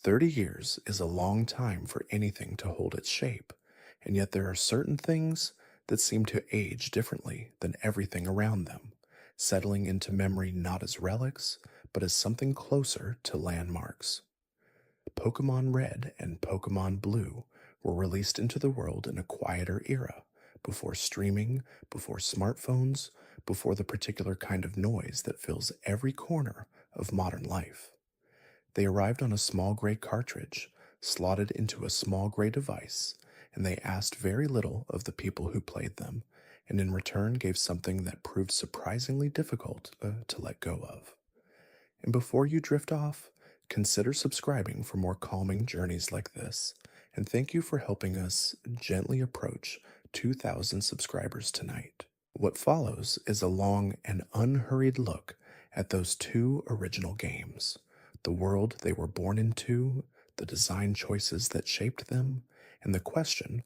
30 years is a long time for anything to hold its shape, and yet there are certain things that seem to age differently than everything around them, settling into memory not as relics, but as something closer to landmarks. Pokémon Red and Pokémon Blue were released into the world in a quieter era, before streaming, before smartphones, before the particular kind of noise that fills every corner of modern life. They arrived on a small gray cartridge, slotted into a small gray device, and they asked very little of the people who played them, and in return gave something that proved surprisingly difficult to let go of. And before you drift off, consider subscribing for more calming journeys like this, and thank you for helping us gently approach 2,000 subscribers tonight. What follows is a long and unhurried look at those two original games, the world they were born into, the design choices that shaped them, and the question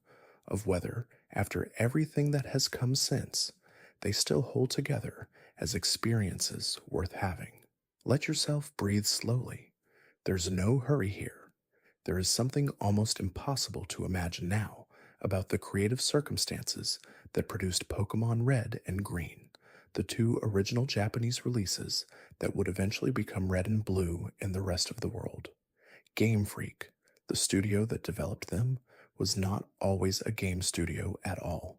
of whether, after everything that has come since, they still hold together as experiences worth having. Let yourself breathe slowly. There's no hurry here. There is something almost impossible to imagine now about the creative circumstances that produced Pokémon Red and Green, the two original Japanese releases that would eventually become Red and Blue in the rest of the world. Game Freak, the studio that developed them, was not always a game studio at all.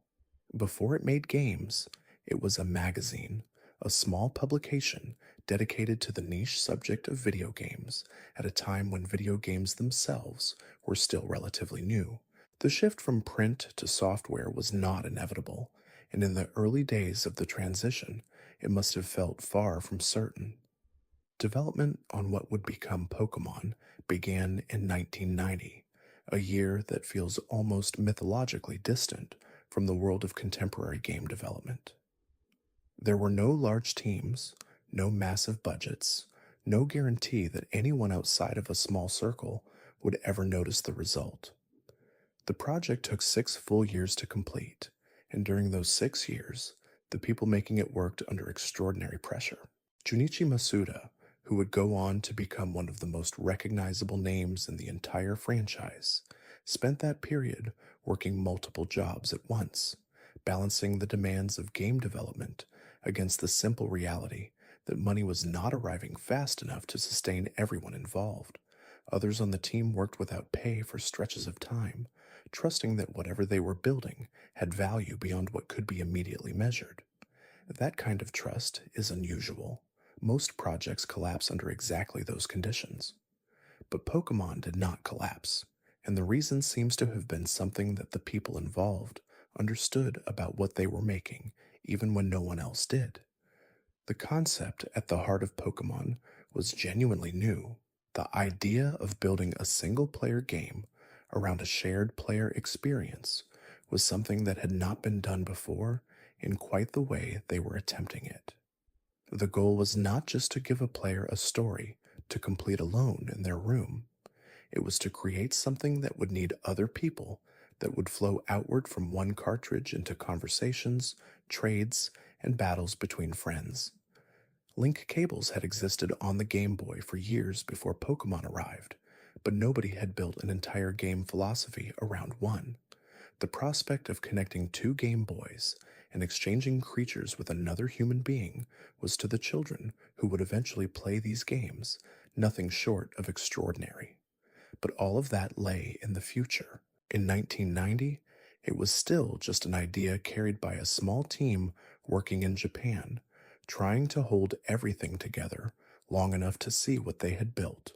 Before it made games, it was a magazine, a small publication dedicated to the niche subject of video games at a time when video games themselves were still relatively new. The shift from print to software was not inevitable, and in the early days of the transition, it must have felt far from certain. Development on what would become Pokémon began in 1990, a year that feels almost mythologically distant from the world of contemporary game development. There were no large teams, no massive budgets, no guarantee that anyone outside of a small circle would ever notice the result. The project took 6 full years to complete, and during those 6 years, the people making it worked under extraordinary pressure. Junichi Masuda, who would go on to become one of the most recognizable names in the entire franchise, spent that period working multiple jobs at once, balancing the demands of game development against the simple reality that money was not arriving fast enough to sustain everyone involved. Others on the team worked without pay for stretches of time, trusting that whatever they were building had value beyond what could be immediately measured. That kind of trust is unusual. Most projects collapse under exactly those conditions. But Pokémon did not collapse, and the reason seems to have been something that the people involved understood about what they were making, even when no one else did. The concept at the heart of Pokémon was genuinely new. The idea of building a single-player game around a shared player experience was something that had not been done before in quite the way they were attempting it. The goal was not just to give a player a story to complete alone in their room. It was to create something that would need other people, that would flow outward from one cartridge into conversations, trades, and battles between friends. Link cables had existed on the Game Boy for years before Pokémon arrived, but nobody had built an entire game philosophy around one. The prospect of connecting two Game Boys and exchanging creatures with another human being was to the children who would eventually play these games nothing short of extraordinary. But all of that lay in the future. In 1990, it was still just an idea carried by a small team working in Japan, trying to hold everything together long enough to see what they had built.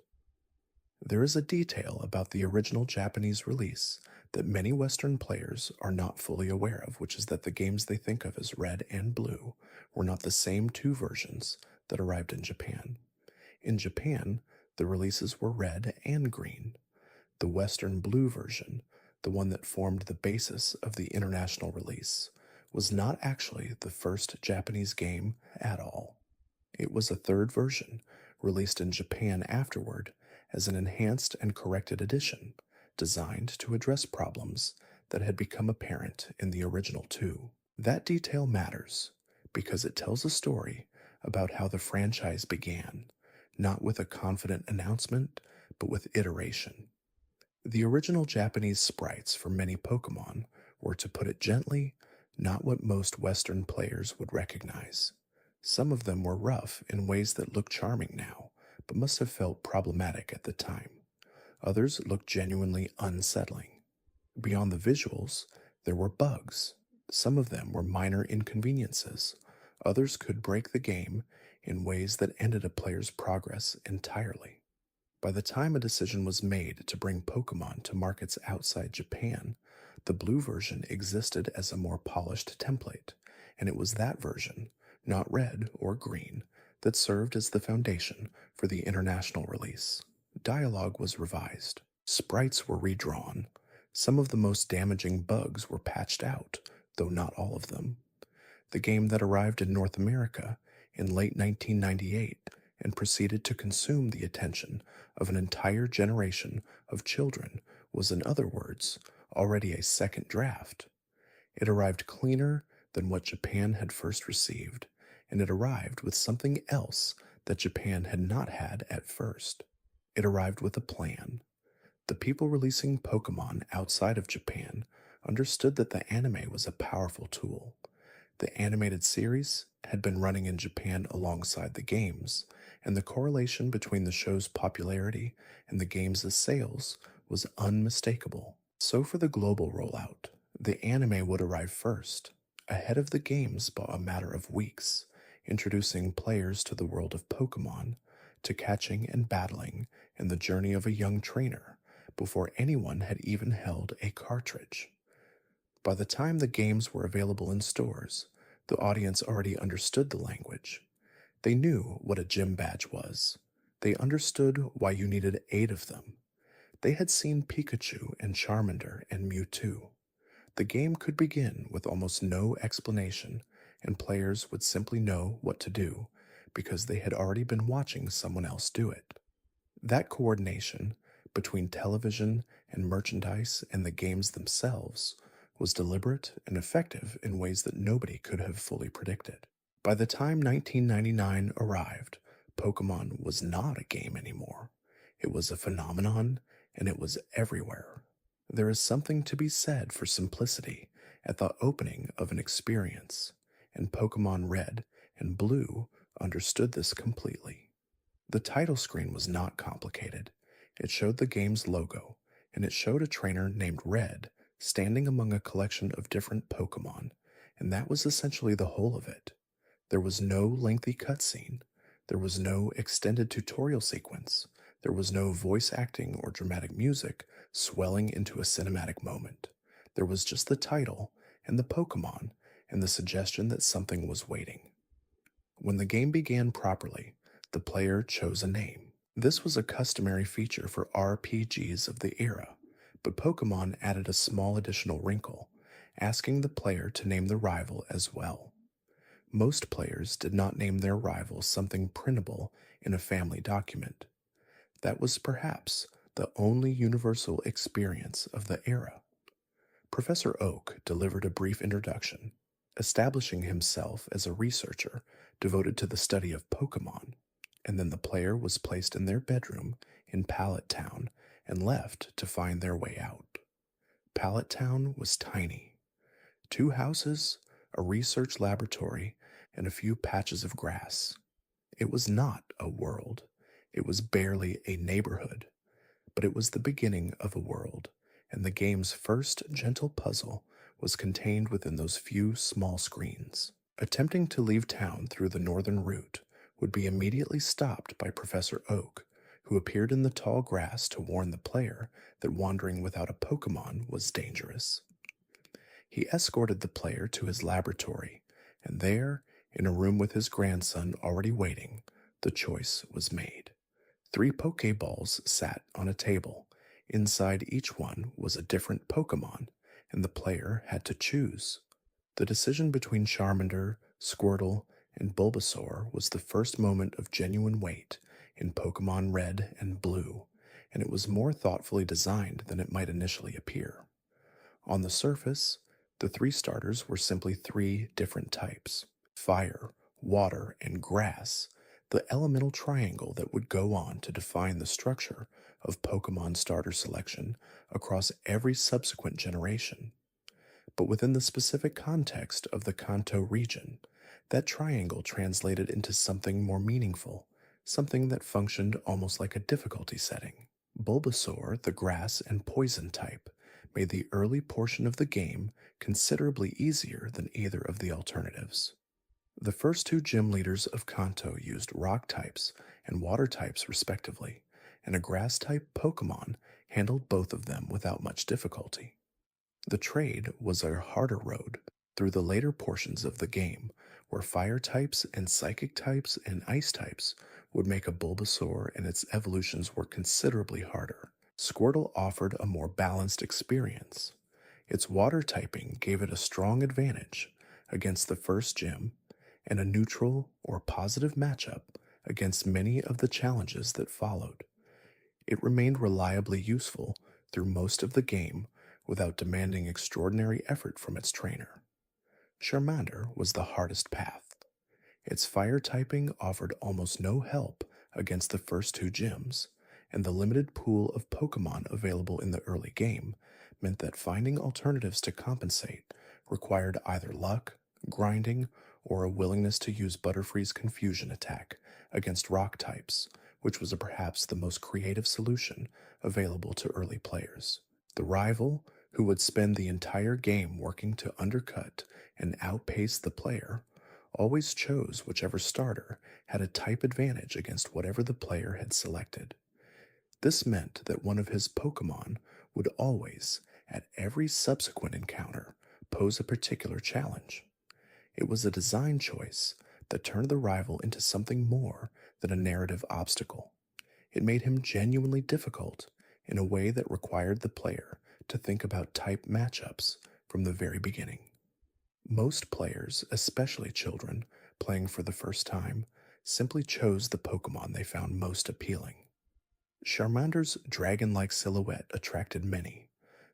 There is a detail about the original Japanese release that many Western players are not fully aware of, which is that the games they think of as Red and Blue were not the same two versions that arrived in Japan. In Japan, the releases were Red and Green. The Western Blue version, the one that formed the basis of the international release, was not actually the first Japanese game at all. It was a third version, released in Japan afterward as an enhanced and corrected edition, designed to address problems that had become apparent in the original two. That detail matters because it tells a story about how the franchise began, not with a confident announcement, but with iteration. The original Japanese sprites for many Pokemon were, to put it gently, not what most Western players would recognize. Some of them were rough in ways that look charming now, but must have felt problematic at the time. Others looked genuinely unsettling. Beyond the visuals, there were bugs. Some of them were minor inconveniences. Others could break the game in ways that ended a player's progress entirely. By the time a decision was made to bring Pokemon to markets outside Japan, the blue version existed as a more polished template, and it was that version, not red or green, that served as the foundation for the international release. Dialogue was revised, sprites were redrawn, some of the most damaging bugs were patched out, though not all of them. The game that arrived in North America in late 1998 and proceeded to consume the attention of an entire generation of children was, in other words, already a second draft. It arrived cleaner than what Japan had first received, and it arrived with something else that Japan had not had at first. It arrived with a plan. The people releasing Pokemon outside of Japan understood that the anime was a powerful tool. The animated series had been running in Japan alongside the games, and the correlation between the show's popularity and the game's sales was unmistakable. So for the global rollout, the anime would arrive first, ahead of the games by a matter of weeks, introducing players to the world of Pokemon, to catching and battling, and the journey of a young trainer, before anyone had even held a cartridge. By the time the games were available in stores, the audience already understood the language. They knew what a gym badge was. They understood why you needed 8 of them. They had seen Pikachu and Charmander and Mewtwo. The game could begin with almost no explanation, and players would simply know what to do because they had already been watching someone else do it. That coordination between television and merchandise and the games themselves was deliberate and effective in ways that nobody could have fully predicted. By the time 1999 arrived, Pokemon was not a game anymore. It was a phenomenon, and it was everywhere. There is something to be said for simplicity at the opening of an experience, and Pokémon Red and Blue understood this completely. The title screen was not complicated. It showed the game's logo, and it showed a trainer named Red standing among a collection of different Pokémon, and that was essentially the whole of it. There was no lengthy cutscene. There was no extended tutorial sequence. There was no voice acting or dramatic music swelling into a cinematic moment. There was just the title and the Pokémon and the suggestion that something was waiting. When the game began properly, the player chose a name. This was a customary feature for RPGs of the era, but Pokémon added a small additional wrinkle, asking the player to name the rival as well. Most players did not name their rival something printable in a family document. That was perhaps the only universal experience of the era. Professor Oak delivered a brief introduction, establishing himself as a researcher devoted to the study of Pokémon, and then the player was placed in their bedroom in Pallet Town and left to find their way out. Pallet Town was tiny. 2 houses, a research laboratory, and a few patches of grass. It was not a world. It was barely a neighborhood. But it was the beginning of a world, and the game's first gentle puzzle was contained within those few small screens. Attempting to leave town through the northern route would be immediately stopped by Professor Oak, who appeared in the tall grass to warn the player that wandering without a Pokémon was dangerous. He escorted the player to his laboratory, and there, in a room with his grandson already waiting, the choice was made. 3 Pokéballs sat on a table. Inside each one was a different Pokémon, and the player had to choose. The decision between Charmander, Squirtle, and Bulbasaur was the first moment of genuine weight in Pokémon Red and Blue, and it was more thoughtfully designed than it might initially appear. On the surface, the 3 starters were simply 3 different types: fire, water, and grass the elemental triangle that would go on to define the structure of Pokemon starter selection across every subsequent generation. But within the specific context of the Kanto region, that triangle translated into something more meaningful, something that functioned almost like a difficulty setting. Bulbasaur, the grass and poison type, made the early portion of the game considerably easier than either of the alternatives. The first two gym leaders of Kanto used rock types and water types respectively, and a grass type Pokemon handled both of them without much difficulty. The trade was a harder road through the later portions of the game, where fire types and psychic types and ice types would make a Bulbasaur and its evolutions work considerably harder. Squirtle offered a more balanced experience. Its water typing gave it a strong advantage against the first gym and a neutral or positive matchup against many of the challenges that followed. It remained reliably useful through most of the game without demanding extraordinary effort from its trainer. Charmander was the hardest path. Its fire typing offered almost no help against the first two gyms, and the limited pool of Pokemon available in the early game meant that finding alternatives to compensate required either luck, grinding, or a willingness to use Butterfree's Confusion attack against rock types, which was perhaps the most creative solution available to early players. The rival, who would spend the entire game working to undercut and outpace the player, always chose whichever starter had a type advantage against whatever the player had selected. This meant that one of his Pokemon would always, at every subsequent encounter, pose a particular challenge. It was a design choice that turned the rival into something more than a narrative obstacle. It made him genuinely difficult in a way that required the player to think about type matchups from the very beginning. Most players, especially children playing for the first time, simply chose the Pokemon they found most appealing. Charmander's dragon-like silhouette attracted many.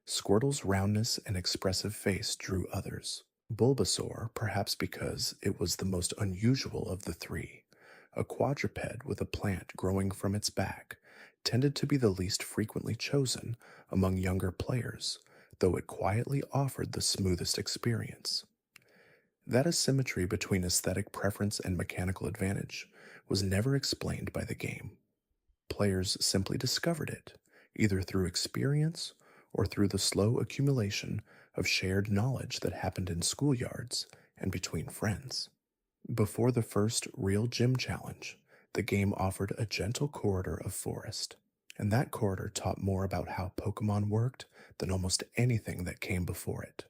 Squirtle's roundness and expressive face drew others. Bulbasaur, perhaps because it was the most unusual of the three, a quadruped with a plant growing from its back, tended to be the least frequently chosen among younger players, though it quietly offered the smoothest experience. That asymmetry between aesthetic preference and mechanical advantage was never explained by the game. Players simply discovered it, either through experience or through the slow accumulation of shared knowledge that happened in schoolyards and between friends. Before the first real gym challenge, the game offered a gentle corridor of forest, and that corridor taught more about how Pokemon worked than almost anything that came before it.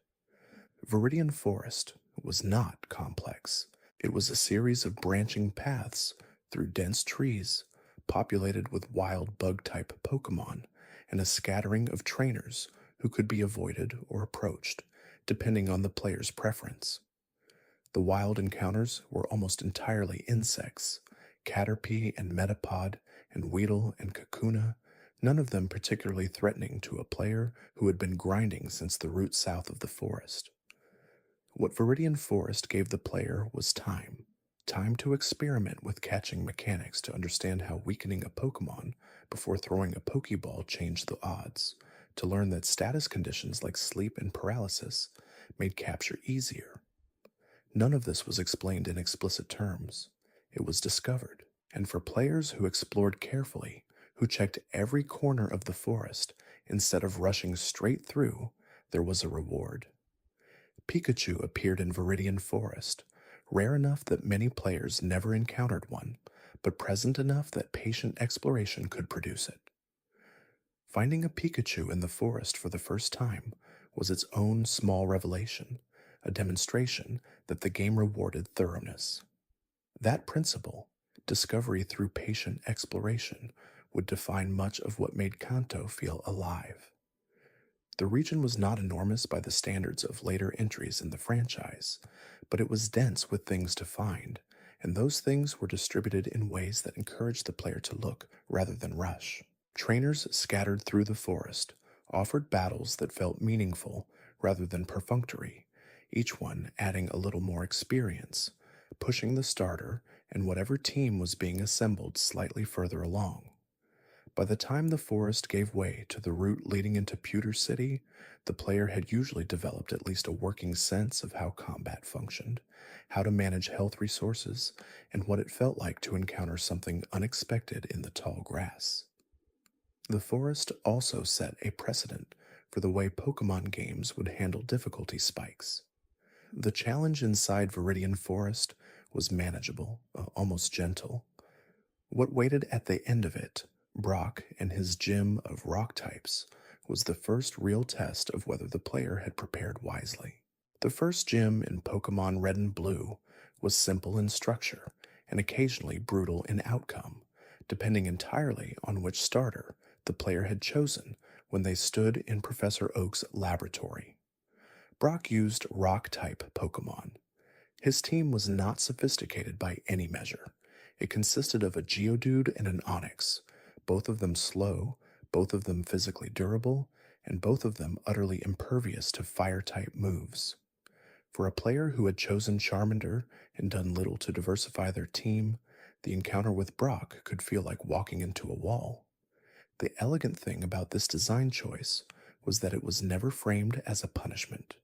Viridian Forest was not complex. It was a series of branching paths through dense trees, populated with wild bug-type Pokemon, and a scattering of trainers who could be avoided or approached, depending on the player's preference. The wild encounters were almost entirely insects, Caterpie and Metapod, and Weedle and Kakuna, none of them particularly threatening to a player who had been grinding since the route south of the forest. What Viridian Forest gave the player was time to experiment with catching mechanics to understand how weakening a Pokemon before throwing a Pokeball changed the odds, to learn that status conditions like sleep and paralysis made capture easier. None of this was explained in explicit terms. It was discovered, and for players who explored carefully, who checked every corner of the forest instead of rushing straight through, there was a reward. Pikachu appeared in Viridian Forest, rare enough that many players never encountered one, but present enough that patient exploration could produce it. Finding a Pikachu in the forest for the first time was its own small revelation, a demonstration that the game rewarded thoroughness. That principle, discovery through patient exploration, would define much of what made Kanto feel alive. The region was not enormous by the standards of later entries in the franchise, but it was dense with things to find, and those things were distributed in ways that encouraged the player to look rather than rush. Trainers scattered through the forest offered battles that felt meaningful rather than perfunctory, each one adding a little more experience, pushing the starter and whatever team was being assembled slightly further along. By the time the forest gave way to the route leading into Pewter City, the player had usually developed at least a working sense of how combat functioned, how to manage health resources, and what it felt like to encounter something unexpected in the tall grass. The forest also set a precedent for the way Pokemon games would handle difficulty spikes. The challenge inside Viridian Forest was manageable, almost gentle. What waited at the end of it, Brock and his gym of rock types, was the first real test of whether the player had prepared wisely. The first gym in Pokémon Red and Blue was simple in structure and occasionally brutal in outcome, depending entirely on which starter the player had chosen when they stood in Professor Oak's laboratory. Brock used rock-type Pokémon. His team was not sophisticated by any measure. It consisted of a Geodude and an Onix, both of them slow, both of them physically durable, and both of them utterly impervious to fire-type moves. For a player who had chosen Charmander and done little to diversify their team, the encounter with Brock could feel like walking into a wall. The elegant thing about this design choice was that it was never framed as a punishment.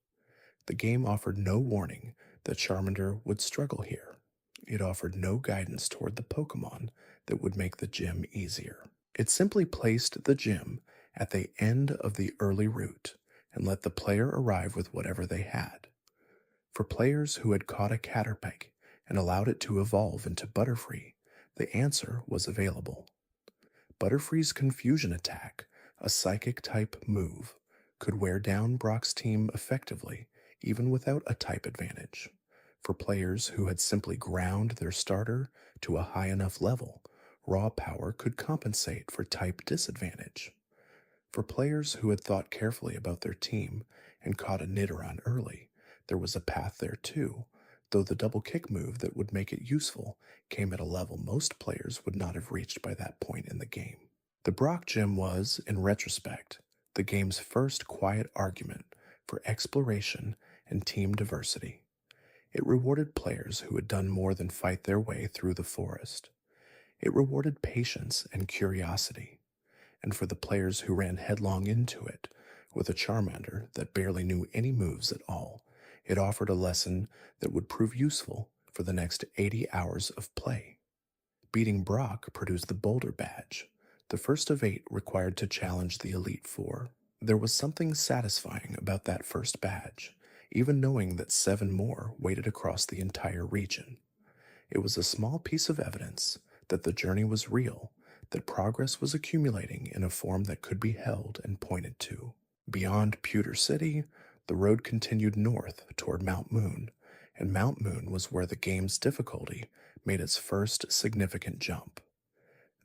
The game offered no warning that Charmander would struggle here. It offered no guidance toward the Pokémon that would make the gym easier. It simply placed the gym at the end of the early route and let the player arrive with whatever they had. For players who had caught a Caterpie and allowed it to evolve into Butterfree, the answer was available. Butterfree's Confusion Attack, a psychic-type move, could wear down Brock's team effectively, even without a type advantage. For players who had simply ground their starter to a high enough level, raw power could compensate for type disadvantage. For players who had thought carefully about their team and caught a Nidoran early, there was a path there too, though the double kick move that would make it useful came at a level most players would not have reached by that point in the game. The Brock Gym was, in retrospect, the game's first quiet argument for exploration and team diversity. It rewarded players who had done more than fight their way through the forest. It rewarded patience and curiosity. And for the players who ran headlong into it, with a Charmander that barely knew any moves at all, it offered a lesson that would prove useful for the next 80 hours of play. Beating Brock produced the Boulder Badge, the first of 8 required to challenge the Elite Four. There was something satisfying about that first badge, even knowing that 7 more waited across the entire region. It was a small piece of evidence that the journey was real, that progress was accumulating in a form that could be held and pointed to. Beyond Pewter City, the road continued north toward Mount Moon, and Mount Moon was where the game's difficulty made its first significant jump.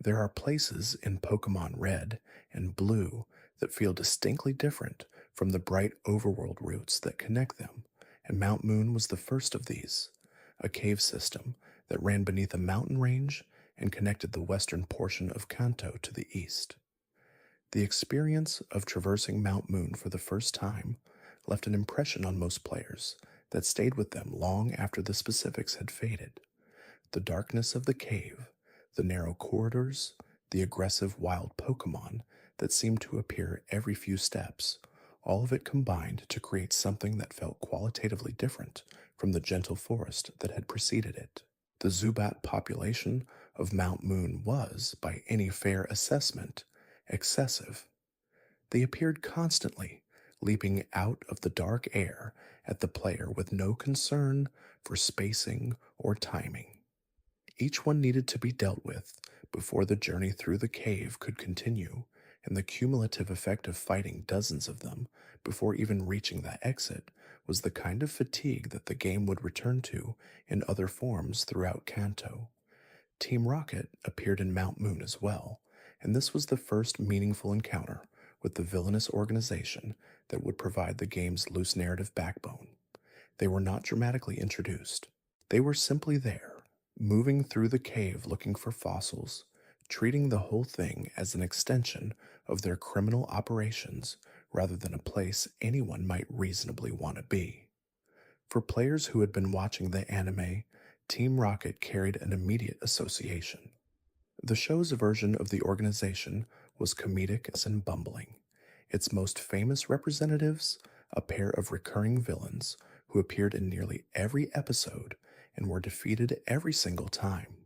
There are places in Pokémon Red and Blue that feel distinctly different from the bright overworld routes that connect them, and Mount Moon was the first of these, a cave system that ran beneath a mountain range and connected the western portion of Kanto to the east. The experience of traversing Mount Moon for the first time left an impression on most players that stayed with them long after the specifics had faded. The darkness of the cave, the narrow corridors, the aggressive wild Pokémon that seemed to appear every few steps, all of it combined to create something that felt qualitatively different from the gentle forest that had preceded it. The Zubat population of Mount Moon was, by any fair assessment, excessive. They appeared constantly, leaping out of the dark air at the player with no concern for spacing or timing. Each one needed to be dealt with before the journey through the cave could continue, and the cumulative effect of fighting dozens of them before even reaching the exit was the kind of fatigue that the game would return to in other forms throughout Kanto. Team Rocket appeared in Mount Moon as well, and this was the first meaningful encounter with the villainous organization that would provide the game's loose narrative backbone. They were not dramatically introduced. They were simply there, moving through the cave looking for fossils, treating the whole thing as an extension of their criminal operations rather than a place anyone might reasonably want to be. For players who had been watching the anime, Team Rocket carried an immediate association. The show's version of the organization was comedic and bumbling. Its most famous representatives, a pair of recurring villains who appeared in nearly every episode and were defeated every single time.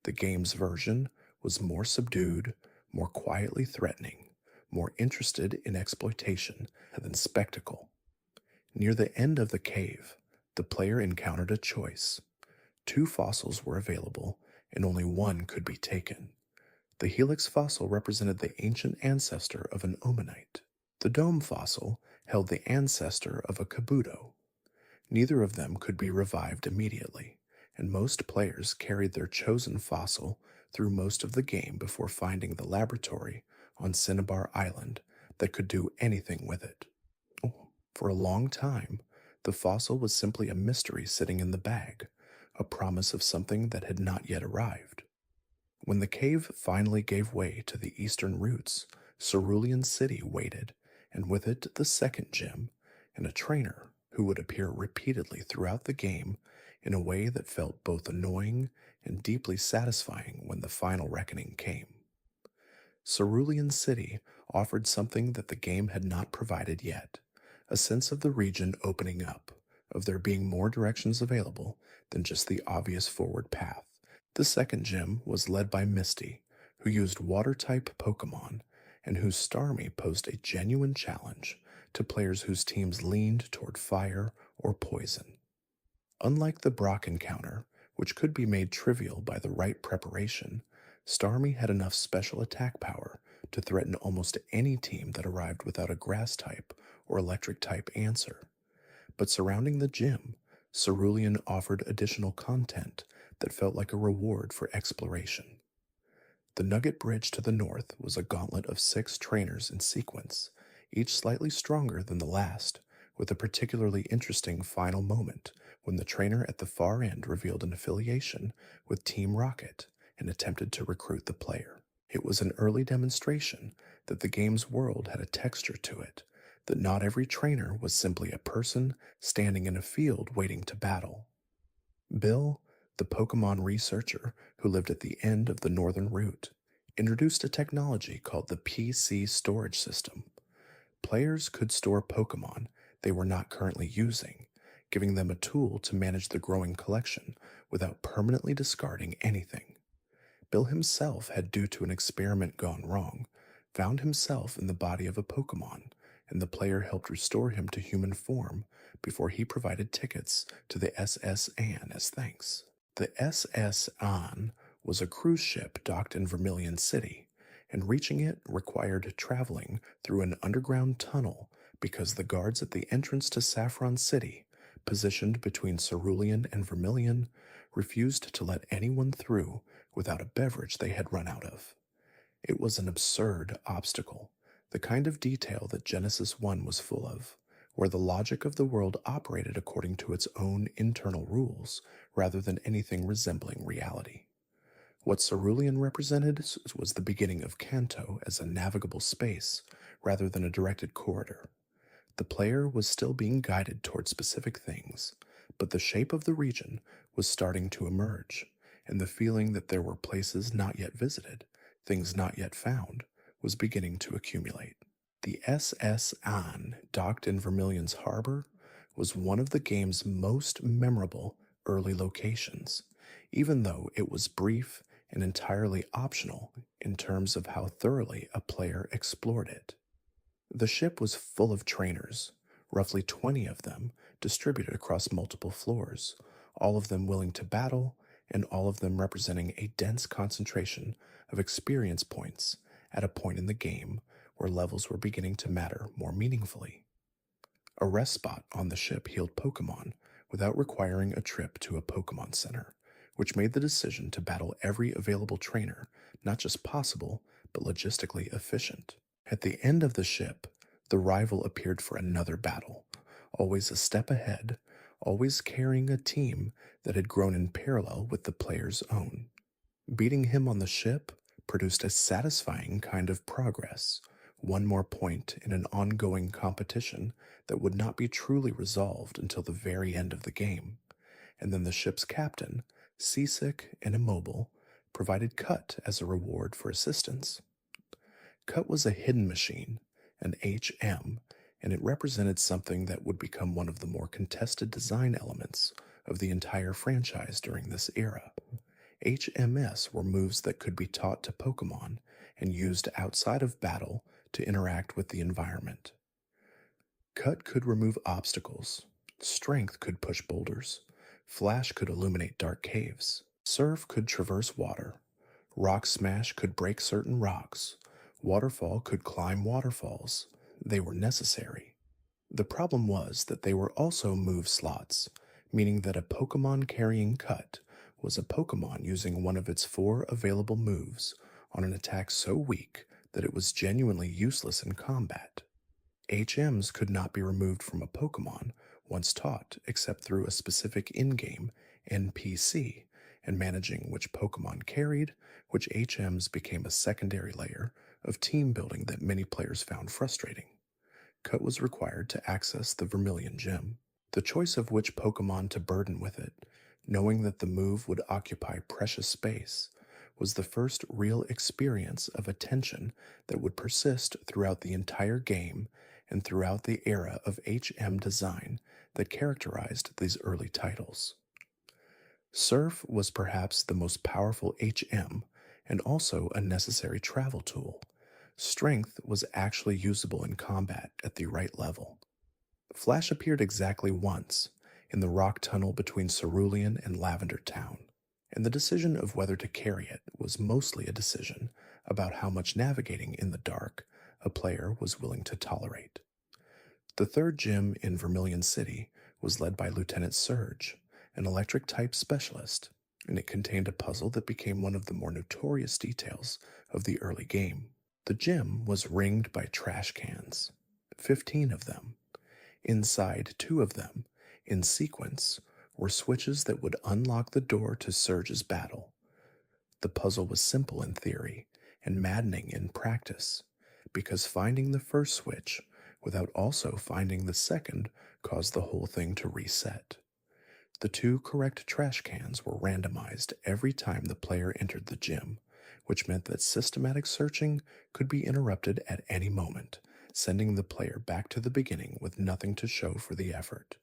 The game's version was more subdued, more quietly threatening, more interested in exploitation than spectacle. Near the end of the cave, the player encountered a choice. 2 fossils were available, and only one could be taken. The Helix fossil represented the ancient ancestor of an Omanite. The Dome fossil held the ancestor of a Kabuto. Neither of them could be revived immediately, and most players carried their chosen fossil through most of the game before finding the laboratory on Cinnabar Island that could do anything with it. For a long time, the fossil was simply a mystery sitting in the bag, a promise of something that had not yet arrived. When the cave finally gave way to the eastern roots, Cerulean City waited, and with it the second gem, and a trainer who would appear repeatedly throughout the game in a way that felt both annoying and deeply satisfying when the final reckoning came. Cerulean City offered something that the game had not provided yet, a sense of the region opening up, of there being more directions available than just the obvious forward path. The second gym was led by Misty, who used water-type Pokémon, and whose Starmie posed a genuine challenge to players whose teams leaned toward fire or poison. Unlike the Brock encounter, which could be made trivial by the right preparation, Starmie had enough special attack power to threaten almost any team that arrived without a grass-type or electric-type answer. But surrounding the gym, Cerulean offered additional content that felt like a reward for exploration. The Nugget Bridge to the north was a gauntlet of 6 trainers in sequence, each slightly stronger than the last, with a particularly interesting final moment when the trainer at the far end revealed an affiliation with Team Rocket and attempted to recruit the player. It was an early demonstration that the game's world had a texture to it, that not every trainer was simply a person standing in a field waiting to battle. Bill, the Pokémon researcher who lived at the end of the northern route, introduced a technology called the PC storage system. Players could store Pokémon they were not currently using, giving them a tool to manage the growing collection without permanently discarding anything. Bill himself had, due to an experiment gone wrong, found himself in the body of a Pokémon, and the player helped restore him to human form before he provided tickets to the SS Anne as thanks. The SS Anne was a cruise ship docked in Vermilion City, and reaching it required traveling through an underground tunnel because the guards at the entrance to Saffron City, positioned between Cerulean and Vermilion, refused to let anyone through without a beverage they had run out of. It was an absurd obstacle, the kind of detail that Genesis 1 was full of, where the logic of the world operated according to its own internal rules rather than anything resembling reality. What Cerulean represented was the beginning of Kanto as a navigable space rather than a directed corridor. The player was still being guided toward specific things, but the shape of the region was starting to emerge, and the feeling that there were places not yet visited, things not yet found, was beginning to accumulate. The SS Anne, docked in Vermilion's harbor, was one of the game's most memorable early locations, even though it was brief and entirely optional in terms of how thoroughly a player explored it. The ship was full of trainers, roughly 20 of them distributed across multiple floors, all of them willing to battle, and all of them representing a dense concentration of experience points at a point in the game where levels were beginning to matter more meaningfully. A rest spot on the ship healed Pokémon without requiring a trip to a Pokémon Center, which made the decision to battle every available trainer not just possible, but logistically efficient. At the end of the ship, the rival appeared for another battle, always a step ahead, always carrying a team that had grown in parallel with the player's own. Beating him on the ship produced a satisfying kind of progress, one more point in an ongoing competition that would not be truly resolved until the very end of the game. and then the ship's captain, seasick and immobile, provided Cut as a reward for assistance. Cut was a hidden machine, an HM, and it represented something that would become one of the more contested design elements of the entire franchise during this era. HMS were moves that could be taught to Pokémon and used outside of battle to interact with the environment. Cut could remove obstacles, Strength could push boulders, Flash could illuminate dark caves, Surf could traverse water, Rock Smash could break certain rocks, Waterfall could climb waterfalls. They were necessary. The problem was that they were also move slots, meaning that a Pokémon carrying Cut was a Pokémon using one of its 4 available moves on an attack so weak that it was genuinely useless in combat. HMs could not be removed from a Pokémon once taught except through a specific in-game NPC, and managing which Pokémon carried which HMs became a secondary layer of team building that many players found frustrating. Cut was required to access the Vermilion Gem, the choice of which Pokémon to burden with it, knowing that the move would occupy precious space, was the first real experience of a tension that would persist throughout the entire game and throughout the era of HM design that characterized these early titles. Surf was perhaps the most powerful HM and also a necessary travel tool. Strength was actually usable in combat at the right level. Flash appeared exactly once, in the rock tunnel between Cerulean and Lavender Town, and the decision of whether to carry it was mostly a decision about how much navigating in the dark a player was willing to tolerate. The third gym in Vermilion City was led by Lieutenant Surge, an electric-type specialist, and it contained a puzzle that became one of the more notorious details of the early game. The gym was ringed by trash cans, 15 of them. Inside 2 of them, in sequence, were switches that would unlock the door to Surge's battle. The puzzle was simple in theory and maddening in practice, because finding the first switch without also finding the second caused the whole thing to reset. The 2 correct trash cans were randomized every time the player entered the gym, which meant that systematic searching could be interrupted at any moment, sending the player back to the beginning with nothing to show for the effort.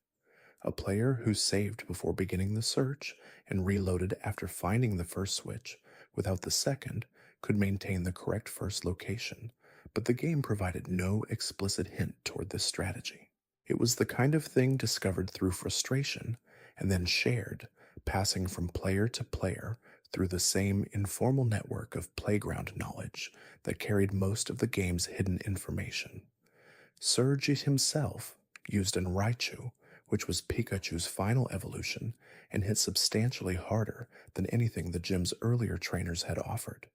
A player who saved before beginning the search and reloaded after finding the first switch without the second could maintain the correct first location, but the game provided no explicit hint toward this strategy. It was the kind of thing discovered through frustration and then shared, passing from player to player through the same informal network of playground knowledge that carried most of the game's hidden information. Surge himself used an Raichu, which was Pikachu's final evolution, and hit substantially harder than anything the gym's earlier trainers had offered.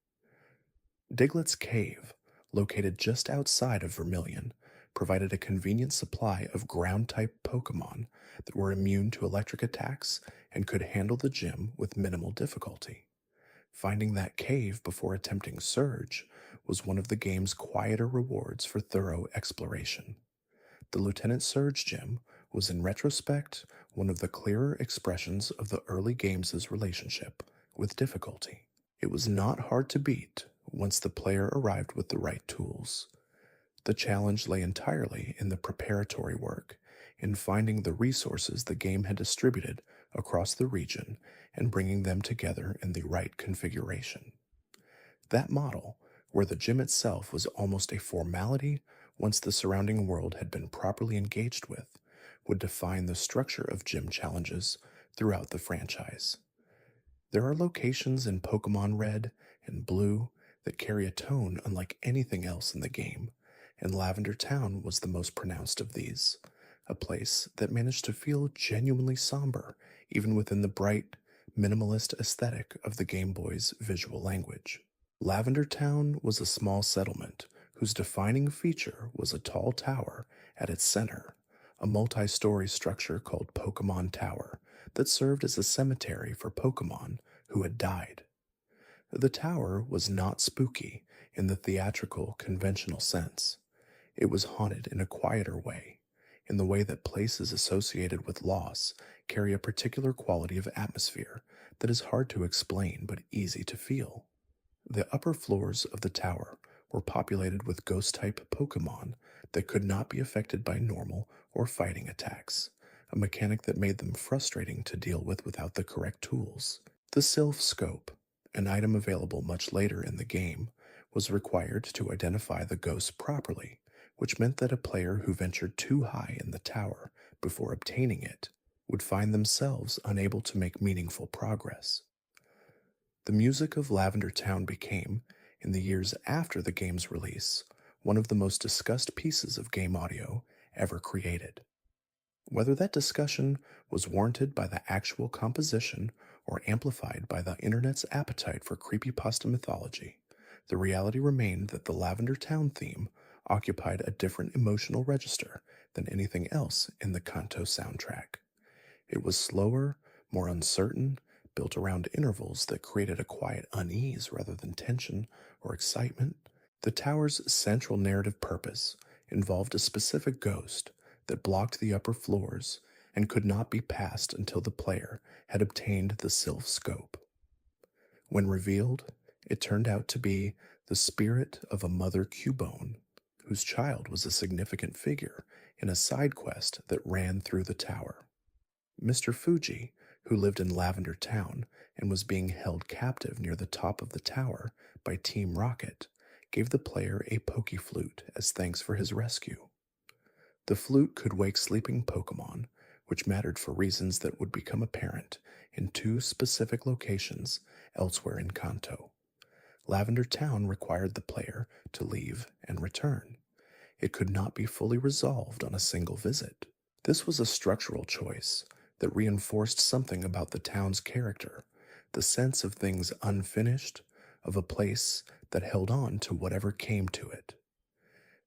Diglett's Cave, located just outside of Vermilion, provided a convenient supply of ground-type Pokémon that were immune to electric attacks and could handle the gym with minimal difficulty. Finding that cave before attempting Surge was one of the game's quieter rewards for thorough exploration. The Lieutenant Surge gym was in retrospect one of the clearer expressions of the early game's relationship with difficulty. It was not hard to beat once the player arrived with the right tools. The challenge lay entirely in the preparatory work, in finding the resources the game had distributed across the region and bringing them together in the right configuration. That model, where the gym itself was almost a formality once the surrounding world had been properly engaged with, would define the structure of gym challenges throughout the franchise. There are locations in Pokémon Red and Blue that carry a tone unlike anything else in the game, and Lavender Town was the most pronounced of these, a place that managed to feel genuinely somber even within the bright, minimalist aesthetic of the Game Boy's visual language. Lavender Town was a small settlement whose defining feature was a tall tower at its center, a multi-story structure called Pokémon Tower that served as a cemetery for Pokémon who had died. The tower was not spooky in the theatrical, conventional sense. It was haunted in a quieter way, in the way that places associated with loss carry a particular quality of atmosphere that is hard to explain but easy to feel. The upper floors of the tower were populated with ghost-type Pokémon that could not be affected by normal or fighting attacks, a mechanic that made them frustrating to deal with without the correct tools. The Sylph Scope, an item available much later in the game, was required to identify the ghosts properly, which meant that a player who ventured too high in the tower before obtaining it would find themselves unable to make meaningful progress. The music of Lavender Town became, in the years after the game's release, one of the most discussed pieces of game audio ever created. Whether that discussion was warranted by the actual composition or amplified by the internet's appetite for creepypasta mythology, the reality remained that the Lavender Town theme occupied a different emotional register than anything else in the Kanto soundtrack. It was slower, more uncertain, built around intervals that created a quiet unease rather than tension or excitement. The tower's central narrative purpose involved a specific ghost that blocked the upper floors and could not be passed until the player had obtained the Sylph Scope. When revealed, it turned out to be the spirit of a mother Cubone, whose child was a significant figure in a side quest that ran through the tower. Mr. Fuji, who lived in Lavender Town and was being held captive near the top of the tower by Team Rocket, gave the player a Poké-Flute as thanks for his rescue. The flute could wake sleeping Pokémon, which mattered for reasons that would become apparent in two specific locations elsewhere in Kanto. Lavender Town required the player to leave and return. It could not be fully resolved on a single visit. This was a structural choice that reinforced something about the town's character, the sense of things unfinished, of a place that held on to whatever came to it.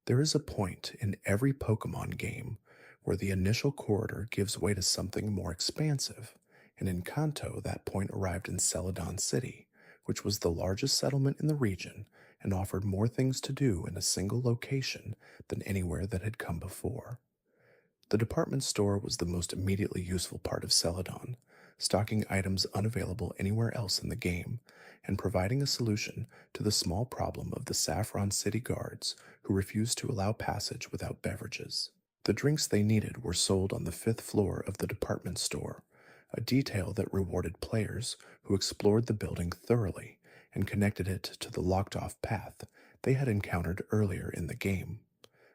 There is a point in every Pokémon game where the initial corridor gives way to something more expansive, and in Kanto that point arrived in Celadon City, which was the largest settlement in the region and offered more things to do in a single location than anywhere that had come before. The department store was the most immediately useful part of Celadon, stocking items unavailable anywhere else in the game, and providing a solution to the small problem of the Saffron City guards who refused to allow passage without beverages. The drinks they needed were sold on the 5th floor of the department store, a detail that rewarded players who explored the building thoroughly and connected it to the locked-off path they had encountered earlier in the game.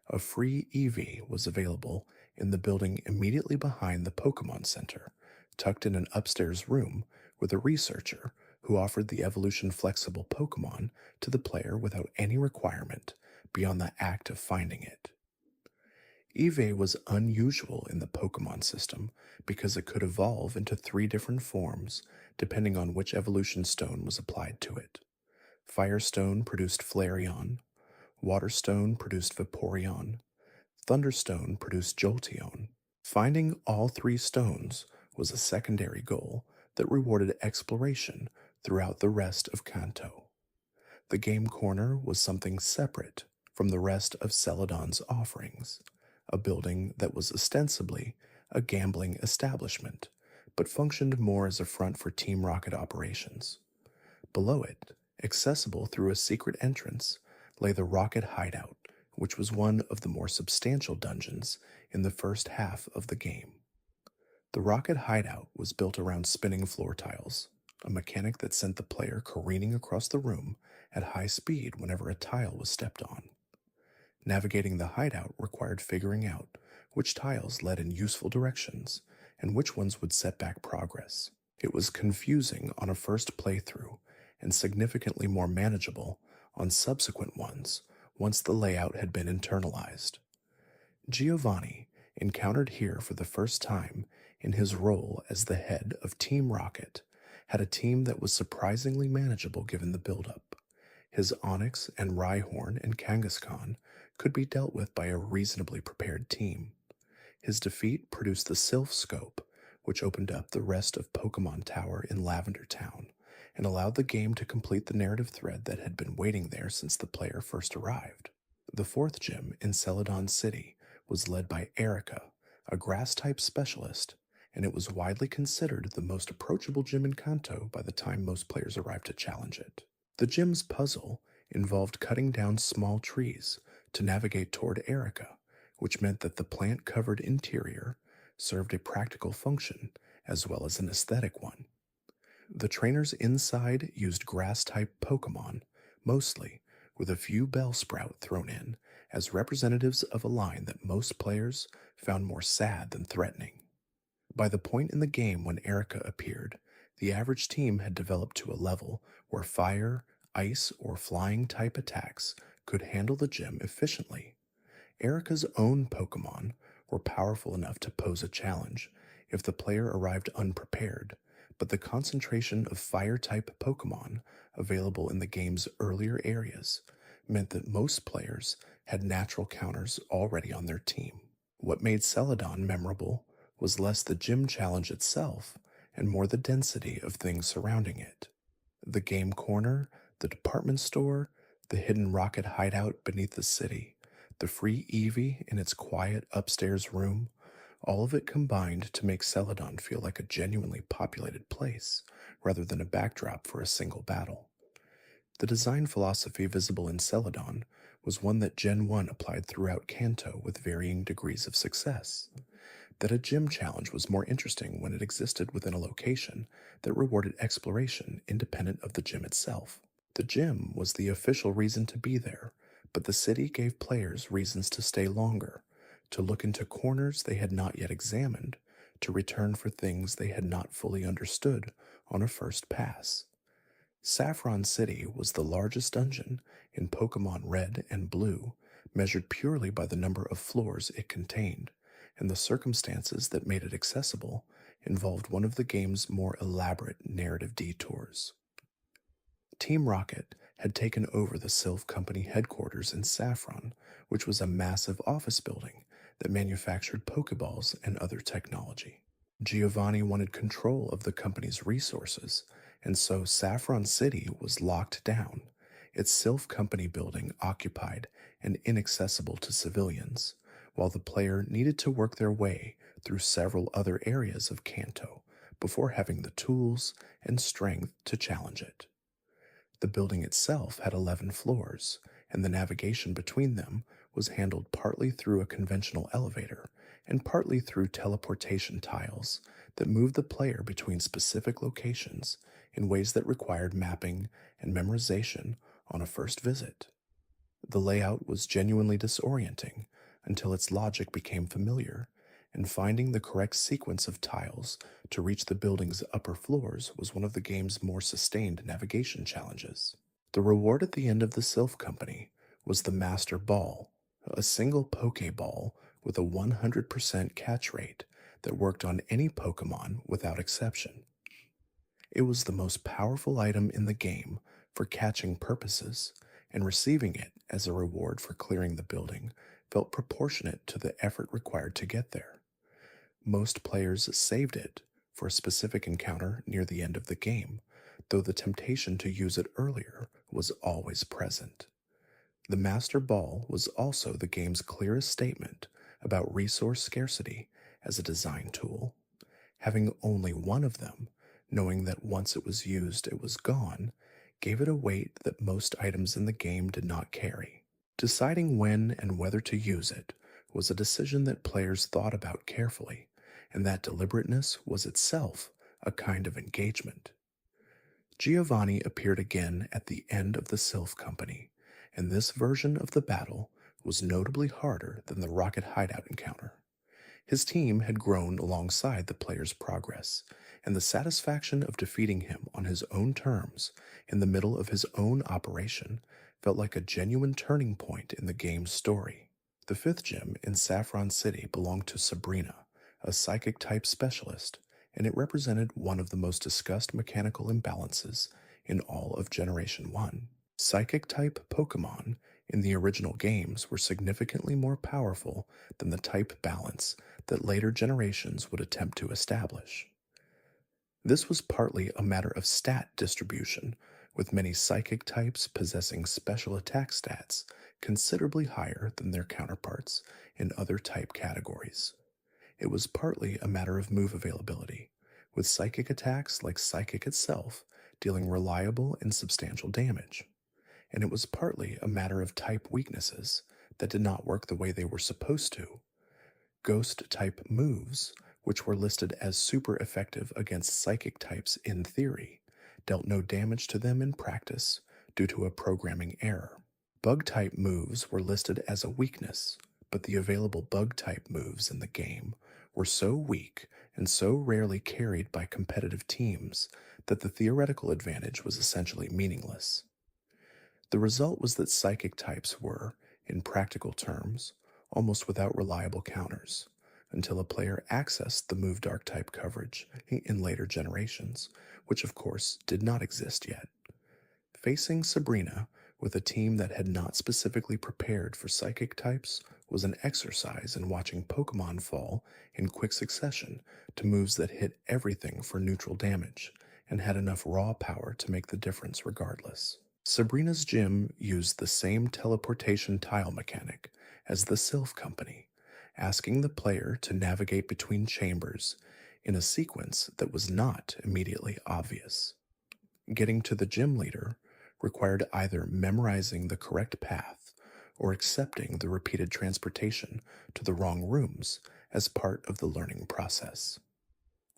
A free Eevee was available in the building immediately behind the Pokémon Center, tucked in an upstairs room with a researcher who offered the evolution-flexible Pokémon to the player without any requirement beyond the act of finding it. Eevee was unusual in the Pokémon system because it could evolve into 3 different forms depending on which evolution stone was applied to it. Firestone produced Flareon, Waterstone produced Vaporeon, Thunderstone produced Jolteon. Finding all 3 stones was a secondary goal that rewarded exploration throughout the rest of Kanto. The game corner was something separate from the rest of Celadon's offerings, a building that was ostensibly a gambling establishment, but functioned more as a front for Team Rocket operations. Below it, accessible through a secret entrance, lay the Rocket Hideout, which was one of the more substantial dungeons in the first half of the game. The Rocket Hideout was built around spinning floor tiles, a mechanic that sent the player careening across the room at high speed whenever a tile was stepped on. Navigating the hideout required figuring out which tiles led in useful directions and which ones would set back progress. It was confusing on a first playthrough and significantly more manageable on subsequent ones once the layout had been internalized. Giovanni, encountered here for the first time in his role as the head of Team Rocket, had a team that was surprisingly manageable given the buildup. His Onyx and Rhyhorn and Kangaskhan could be dealt with by a reasonably prepared team. His defeat produced the Sylph Scope, which opened up the rest of Pokémon Tower in Lavender Town, and allowed the game to complete the narrative thread that had been waiting there since the player first arrived. The 4th gym in Celadon City was led by Erica, a grass-type specialist, and it was widely considered the most approachable gym in Kanto by the time most players arrived to challenge it. The gym's puzzle involved cutting down small trees to navigate toward Erica, which meant that the plant-covered interior served a practical function as well as an aesthetic one. The trainers inside used grass-type Pokémon, mostly, with a few Bellsprout thrown in as representatives of a line that most players found more sad than threatening. By the point in the game when Erica appeared, the average team had developed to a level where fire, ice, or flying type attacks could handle the gym efficiently. Erica's own Pokémon were powerful enough to pose a challenge if the player arrived unprepared, but the concentration of fire-type Pokémon available in the game's earlier areas meant that most players had natural counters already on their team. What made Celadon memorable was less the gym challenge itself and more the density of things surrounding it. The game corner, the department store, the hidden rocket hideout beneath the city, the free Eevee in its quiet upstairs room, all of it combined to make Celadon feel like a genuinely populated place, rather than a backdrop for a single battle. The design philosophy visible in Celadon was one that Gen 1 applied throughout Kanto with varying degrees of success. That a gym challenge was more interesting when it existed within a location that rewarded exploration independent of the gym itself. The gym was the official reason to be there, but the city gave players reasons to stay longer, to look into corners they had not yet examined, to return for things they had not fully understood on a first pass. Saffron City was the largest dungeon in Pokémon Red and Blue, measured purely by the number of floors it contained, and the circumstances that made it accessible involved one of the game's more elaborate narrative detours. Team Rocket had taken over the Sylph Company headquarters in Saffron, which was a massive office building that manufactured Pokeballs and other technology. Giovanni wanted control of the company's resources, and so Saffron City was locked down, its Sylph Company building occupied and inaccessible to civilians, while the player needed to work their way through several other areas of Kanto before having the tools and strength to challenge it. The building itself had 11 floors, and the navigation between them was handled partly through a conventional elevator and partly through teleportation tiles that moved the player between specific locations in ways that required mapping and memorization on a first visit. The layout was genuinely disorienting until its logic became familiar, and finding the correct sequence of tiles to reach the building's upper floors was one of the game's more sustained navigation challenges. The reward at the end of the Sylph Company was the Master Ball, a single Pokeball with a 100% catch rate that worked on any Pokemon without exception. It was the most powerful item in the game for catching purposes, and receiving it as a reward for clearing the building felt proportionate to the effort required to get there. Most players saved it for a specific encounter near the end of the game, though the temptation to use it earlier was always present. The Master Ball was also the game's clearest statement about resource scarcity as a design tool. Having only one of them, knowing that once it was used it was gone, gave it a weight that most items in the game did not carry. Deciding when and whether to use it was a decision that players thought about carefully, and that deliberateness was itself a kind of engagement. Giovanni appeared again at the end of the Sylph Company, and this version of the battle was notably harder than the Rocket Hideout encounter. His team had grown alongside the player's progress, and the satisfaction of defeating him on his own terms in the middle of his own operation felt like a genuine turning point in the game's story. The fifth gym in Saffron City belonged to Sabrina, a psychic-type specialist, and it represented one of the most discussed mechanical imbalances in all of Generation 1. Psychic-type Pokémon in the original games were significantly more powerful than the type balance that later generations would attempt to establish. This was partly a matter of stat distribution, with many psychic types possessing special attack stats considerably higher than their counterparts in other type categories. It was partly a matter of move availability, with psychic attacks like Psychic itself dealing reliable and substantial damage. And it was partly a matter of type weaknesses that did not work the way they were supposed to. Ghost type moves, which were listed as super effective against psychic types in theory, dealt no damage to them in practice due to a programming error. Bug type moves were listed as a weakness, but the available bug type moves in the game were so weak and so rarely carried by competitive teams that the theoretical advantage was essentially meaningless. The result was that psychic types were, in practical terms, almost without reliable counters, until a player accessed the move dark type coverage in later generations, which of course did not exist yet. Facing Sabrina with a team that had not specifically prepared for psychic types was an exercise in watching Pokemon fall in quick succession to moves that hit everything for neutral damage and had enough raw power to make the difference regardless. Sabrina's gym used the same teleportation tile mechanic as the Sylph Company, asking the player to navigate between chambers in a sequence that was not immediately obvious. Getting to the gym leader required either memorizing the correct path or accepting the repeated transportation to the wrong rooms as part of the learning process.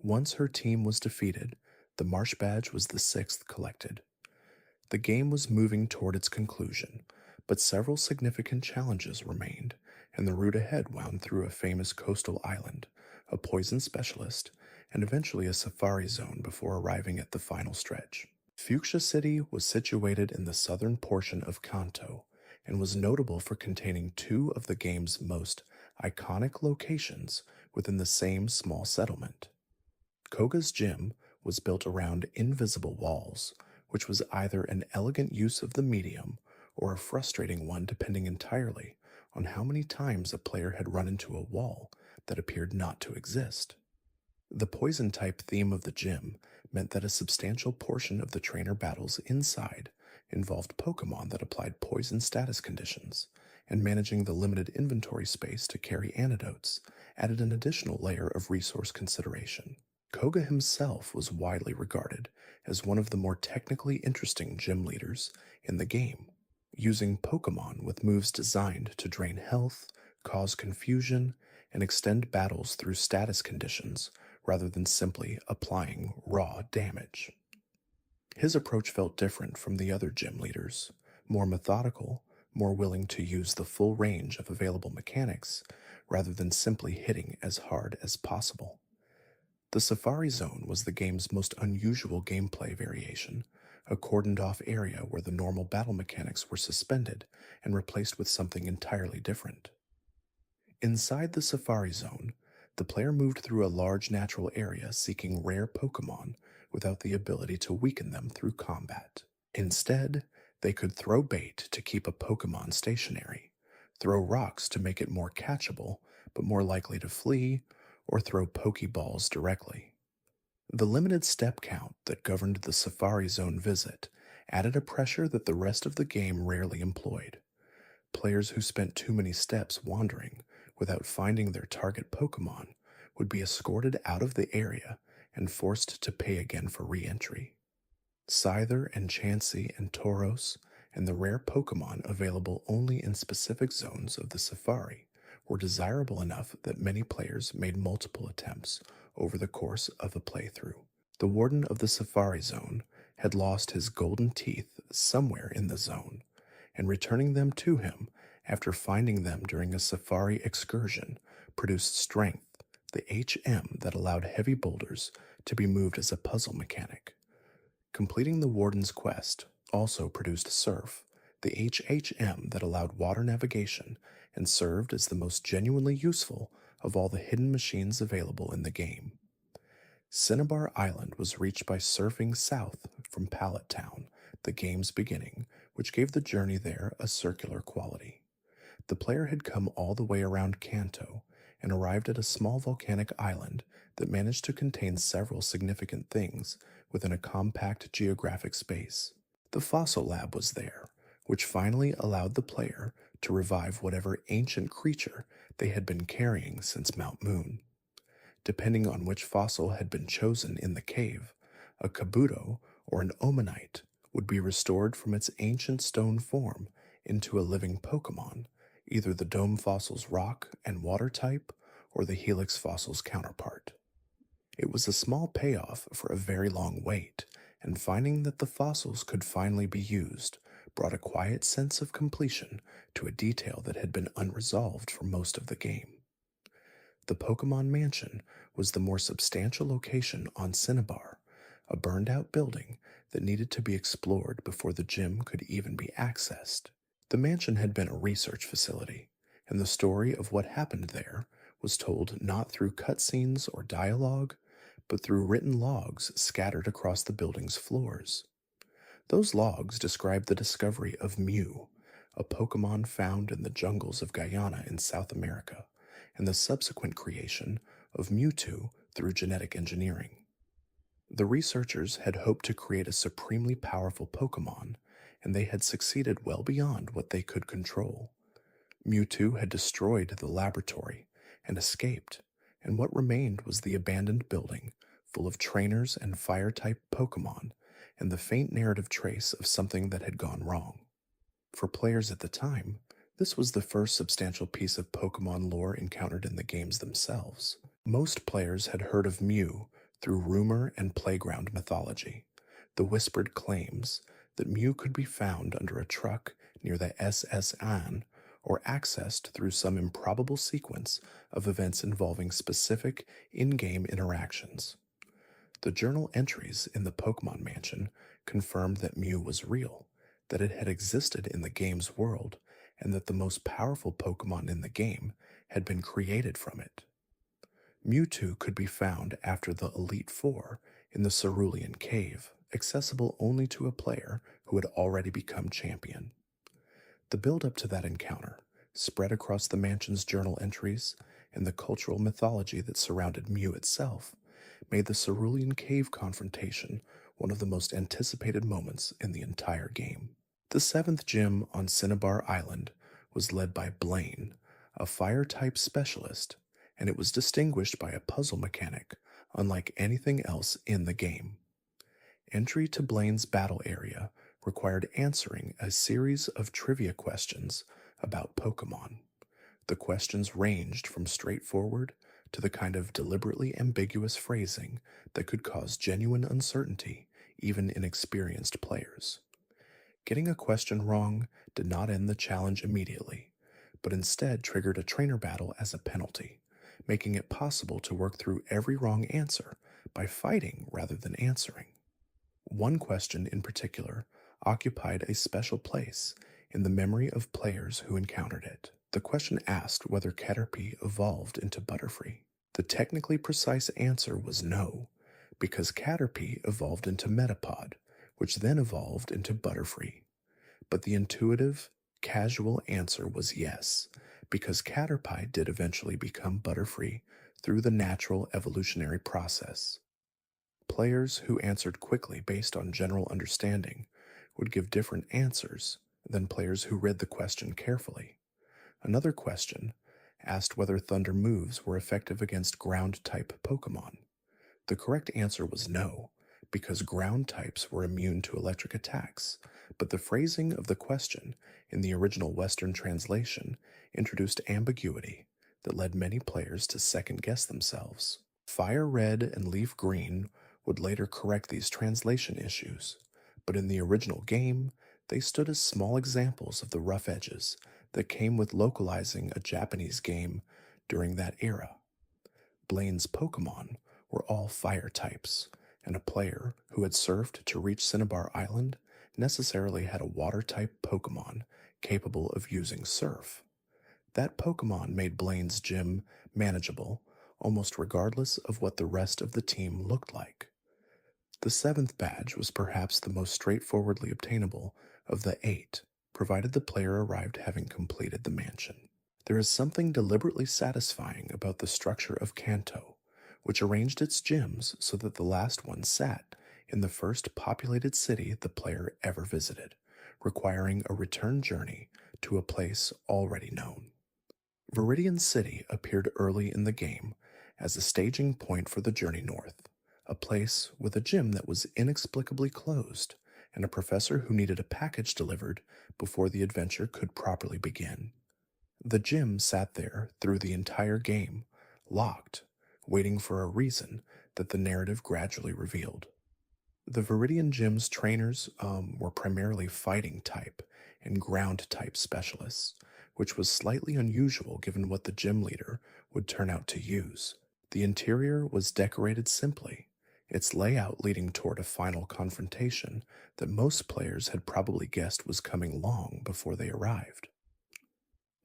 Once her team was defeated, the Marsh Badge was the sixth collected. The game was moving toward its conclusion, but several significant challenges remained, and the route ahead wound through a famous coastal island, a poison specialist, and eventually a safari zone before arriving at the final stretch. Fuchsia City was situated in the southern portion of Kanto and was notable for containing two of the game's most iconic locations within the same small settlement. Koga's gym was built around invisible walls, which was either an elegant use of the medium or a frustrating one depending entirely on how many times a player had run into a wall that appeared not to exist. The poison type theme of the gym meant that a substantial portion of the trainer battles inside involved Pokemon that applied poison status conditions, and managing the limited inventory space to carry antidotes added an additional layer of resource consideration. Koga himself was widely regarded as one of the more technically interesting gym leaders in the game, using Pokemon with moves designed to drain health, cause confusion, and extend battles through status conditions rather than simply applying raw damage. His approach felt different from the other gym leaders, more methodical, more willing to use the full range of available mechanics rather than simply hitting as hard as possible. The Safari Zone was the game's most unusual gameplay variation, a cordoned-off area where the normal battle mechanics were suspended and replaced with something entirely different. Inside the Safari Zone, the player moved through a large natural area seeking rare Pokemon without the ability to weaken them through combat. Instead, they could throw bait to keep a Pokemon stationary, throw rocks to make it more catchable but more likely to flee, or throw Pokeballs directly. The limited step count that governed the Safari Zone visit added a pressure that the rest of the game rarely employed. Players who spent too many steps wandering without finding their target Pokemon would be escorted out of the area and forced to pay again for re-entry. Scyther and Chansey and Tauros and the rare Pokemon available only in specific zones of the Safari were desirable enough that many players made multiple attempts over the course of a playthrough. The warden of the Safari Zone had lost his golden teeth somewhere in the zone, and returning them to him after finding them during a safari excursion produced strength, the HM that allowed heavy boulders to be moved as a puzzle mechanic. Completing the warden's quest also produced surf, the HHM that allowed water navigation and served as the most genuinely useful of all the hidden machines available in the game. Cinnabar Island was reached by surfing south from Pallet Town, the game's beginning, which gave the journey there a circular quality. The player had come all the way around Kanto and arrived at a small volcanic island that managed to contain several significant things within a compact geographic space. The fossil lab was there, which finally allowed the player to revive whatever ancient creature they had been carrying since Mount Moon. Depending on which fossil had been chosen in the cave, a kabuto or an omanite would be restored from its ancient stone form into a living Pokemon, either the dome fossil's rock and water type or the helix fossil's counterpart. It was a small payoff for a very long wait, and finding that the fossils could finally be used brought a quiet sense of completion to a detail that had been unresolved for most of the game. The Pokemon Mansion was the more substantial location on Cinnabar, a burned-out building that needed to be explored before the gym could even be accessed. The mansion had been a research facility, and the story of what happened there was told not through cutscenes or dialogue, but through written logs scattered across the building's floors. Those logs described the discovery of Mew, a Pokemon found in the jungles of Guyana in South America, and the subsequent creation of Mewtwo through genetic engineering. The researchers had hoped to create a supremely powerful Pokemon, and they had succeeded well beyond what they could control. Mewtwo had destroyed the laboratory and escaped, and what remained was the abandoned building full of trainers and fire-type Pokemon and the faint narrative trace of something that had gone wrong. For players at the time, this was the first substantial piece of Pokemon lore encountered in the games themselves. Most players had heard of Mew through rumor and playground mythology, the whispered claims that Mew could be found under a truck near the SS Anne or accessed through some improbable sequence of events involving specific in-game interactions. The journal entries in the Pokemon Mansion confirmed that Mew was real, that it had existed in the game's world, and that the most powerful Pokemon in the game had been created from it. Mewtwo could be found after the Elite Four in the Cerulean Cave, accessible only to a player who had already become champion. The build-up to that encounter, spread across the mansion's journal entries and the cultural mythology that surrounded Mew itself, made the Cerulean Cave confrontation one of the most anticipated moments in the entire game. The 7th gym on Cinnabar Island was led by Blaine, a fire-type specialist, and it was distinguished by a puzzle mechanic unlike anything else in the game. Entry to Blaine's battle area required answering a series of trivia questions about Pokemon. The questions ranged from straightforward to the kind of deliberately ambiguous phrasing that could cause genuine uncertainty even in experienced players. Getting a question wrong did not end the challenge immediately, but instead triggered a trainer battle as a penalty, making it possible to work through every wrong answer by fighting rather than answering. One question in particular occupied a special place in the memory of players who encountered it. The question asked whether Caterpie evolved into Butterfree. The technically precise answer was no, because Caterpie evolved into Metapod, which then evolved into Butterfree. But the intuitive, casual answer was yes, because Caterpie did eventually become Butterfree through the natural evolutionary process. Players who answered quickly based on general understanding would give different answers than players who read the question carefully. Another question asked whether Thunder moves were effective against ground-type Pokemon. The correct answer was no, because ground types were immune to electric attacks, but the phrasing of the question in the original Western translation introduced ambiguity that led many players to second-guess themselves. FireRed and LeafGreen would later correct these translation issues, but in the original game, they stood as small examples of the rough edges that came with localizing a Japanese game during that era. Blaine's Pokemon were all fire types, and a player who had surfed to reach Cinnabar Island necessarily had a water-type Pokemon capable of using Surf. That Pokemon made Blaine's gym manageable almost regardless of what the rest of the team looked like. The 7th badge was perhaps the most straightforwardly obtainable of the 8, provided the player arrived having completed the mansion. There is something deliberately satisfying about the structure of Kanto, which arranged its gyms so that the last one sat in the first populated city the player ever visited, requiring a return journey to a place already known. Viridian City appeared early in the game as a staging point for the journey north, a place with a gym that was inexplicably closed and a professor who needed a package delivered before the adventure could properly begin. The gym sat there through the entire game, locked, waiting for a reason that the narrative gradually revealed. The Viridian Gym's trainers were primarily fighting type and ground type specialists, which was slightly unusual given what the gym leader would turn out to use. The interior was decorated simply, its layout leading toward a final confrontation that most players had probably guessed was coming long before they arrived.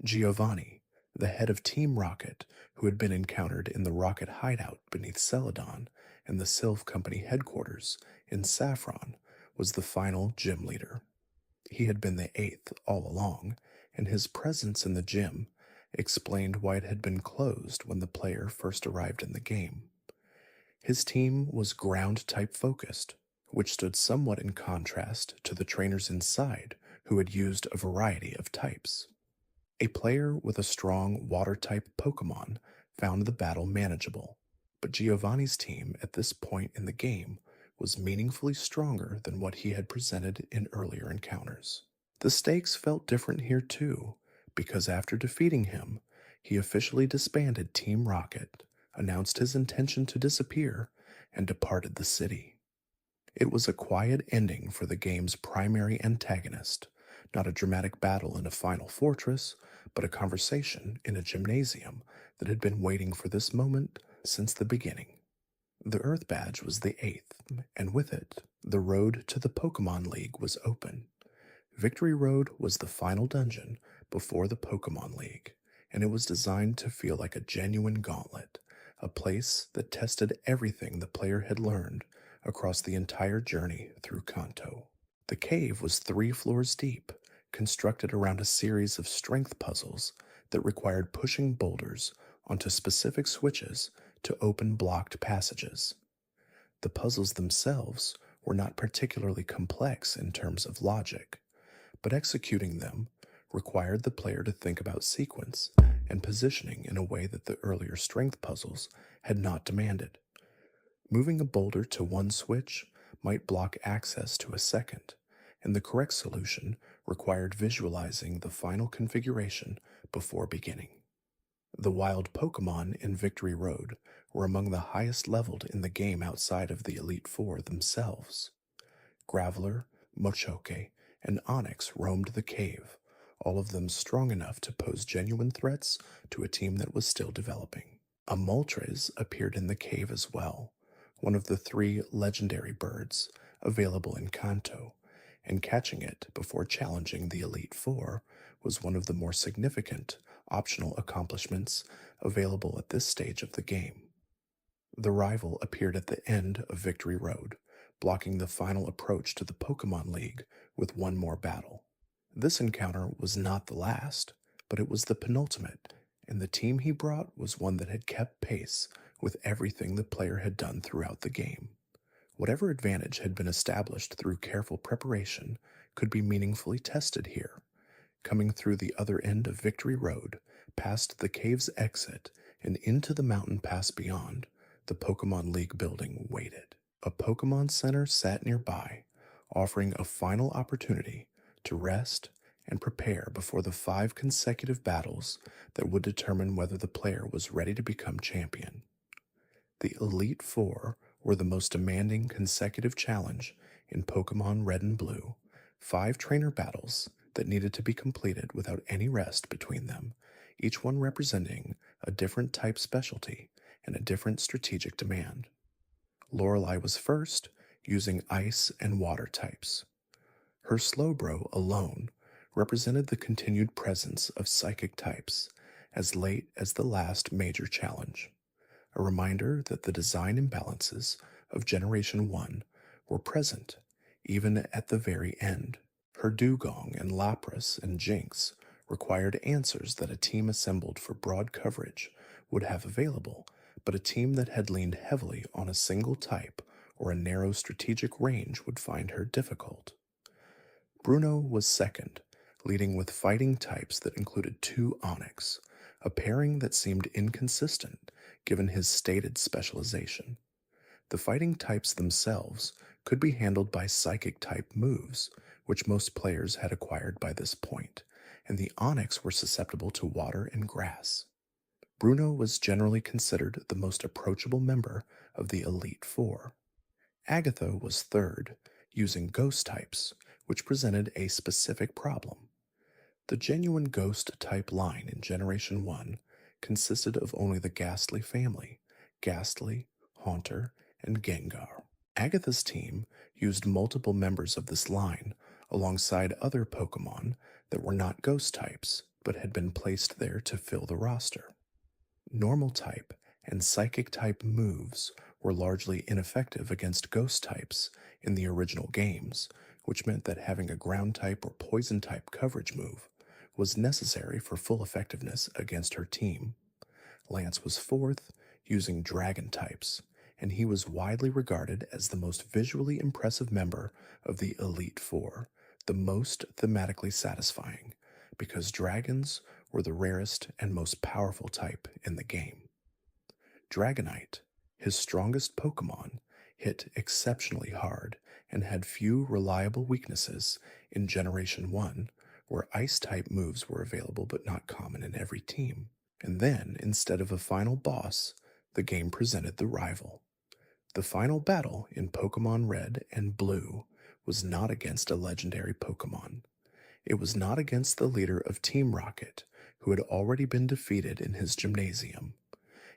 Giovanni, the head of Team Rocket, who had been encountered in the rocket hideout beneath Celadon and the Sylph Company headquarters in Saffron, was the final gym leader. He had been the eighth all along, and his presence in the gym explained why it had been closed when the player first arrived in the game. His team was ground-type focused, which stood somewhat in contrast to the trainers inside who had used a variety of types. A player with a strong water-type Pokémon found the battle manageable, but Giovanni's team at this point in the game was meaningfully stronger than what he had presented in earlier encounters. The stakes felt different here too, because after defeating him, he officially disbanded Team Rocket, announced his intention to disappear, and departed the city. It was a quiet ending for the game's primary antagonist, not a dramatic battle in a final fortress, but a conversation in a gymnasium that had been waiting for this moment since the beginning. The Earth Badge was the eighth, and with it, the road to the Pokémon League was open. Victory Road was the final dungeon before the Pokémon League, and it was designed to feel like a genuine gauntlet, a place that tested everything the player had learned across the entire journey through Kanto. The cave was 3 floors deep, constructed around a series of strength puzzles that required pushing boulders onto specific switches to open blocked passages. The puzzles themselves were not particularly complex in terms of logic, but executing them required the player to think about sequence and positioning in a way that the earlier strength puzzles had not demanded. Moving a boulder to one switch might block access to a second, and the correct solution required visualizing the final configuration before beginning. The wild Pokémon in Victory Road were among the highest leveled in the game outside of the Elite Four themselves. Graveler, Mochoke, and Onyx roamed the cave, all of them strong enough to pose genuine threats to a team that was still developing. A Moltres appeared in the cave as well, one of the 3 legendary birds available in Kanto, and catching it before challenging the Elite Four was one of the more significant optional accomplishments available at this stage of the game. The rival appeared at the end of Victory Road, blocking the final approach to the Pokémon League with one more battle. This encounter was not the last, but it was the penultimate, and the team he brought was one that had kept pace with everything the player had done throughout the game. Whatever advantage had been established through careful preparation could be meaningfully tested here. Coming through the other end of Victory Road, past the cave's exit, and into the mountain pass beyond, the Pokémon League building waited. A Pokémon Center sat nearby, offering a final opportunity to rest and prepare before the 5 consecutive battles that would determine whether the player was ready to become champion. The Elite Four were the most demanding consecutive challenge in Pokémon Red and Blue, 5 trainer battles that needed to be completed without any rest between them, each one representing a different type specialty and a different strategic demand. Lorelei was first, using ice and water types. Her Slowbro alone represented the continued presence of psychic types as late as the last major challenge, a reminder that the design imbalances of Generation 1 were present even at the very end. Her Dugong and Lapras and Jinx required answers that a team assembled for broad coverage would have available, but a team that had leaned heavily on a single type or a narrow strategic range would find her difficult. Bruno was second, leading with fighting types that included 2 Onyx, a pairing that seemed inconsistent given his stated specialization. The fighting types themselves could be handled by psychic-type moves, which most players had acquired by this point, and the Onyx were susceptible to water and grass. Bruno was generally considered the most approachable member of the Elite Four. Agatha was third, using ghost types, which presented a specific problem. The genuine ghost type line in Generation 1 consisted of only the Ghastly family, Ghastly, Haunter, and Gengar. Agatha's team used multiple members of this line alongside other Pokemon that were not ghost types but had been placed there to fill the roster. Normal type and psychic type moves were largely ineffective against ghost types in the original games, which meant that having a ground type or poison type coverage move was necessary for full effectiveness against her team. Lance was fourth, using dragon types, and he was widely regarded as the most visually impressive member of the Elite Four, the most thematically satisfying, because dragons were the rarest and most powerful type in the game. Dragonite, his strongest Pokemon, hit exceptionally hard and had few reliable weaknesses in Generation 1, where Ice-type moves were available but not common in every team. And then, instead of a final boss, the game presented the rival. The final battle in Pokémon Red and Blue was not against a legendary Pokémon. It was not against the leader of Team Rocket, who had already been defeated in his gymnasium.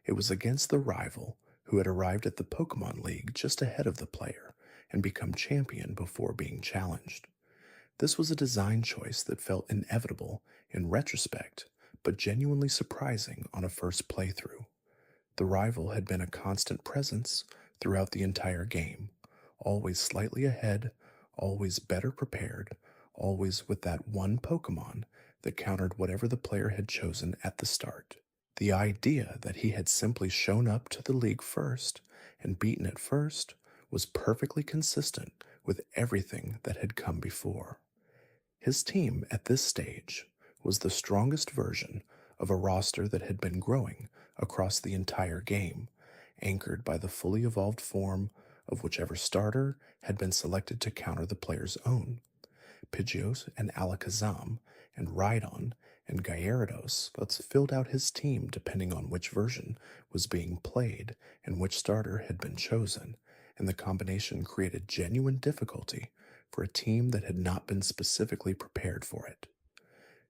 It was against the rival, who had arrived at the Pokémon League just ahead of the player and become champion before being challenged. This was a design choice that felt inevitable in retrospect, but genuinely surprising on a first playthrough. The rival had been a constant presence throughout the entire game, always slightly ahead, always better prepared, always with that one Pokemon that countered whatever the player had chosen at the start. The idea that he had simply shown up to the league first and beaten it first was perfectly consistent with everything that had come before. His team at this stage was the strongest version of a roster that had been growing across the entire game, anchored by the fully evolved form of whichever starter had been selected to counter the player's own. Pidgeot and Alakazam and Rhydon and Gyarados filled out his team depending on which version was being played and which starter had been chosen, and the combination created genuine difficulty for a team that had not been specifically prepared for it.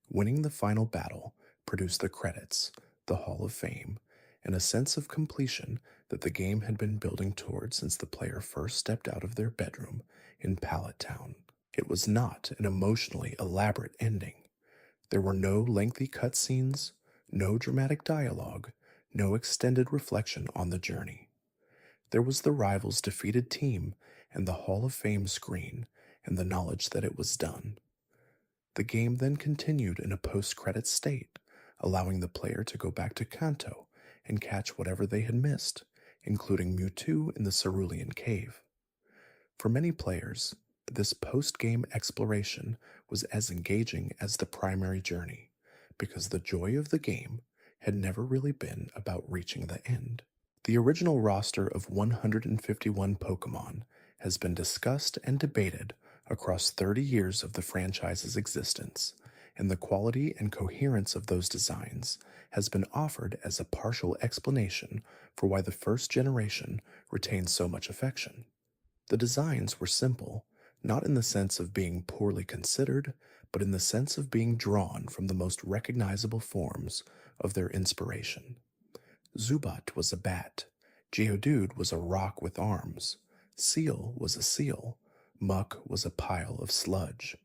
Winning the final battle produced the credits, the Hall of Fame, and a sense of completion that the game had been building toward since the player first stepped out of their bedroom in Pallet Town. It was not an emotionally elaborate ending. There were no lengthy cutscenes, no dramatic dialogue, no extended reflection on the journey. There was the rival's defeated team and the Hall of Fame screen, and the knowledge that it was done. The game then continued in a post-credits state, allowing the player to go back to Kanto and catch whatever they had missed, including Mewtwo in the Cerulean Cave. For many players, this post-game exploration was as engaging as the primary journey, because the joy of the game had never really been about reaching the end. The original roster of 151 Pokémon has been discussed and debated across 30 years of the franchise's existence, and the quality and coherence of those designs has been offered as a partial explanation for why the first generation retained so much affection. The designs were simple, not in the sense of being poorly considered, but in the sense of being drawn from the most recognizable forms of their inspiration. Zubat was a bat, Geodude was a rock with arms, Seal was a seal, Muck was a pile of sludge.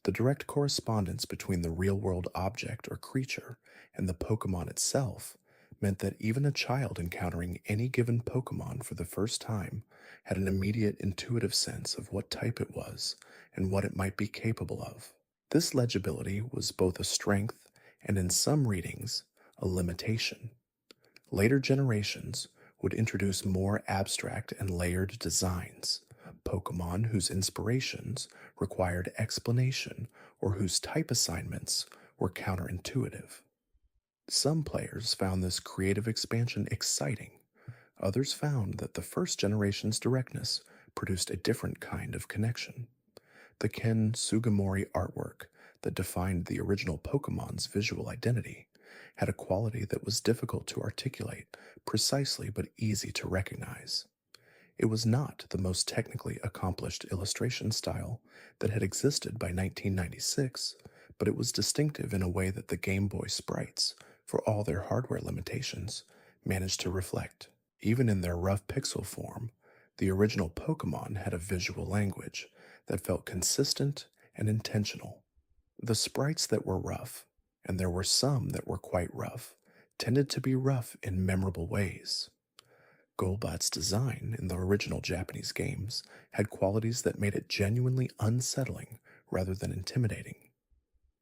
The direct correspondence between the real-world object or creature and the Pokémon itself meant that even a child encountering any given Pokémon for the first time had an immediate intuitive sense of what type it was and what it might be capable of. This legibility was both a strength and, in some readings, a limitation. Later generations would introduce more abstract and layered designs, Pokémon whose inspirations required explanation or whose type assignments were counterintuitive. Some players found this creative expansion exciting. Others found that the first generation's directness produced a different kind of connection. The Ken Sugimori artwork that defined the original Pokemon's visual identity had a quality that was difficult to articulate precisely but easy to recognize. It was not the most technically accomplished illustration style that had existed by 1996, but it was distinctive in a way that the Game Boy sprites, for all their hardware limitations, managed to reflect. Even in their rough pixel form, the original Pokemon had a visual language that felt consistent and intentional. The sprites that were rough, and there were some that were quite rough, tended to be rough in memorable ways. Golbat's design in the original Japanese games had qualities that made it genuinely unsettling rather than intimidating.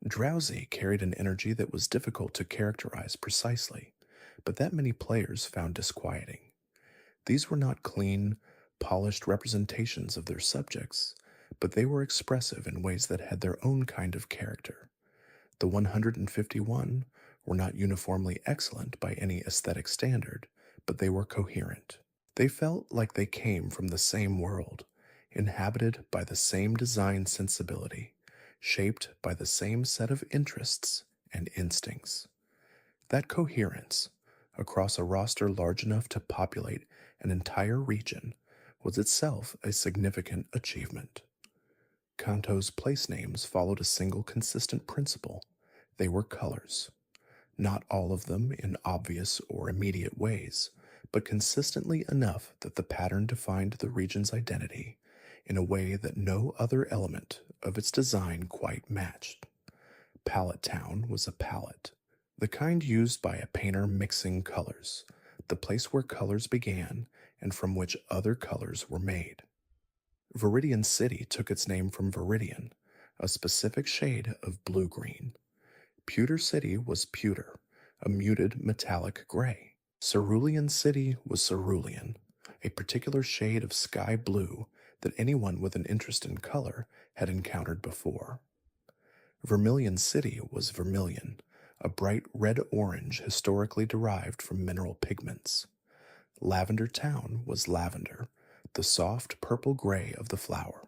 Drowsy carried an energy that was difficult to characterize precisely, but that many players found disquieting. These were not clean, polished representations of their subjects, but they were expressive in ways that had their own kind of character. The 151 were not uniformly excellent by any aesthetic standard, but they were coherent. They felt like they came from the same world, inhabited by the same design sensibility, shaped by the same set of interests and instincts. That coherence, across a roster large enough to populate an entire region, was itself a significant achievement. Kanto's place names followed a single consistent principle. They were colors. Not all of them in obvious or immediate ways, but consistently enough that the pattern defined the region's identity in a way that no other element of its design quite matched. Pallet Town was a palette, the kind used by a painter mixing colors, the place where colors began and from which other colors were made. Viridian City took its name from Viridian, a specific shade of blue-green. Pewter City was pewter, a muted metallic gray. Cerulean City was cerulean, a particular shade of sky blue that anyone with an interest in color had encountered before. Vermilion City was vermilion, a bright red-orange historically derived from mineral pigments. Lavender Town was lavender, the soft purple-gray of the flower.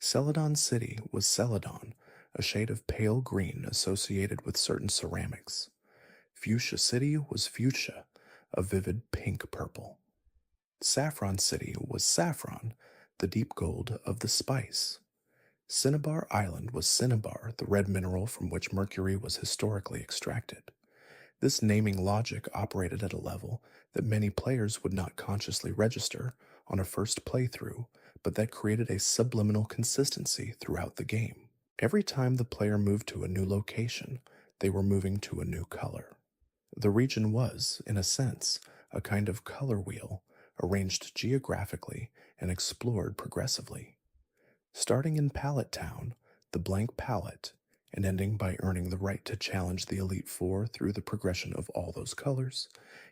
Celadon City was celadon, a shade of pale green associated with certain ceramics. Fuchsia City was fuchsia, a vivid pink-purple. Saffron City was saffron, the deep gold of the spice. Cinnabar Island was cinnabar, the red mineral from which mercury was historically extracted. This naming logic operated at a level that many players would not consciously register on a first playthrough, but that created a subliminal consistency throughout the game. Every time the player moved to a new location, they were moving to a new color. The region was, in a sense, a kind of color wheel, arranged geographically and explored progressively. Starting in Pallet Town, the blank palette, and ending by earning the right to challenge the Elite Four through the progression of all those colors,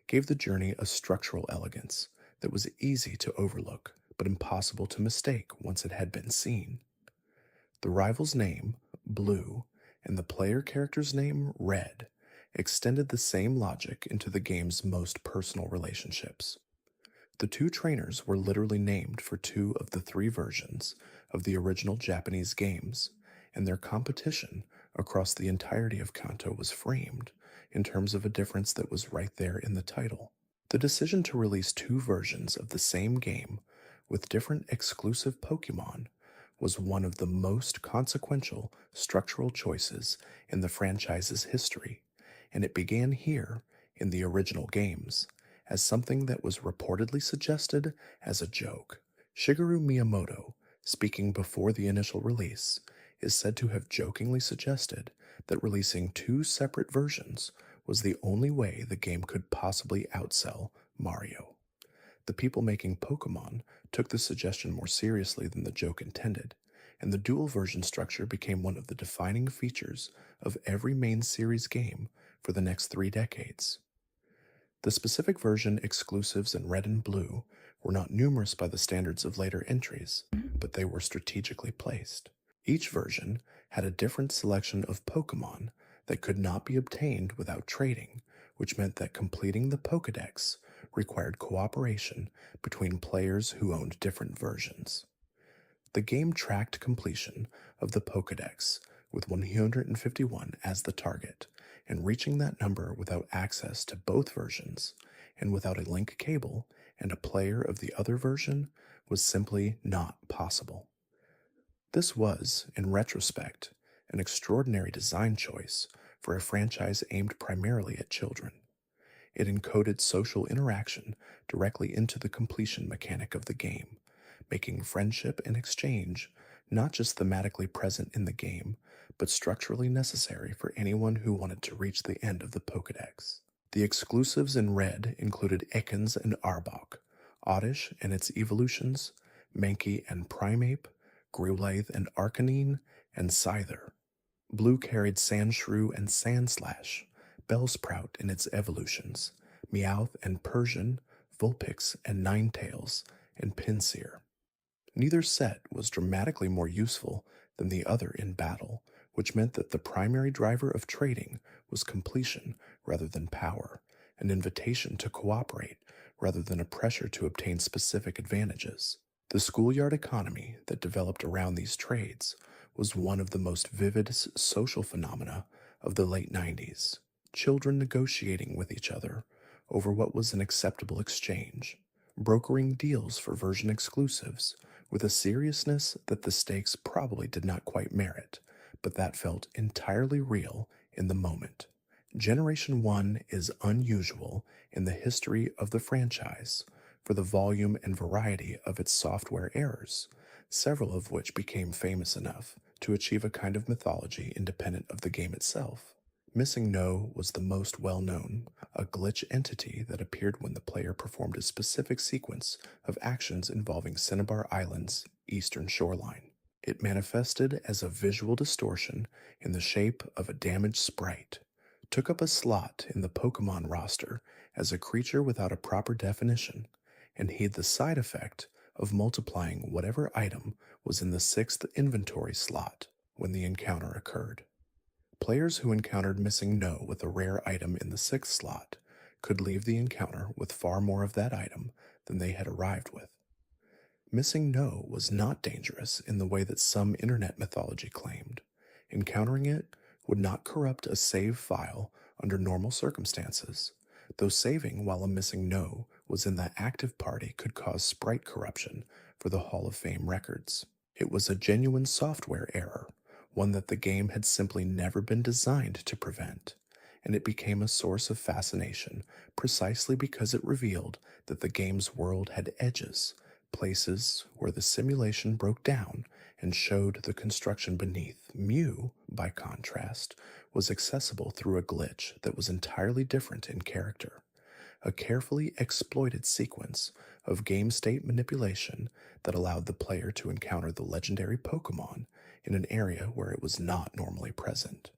gave the journey a structural elegance that was easy to overlook but impossible to mistake once it had been seen. The rival's name, Blue, and the player character's name, Red, extended the same logic into the game's most personal relationships. The two trainers were literally named for two of the three versions of the original Japanese games, and their competition across the entirety of Kanto was framed in terms of a difference that was right there in the title. The decision to release two versions of the same game with different exclusive Pokémon was one of the most consequential structural choices in the franchise's history, and it began here in the original games as something that was reportedly suggested as a joke. Shigeru Miyamoto, speaking before the initial release, is said to have jokingly suggested that releasing two separate versions was the only way the game could possibly outsell Mario. The people making Pokémon took the suggestion more seriously than the joke intended, and the dual version structure became one of the defining features of every main series game for the next 3 decades. The specific version exclusives in Red and Blue were not numerous by the standards of later entries, but they were strategically placed. Each version had a different selection of Pokémon that could not be obtained without trading, which meant that completing the Pokédex required cooperation between players who owned different versions. The game tracked completion of the Pokédex with 151 as the target, and reaching that number without access to both versions and without a link cable and a player of the other version was simply not possible. This was, in retrospect, an extraordinary design choice for a franchise aimed primarily at children. It encoded social interaction directly into the completion mechanic of the game, making friendship and exchange not just thematically present in the game, but structurally necessary for anyone who wanted to reach the end of the Pokédex. The exclusives in red included Ekans and Arbok, Oddish and its evolutions, Mankey and Primeape, Grewlithe and Arcanine, and Scyther. Blue carried Sandshrew and Sandslash, Bellsprout in its evolutions, Meowth and Persian, Vulpix and Ninetales, and Pinsir. Neither set was dramatically more useful than the other in battle, which meant that the primary driver of trading was completion rather than power, an invitation to cooperate rather than a pressure to obtain specific advantages. The schoolyard economy that developed around these trades was one of the most vivid social phenomena of the late 90s. Children negotiating with each other over what was an acceptable exchange, brokering deals for version exclusives with a seriousness that the stakes probably did not quite merit, but that felt entirely real in the moment. Generation 1 is unusual in the history of the franchise for the volume and variety of its software errors, several of which became famous enough to achieve a kind of mythology independent of the game itself. Missing No was the most well-known, a glitch entity that appeared when the player performed a specific sequence of actions involving Cinnabar Island's eastern shoreline. It manifested as a visual distortion in the shape of a damaged sprite, took up a slot in the Pokémon roster as a creature without a proper definition, and had the side effect of multiplying whatever item was in the 6th inventory slot when the encounter occurred. Players who encountered Missing No with a rare item in the 6th slot could leave the encounter with far more of that item than they had arrived with. Missing No was not dangerous in the way that some internet mythology claimed. Encountering it would not corrupt a save file under normal circumstances, though saving while a Missing No was in the active party could cause sprite corruption for the Hall of Fame records. It was a genuine software error, one that the game had simply never been designed to prevent, and it became a source of fascination precisely because it revealed that the game's world had edges, places where the simulation broke down and showed the construction beneath. Mew, by contrast, was accessible through a glitch that was entirely different in character, a carefully exploited sequence of game state manipulation that allowed the player to encounter the legendary Pokémon in an area where it was not normally present.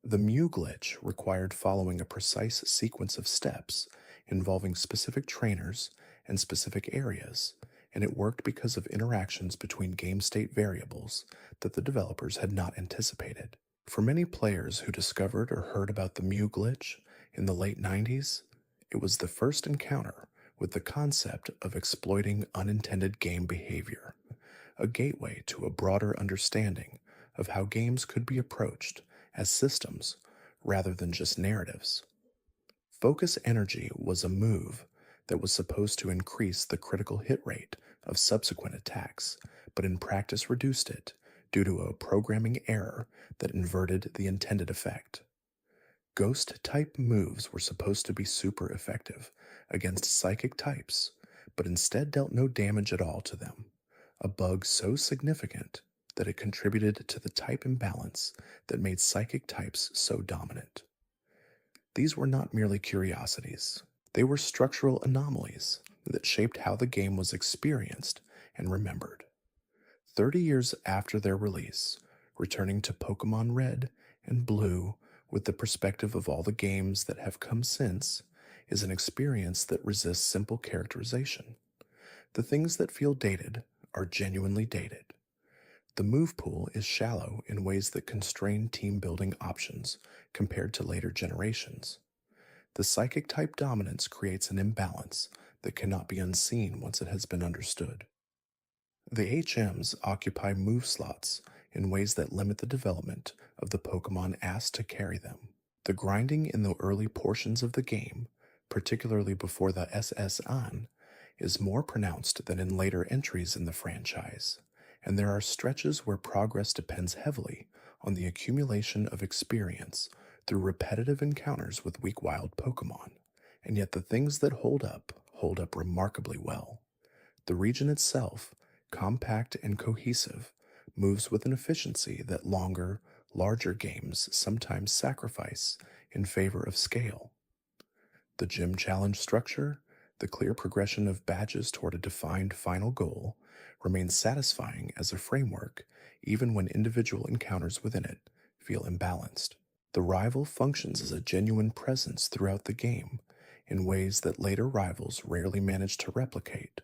The Mew glitch required following a precise sequence of steps involving specific trainers and specific areas, and it worked because of interactions between game state variables that the developers had not anticipated. For many players who discovered or heard about the Mew glitch in the late 90s, it was the first encounter with the concept of exploiting unintended game behavior, a gateway to a broader understanding of how games could be approached as systems rather than just narratives. Focus energy was a move that was supposed to increase the critical hit rate of subsequent attacks, but in practice reduced it due to a programming error that inverted the intended effect. Ghost-type moves were supposed to be super effective against psychic types, but instead dealt no damage at all to them, a bug so significant that it contributed to the type imbalance that made psychic types so dominant. These were not merely curiosities. They were structural anomalies that shaped how the game was experienced and remembered. 30 years after their release, returning to Pokémon Red and Blue with the perspective of all the games that have come since is an experience that resists simple characterization. The things that feel dated are genuinely dated. The move pool is shallow in ways that constrain team building options compared to later generations. The psychic type dominance creates an imbalance that cannot be unseen once it has been understood. The HMs occupy move slots in ways that limit the development of the Pokemon asked to carry them. The grinding in the early portions of the game, particularly before the SS on, is more pronounced than in later entries in the franchise, and there are stretches where progress depends heavily on the accumulation of experience through repetitive encounters with weak wild Pokemon, and yet the things that hold up remarkably well. The region itself, compact and cohesive, moves with an efficiency that longer, larger games sometimes sacrifice in favor of scale. The gym challenge structure, the clear progression of badges toward a defined final goal, remains satisfying as a framework even when individual encounters within it feel imbalanced. The rival functions as a genuine presence throughout the game in ways that later rivals rarely manage to replicate,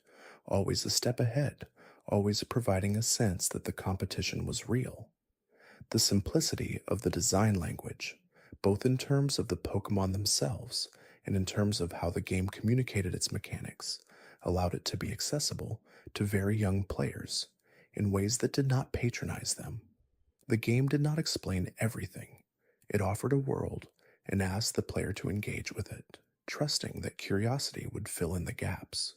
always a step ahead, always providing a sense that the competition was real. The simplicity of the design language, both in terms of the Pokemon themselves and in terms of how the game communicated its mechanics, allowed it to be accessible to very young players in ways that did not patronize them. The game did not explain everything. It offered a world and asked the player to engage with it, trusting that curiosity would fill in the gaps.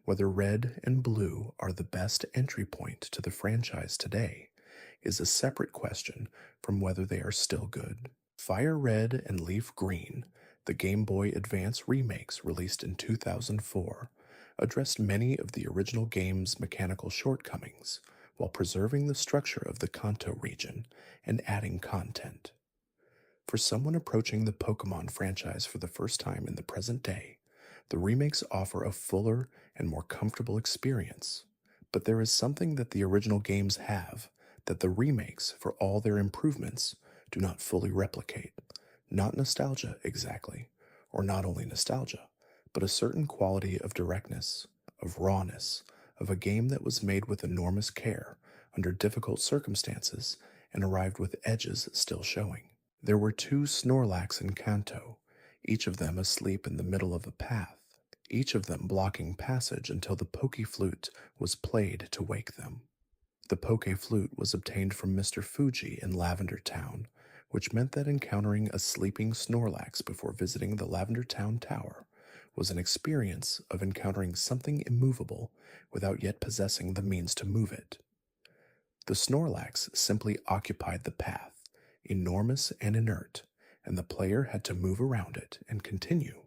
Whether Red and Blue are the best entry point to the franchise today is a separate question from whether they are still good. FireRed and LeafGreen, the Game Boy Advance remakes released in 2004, addressed many of the original game's mechanical shortcomings while preserving the structure of the Kanto region and adding content. For someone approaching the Pokemon franchise for the first time in the present day, the remakes offer a fuller and more comfortable experience, but there is something that the original games have that the remakes, for all their improvements, do not fully replicate. Not nostalgia, exactly, or not only nostalgia, but a certain quality of directness, of rawness, of a game that was made with enormous care, under difficult circumstances, and arrived with edges still showing. There were 2 Snorlax in Kanto, each of them asleep in the middle of a path, each of them blocking passage until the Pokeflute was played to wake them. The Pokeflute was obtained from Mr. Fuji in Lavender Town, which meant that encountering a sleeping Snorlax before visiting the Lavender Town Tower was an experience of encountering something immovable without yet possessing the means to move it. The Snorlax simply occupied the path, enormous and inert, and the player had to move around it and continue.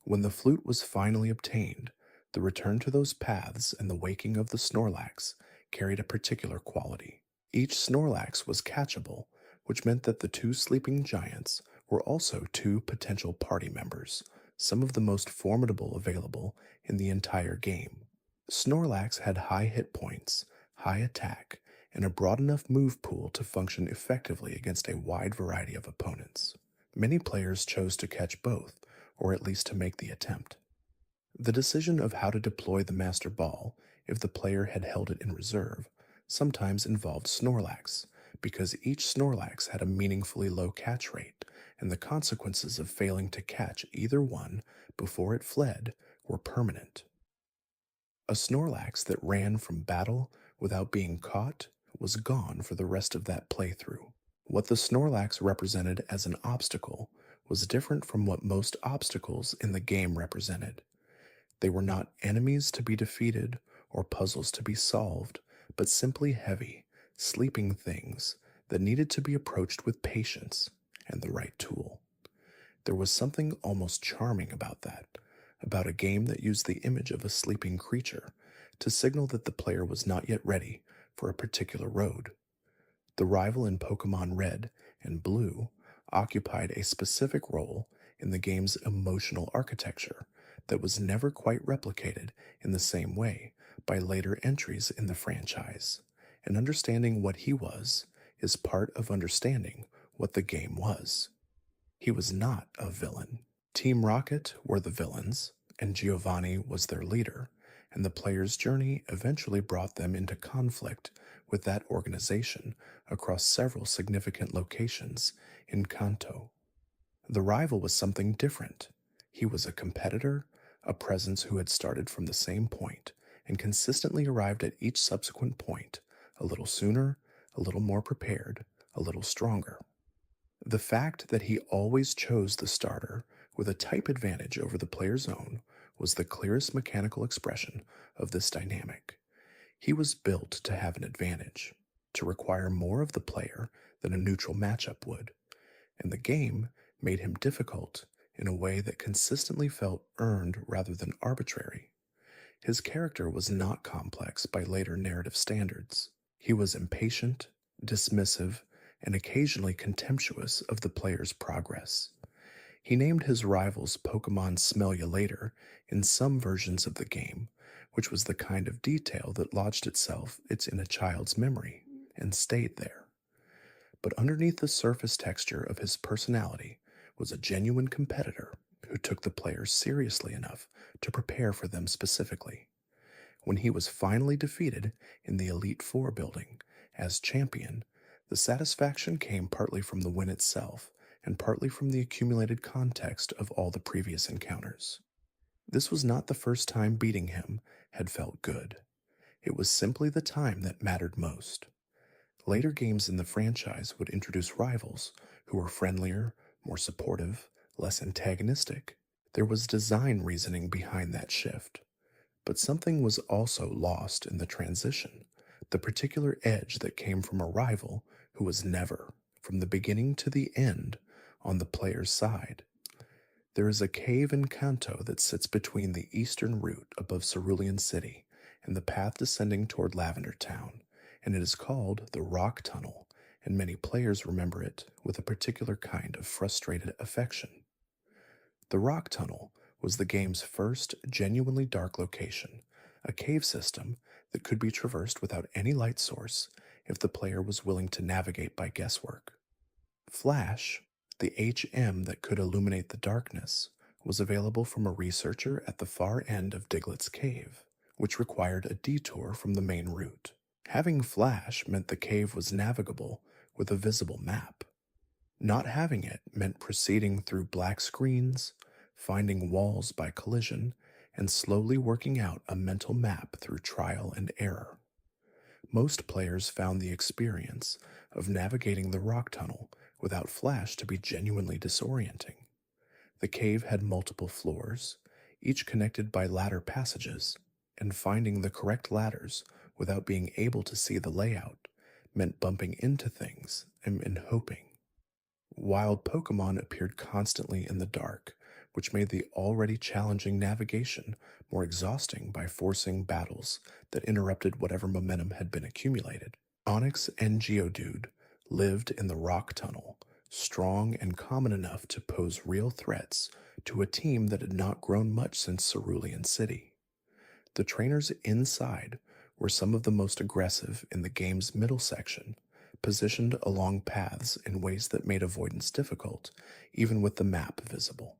When the flute was finally obtained, the return to those paths and the waking of the Snorlax carried a particular quality. Each Snorlax was catchable, which meant that the 2 sleeping giants were also 2 potential party members, some of the most formidable available in the entire game. Snorlax had high hit points, high attack, and a broad enough move pool to function effectively against a wide variety of opponents. Many players chose to catch both, or at least to make the attempt. The decision of how to deploy the Master Ball, if the player had held it in reserve, sometimes involved Snorlax, because each Snorlax had a meaningfully low catch rate, and the consequences of failing to catch either one before it fled were permanent. A Snorlax that ran from battle without being caught was gone for the rest of that playthrough. What the Snorlax represented as an obstacle was different from what most obstacles in the game represented. They were not enemies to be defeated or puzzles to be solved, but simply heavy, sleeping things that needed to be approached with patience and the right tool. There was something almost charming about that, about a game that used the image of a sleeping creature to signal that the player was not yet ready for a particular road. The rival in Pokémon Red and Blue occupied a specific role in the game's emotional architecture that was never quite replicated in the same way by later entries in the franchise, and understanding what he was is part of understanding what the game was. He was not a villain. Team Rocket were the villains, and Giovanni was their leader, and the player's journey eventually brought them into conflict with that organization across several significant locations in Kanto. The rival was something different. He was a competitor, a presence who had started from the same point and consistently arrived at each subsequent point a little sooner, a little more prepared, a little stronger. The fact that he always chose the starter with a type advantage over the player's own was the clearest mechanical expression of this dynamic. He was built to have an advantage, to require more of the player than a neutral matchup would, and the game made him difficult in a way that consistently felt earned rather than arbitrary. His character was not complex by later narrative standards. He was impatient, dismissive, and occasionally contemptuous of the player's progress. He named his rivals Pokemon Smell Ya Later in some versions of the game, which was the kind of detail that lodged itself in a child's memory and stayed there. But underneath the surface texture of his personality was a genuine competitor who took the players seriously enough to prepare for them specifically. When he was finally defeated in the Elite Four building as champion, the satisfaction came partly from the win itself and partly from the accumulated context of all the previous encounters. This was not the first time beating him had felt good. It was simply the time that mattered most. Later games in the franchise would introduce rivals who were friendlier, more supportive, less antagonistic. There was design reasoning behind that shift. But something was also lost in the transition, the particular edge that came from a rival who was never, from the beginning to the end, on the player's side. There is a cave in Kanto that sits between the eastern route above Cerulean City and the path descending toward Lavender Town, and it is called the Rock Tunnel, and many players remember it with a particular kind of frustrated affection. The Rock Tunnel was the game's first genuinely dark location, a cave system that could be traversed without any light source if the player was willing to navigate by guesswork. Flash, the HM that could illuminate the darkness, was available from a researcher at the far end of Diglett's Cave, which required a detour from the main route. Having Flash meant the cave was navigable with a visible map. Not having it meant proceeding through black screens, finding walls by collision, and slowly working out a mental map through trial and error. Most players found the experience of navigating the rock tunnel without Flash to be genuinely disorienting. The cave had multiple floors, each connected by ladder passages, and finding the correct ladders without being able to see the layout meant bumping into things and hoping. Wild Pokémon appeared constantly in the dark, which made the already challenging navigation more exhausting by forcing battles that interrupted whatever momentum had been accumulated. Onix and Geodude lived in the rock tunnel, strong and common enough to pose real threats to a team that had not grown much since Cerulean City. The trainers inside were some of the most aggressive in the game's middle section, positioned along paths in ways that made avoidance difficult, even with the map visible.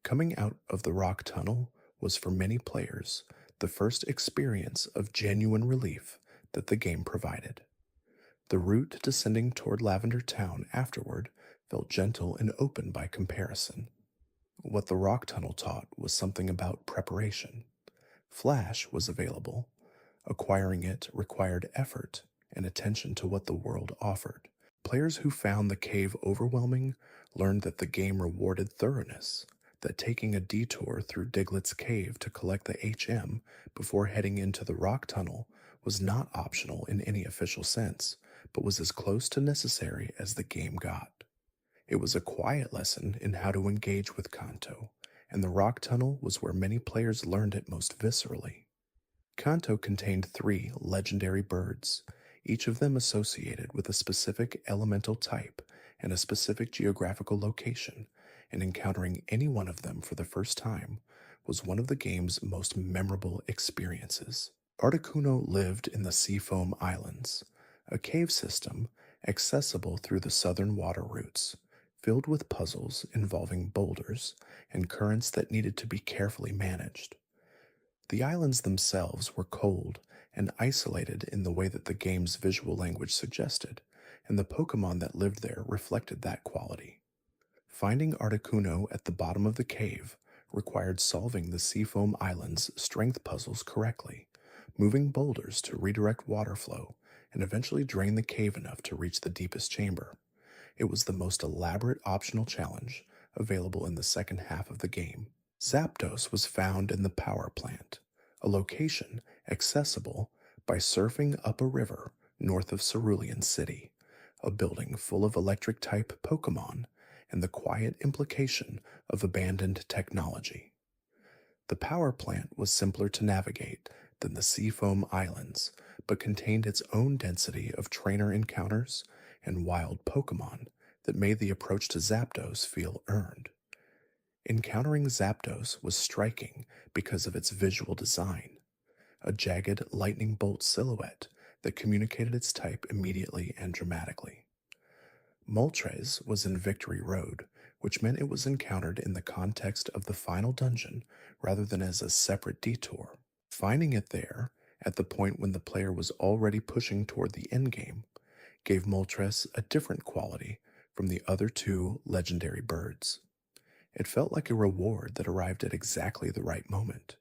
Coming out of the rock tunnel was for many players the first experience of genuine relief that the game provided. The route descending toward Lavender Town afterward felt gentle and open by comparison. What the rock tunnel taught was something about preparation. Flash was available. Acquiring it required effort and attention to what the world offered. Players who found the cave overwhelming learned that the game rewarded thoroughness, that taking a detour through Diglett's Cave to collect the HM before heading into the rock tunnel was not optional in any official sense, but was as close to necessary as the game got. It was a quiet lesson in how to engage with Kanto, and the rock tunnel was where many players learned it most viscerally. Kanto contained 3 legendary birds, each of them associated with a specific elemental type and a specific geographical location, and encountering any one of them for the first time was one of the game's most memorable experiences. Articuno lived in the Seafoam Islands, a cave system accessible through the southern water routes, filled with puzzles involving boulders and currents that needed to be carefully managed. The islands themselves were cold and isolated in the way that the game's visual language suggested, and the Pokemon that lived there reflected that quality. Finding Articuno at the bottom of the cave required solving the Seafoam Islands strength puzzles correctly, moving boulders to redirect water flow, and eventually drain the cave enough to reach the deepest chamber. It was the most elaborate optional challenge available in the second half of the game. Zapdos was found in the power plant, a location accessible by surfing up a river north of Cerulean City, a building full of electric-type Pokémon and the quiet implication of abandoned technology. The power plant was simpler to navigate than the Seafoam Islands, but contained its own density of trainer encounters and wild Pokémon that made the approach to Zapdos feel earned. Encountering Zapdos was striking because of its visual design, a jagged lightning bolt silhouette that communicated its type immediately and dramatically. Moltres was in Victory Road, which meant it was encountered in the context of the final dungeon rather than as a separate detour. Finding it there, at the point when the player was already pushing toward the endgame, gave Moltres a different quality from the other two legendary birds. It felt like a reward that arrived at exactly the right moment,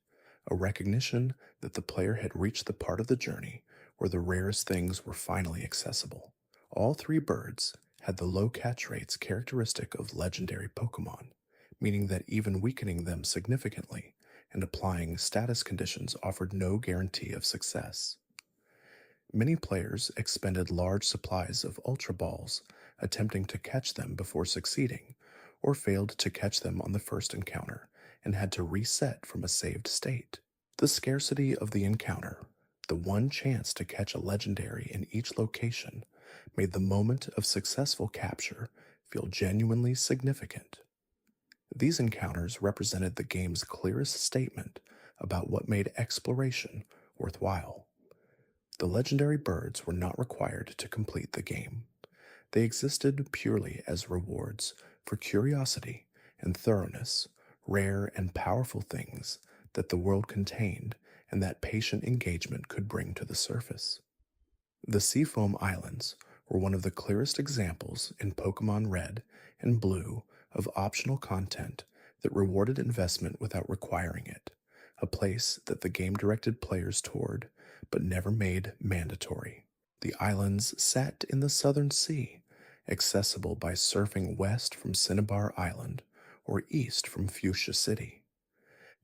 a recognition that the player had reached the part of the journey where the rarest things were finally accessible. All three birds had the low catch rates characteristic of legendary Pokemon, meaning that even weakening them significantly and applying status conditions offered no guarantee of success. Many players expended large supplies of Ultra Balls attempting to catch them before succeeding, or failed to catch them on the first encounter and had to reset from a saved state. The scarcity of the encounter, the one chance to catch a legendary in each location, made the moment of successful capture feel genuinely significant. These encounters represented the game's clearest statement about what made exploration worthwhile. The legendary birds were not required to complete the game. They existed purely as rewards for curiosity and thoroughness, rare and powerful things that the world contained and that patient engagement could bring to the surface. The Seafoam Islands were one of the clearest examples in Pokémon Red and Blue of optional content that rewarded investment without requiring it, a place that the game directed players toward but never made mandatory. The islands sat in the Southern Sea, accessible by surfing west from Cinnabar Island or east from Fuchsia City.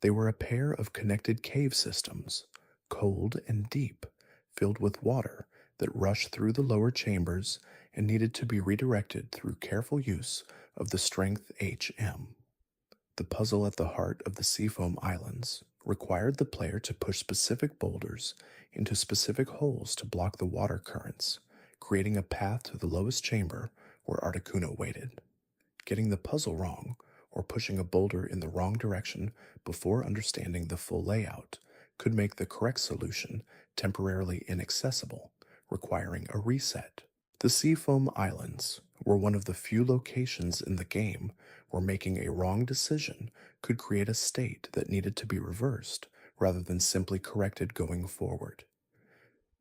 They were a pair of connected cave systems, cold and deep, filled with water that rushed through the lower chambers and needed to be redirected through careful use of the strength HM. The puzzle at the heart of the Seafoam Islands required the player to push specific boulders into specific holes to block the water currents, creating a path to the lowest chamber where Articuno waited. Getting the puzzle wrong, or pushing a boulder in the wrong direction before understanding the full layout, could make the correct solution temporarily inaccessible, requiring a reset. The Seafoam Islands were one of the few locations in the game where making a wrong decision could create a state that needed to be reversed rather than simply corrected going forward.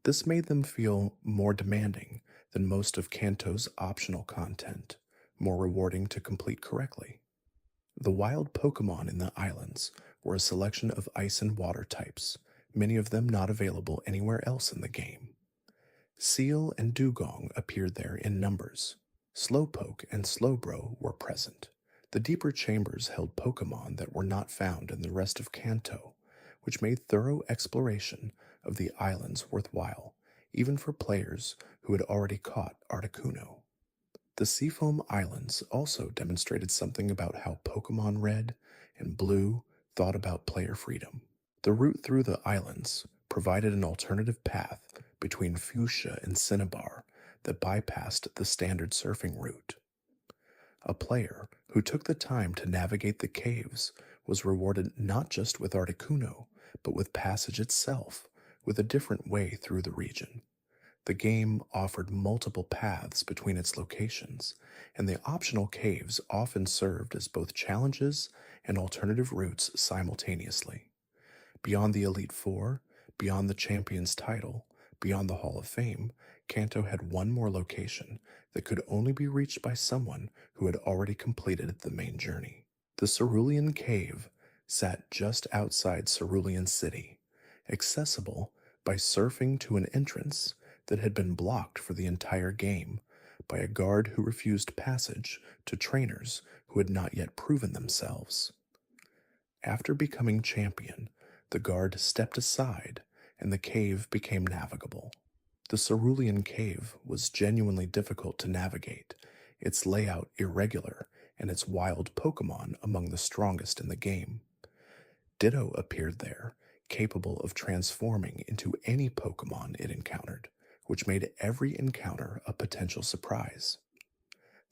This made them feel more demanding than most of Kanto's optional content, more rewarding to complete correctly. The wild Pokémon in the islands were a selection of ice and water types, many of them not available anywhere else in the game. Seal and Dugong appeared there in numbers. Slowpoke and Slowbro were present. The deeper chambers held Pokémon that were not found in the rest of Kanto, which made thorough exploration of the islands worthwhile, even for players who had already caught Articuno. The Seafoam Islands also demonstrated something about how Pokémon Red and Blue thought about player freedom. The route through the islands provided an alternative path between Fuchsia and Cinnabar that bypassed the standard surfing route. A player who took the time to navigate the caves was rewarded not just with Articuno, but with passage itself, with a different way through the region. The game offered multiple paths between its locations, and the optional caves often served as both challenges and alternative routes simultaneously. Beyond the Elite Four, beyond the Champions title, beyond the Hall of Fame, Kanto had one more location that could only be reached by someone who had already completed the main journey. The Cerulean Cave sat just outside Cerulean City, accessible by surfing to an entrance that had been blocked for the entire game by a guard who refused passage to trainers who had not yet proven themselves. After becoming champion, the guard stepped aside and the cave became navigable. The Cerulean Cave was genuinely difficult to navigate, its layout irregular, and its wild Pokémon among the strongest in the game. Ditto appeared there, capable of transforming into any Pokémon it encountered, which made every encounter a potential surprise.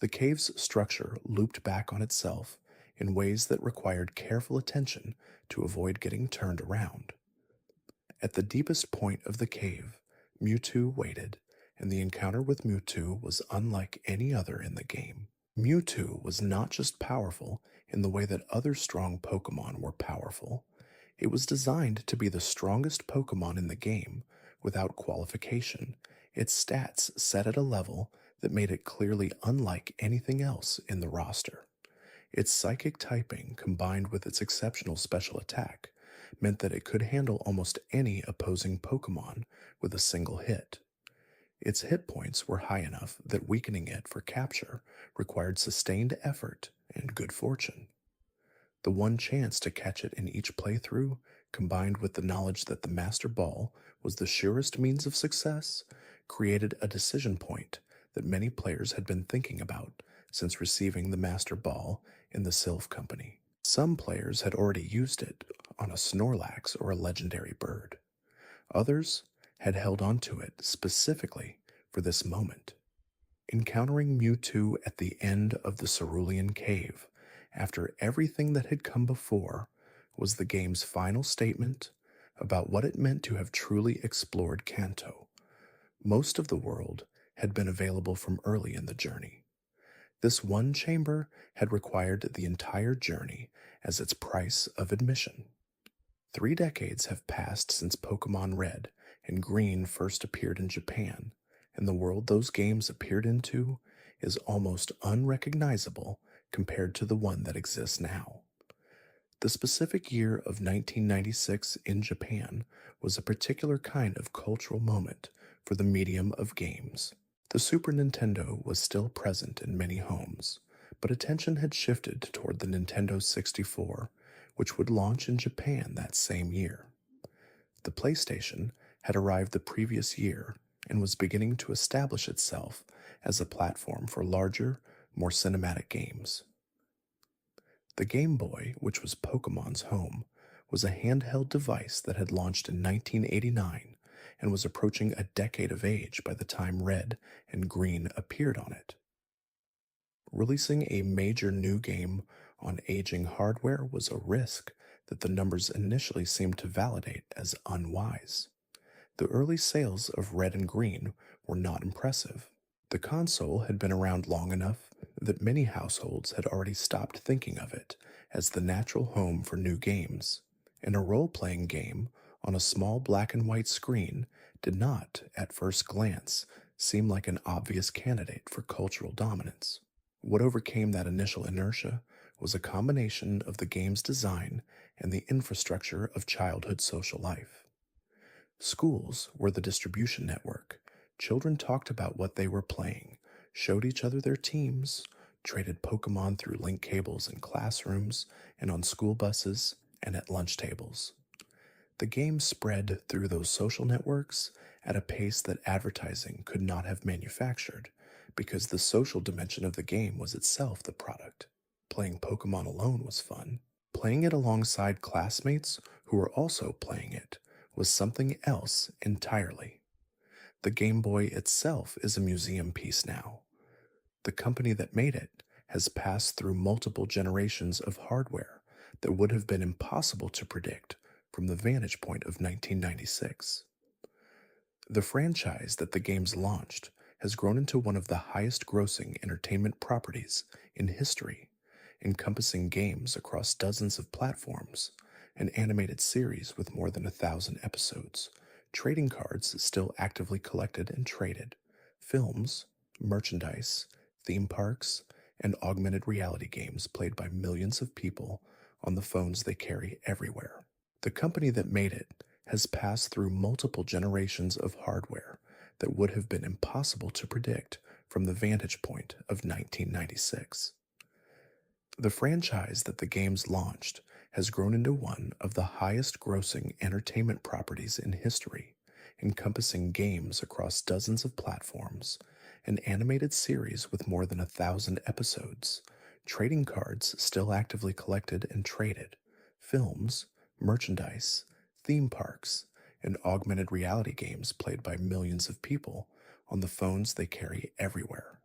The cave's structure looped back on itself in ways that required careful attention to avoid getting turned around. At the deepest point of the cave, Mewtwo waited, and the encounter with Mewtwo was unlike any other in the game. Mewtwo was not just powerful in the way that other strong Pokémon were powerful. It was designed to be the strongest Pokémon in the game without qualification, its stats set at a level that made it clearly unlike anything else in the roster. Its psychic typing, combined with its exceptional special attack, meant that it could handle almost any opposing Pokémon with a single hit. Its hit points were high enough that weakening it for capture required sustained effort and good fortune. The one chance to catch it in each playthrough, combined with the knowledge that the Master Ball was the surest means of success, created a decision point that many players had been thinking about since receiving the Master Ball in the Sylph Company. Some players had already used it on a Snorlax or a legendary bird. Others had held on to it specifically for this moment. Encountering Mewtwo at the end of the Cerulean Cave, after everything that had come before, was the game's final statement about what it meant to have truly explored Kanto. Most of the world had been available from early in the journey. This one chamber had required the entire journey as its price of admission. 3 decades have passed since Pokémon Red and Green first appeared in Japan, and the world those games appeared into is almost unrecognizable compared to the one that exists now. The specific year of 1996 in Japan was a particular kind of cultural moment for the medium of games. The Super Nintendo was still present in many homes, but attention had shifted toward the Nintendo 64, which would launch in Japan that same year. The PlayStation had arrived the previous year and was beginning to establish itself as a platform for larger, more cinematic games. The Game Boy, which was Pokémon's home, was a handheld device that had launched in 1989 and was approaching a decade of age by the time Red and Green appeared on it. Releasing a major new game on aging hardware was a risk that the numbers initially seemed to validate as unwise. The early sales of Red and Green were not impressive. The console had been around long enough that many households had already stopped thinking of it as the natural home for new games, and a role-playing game on a small black and white screen did not, at first glance, seem like an obvious candidate for cultural dominance. What overcame that initial inertia was a combination of the game's design and the infrastructure of childhood social life. Schools were the distribution network. Children talked about what they were playing, showed each other their teams, traded Pokémon through link cables in classrooms and on school buses and at lunch tables. The game spread through those social networks at a pace that advertising could not have manufactured, because the social dimension of the game was itself the product. Playing Pokémon alone was fun. Playing it alongside classmates who were also playing it was something else entirely. The Game Boy itself is a museum piece now. The company that made it has passed through multiple generations of hardware that would have been impossible to predict from the vantage point of 1996. The franchise that the games launched has grown into one of the highest-grossing entertainment properties in history, encompassing games across dozens of platforms, an animated series with more than 1,000 episodes, trading cards still actively collected and traded, films, merchandise, theme parks, and augmented reality games played by millions of people on the phones they carry everywhere. The company that made it has passed through multiple generations of hardware that would have been impossible to predict from the vantage point of 1996. The franchise that the games launched has grown into one of the highest grossing entertainment properties in history, encompassing games across dozens of platforms, an animated series with more than 1,000 episodes, trading cards still actively collected and traded, films, merchandise, theme parks, and augmented reality games played by millions of people on the phones they carry everywhere.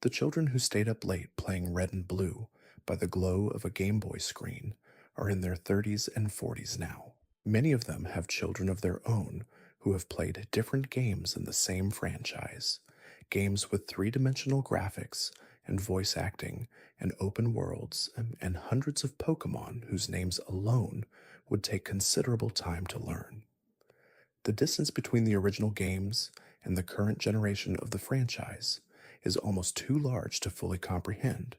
The children who stayed up late playing Red and Blue by the glow of a Game Boy screen are in their 30s and 40s now. Many of them have children of their own who have played different games in the same franchise, games with three-dimensional graphics and voice acting and open worlds and hundreds of Pokémon whose names alone would take considerable time to learn. The distance between the original games and the current generation of the franchise is almost too large to fully comprehend,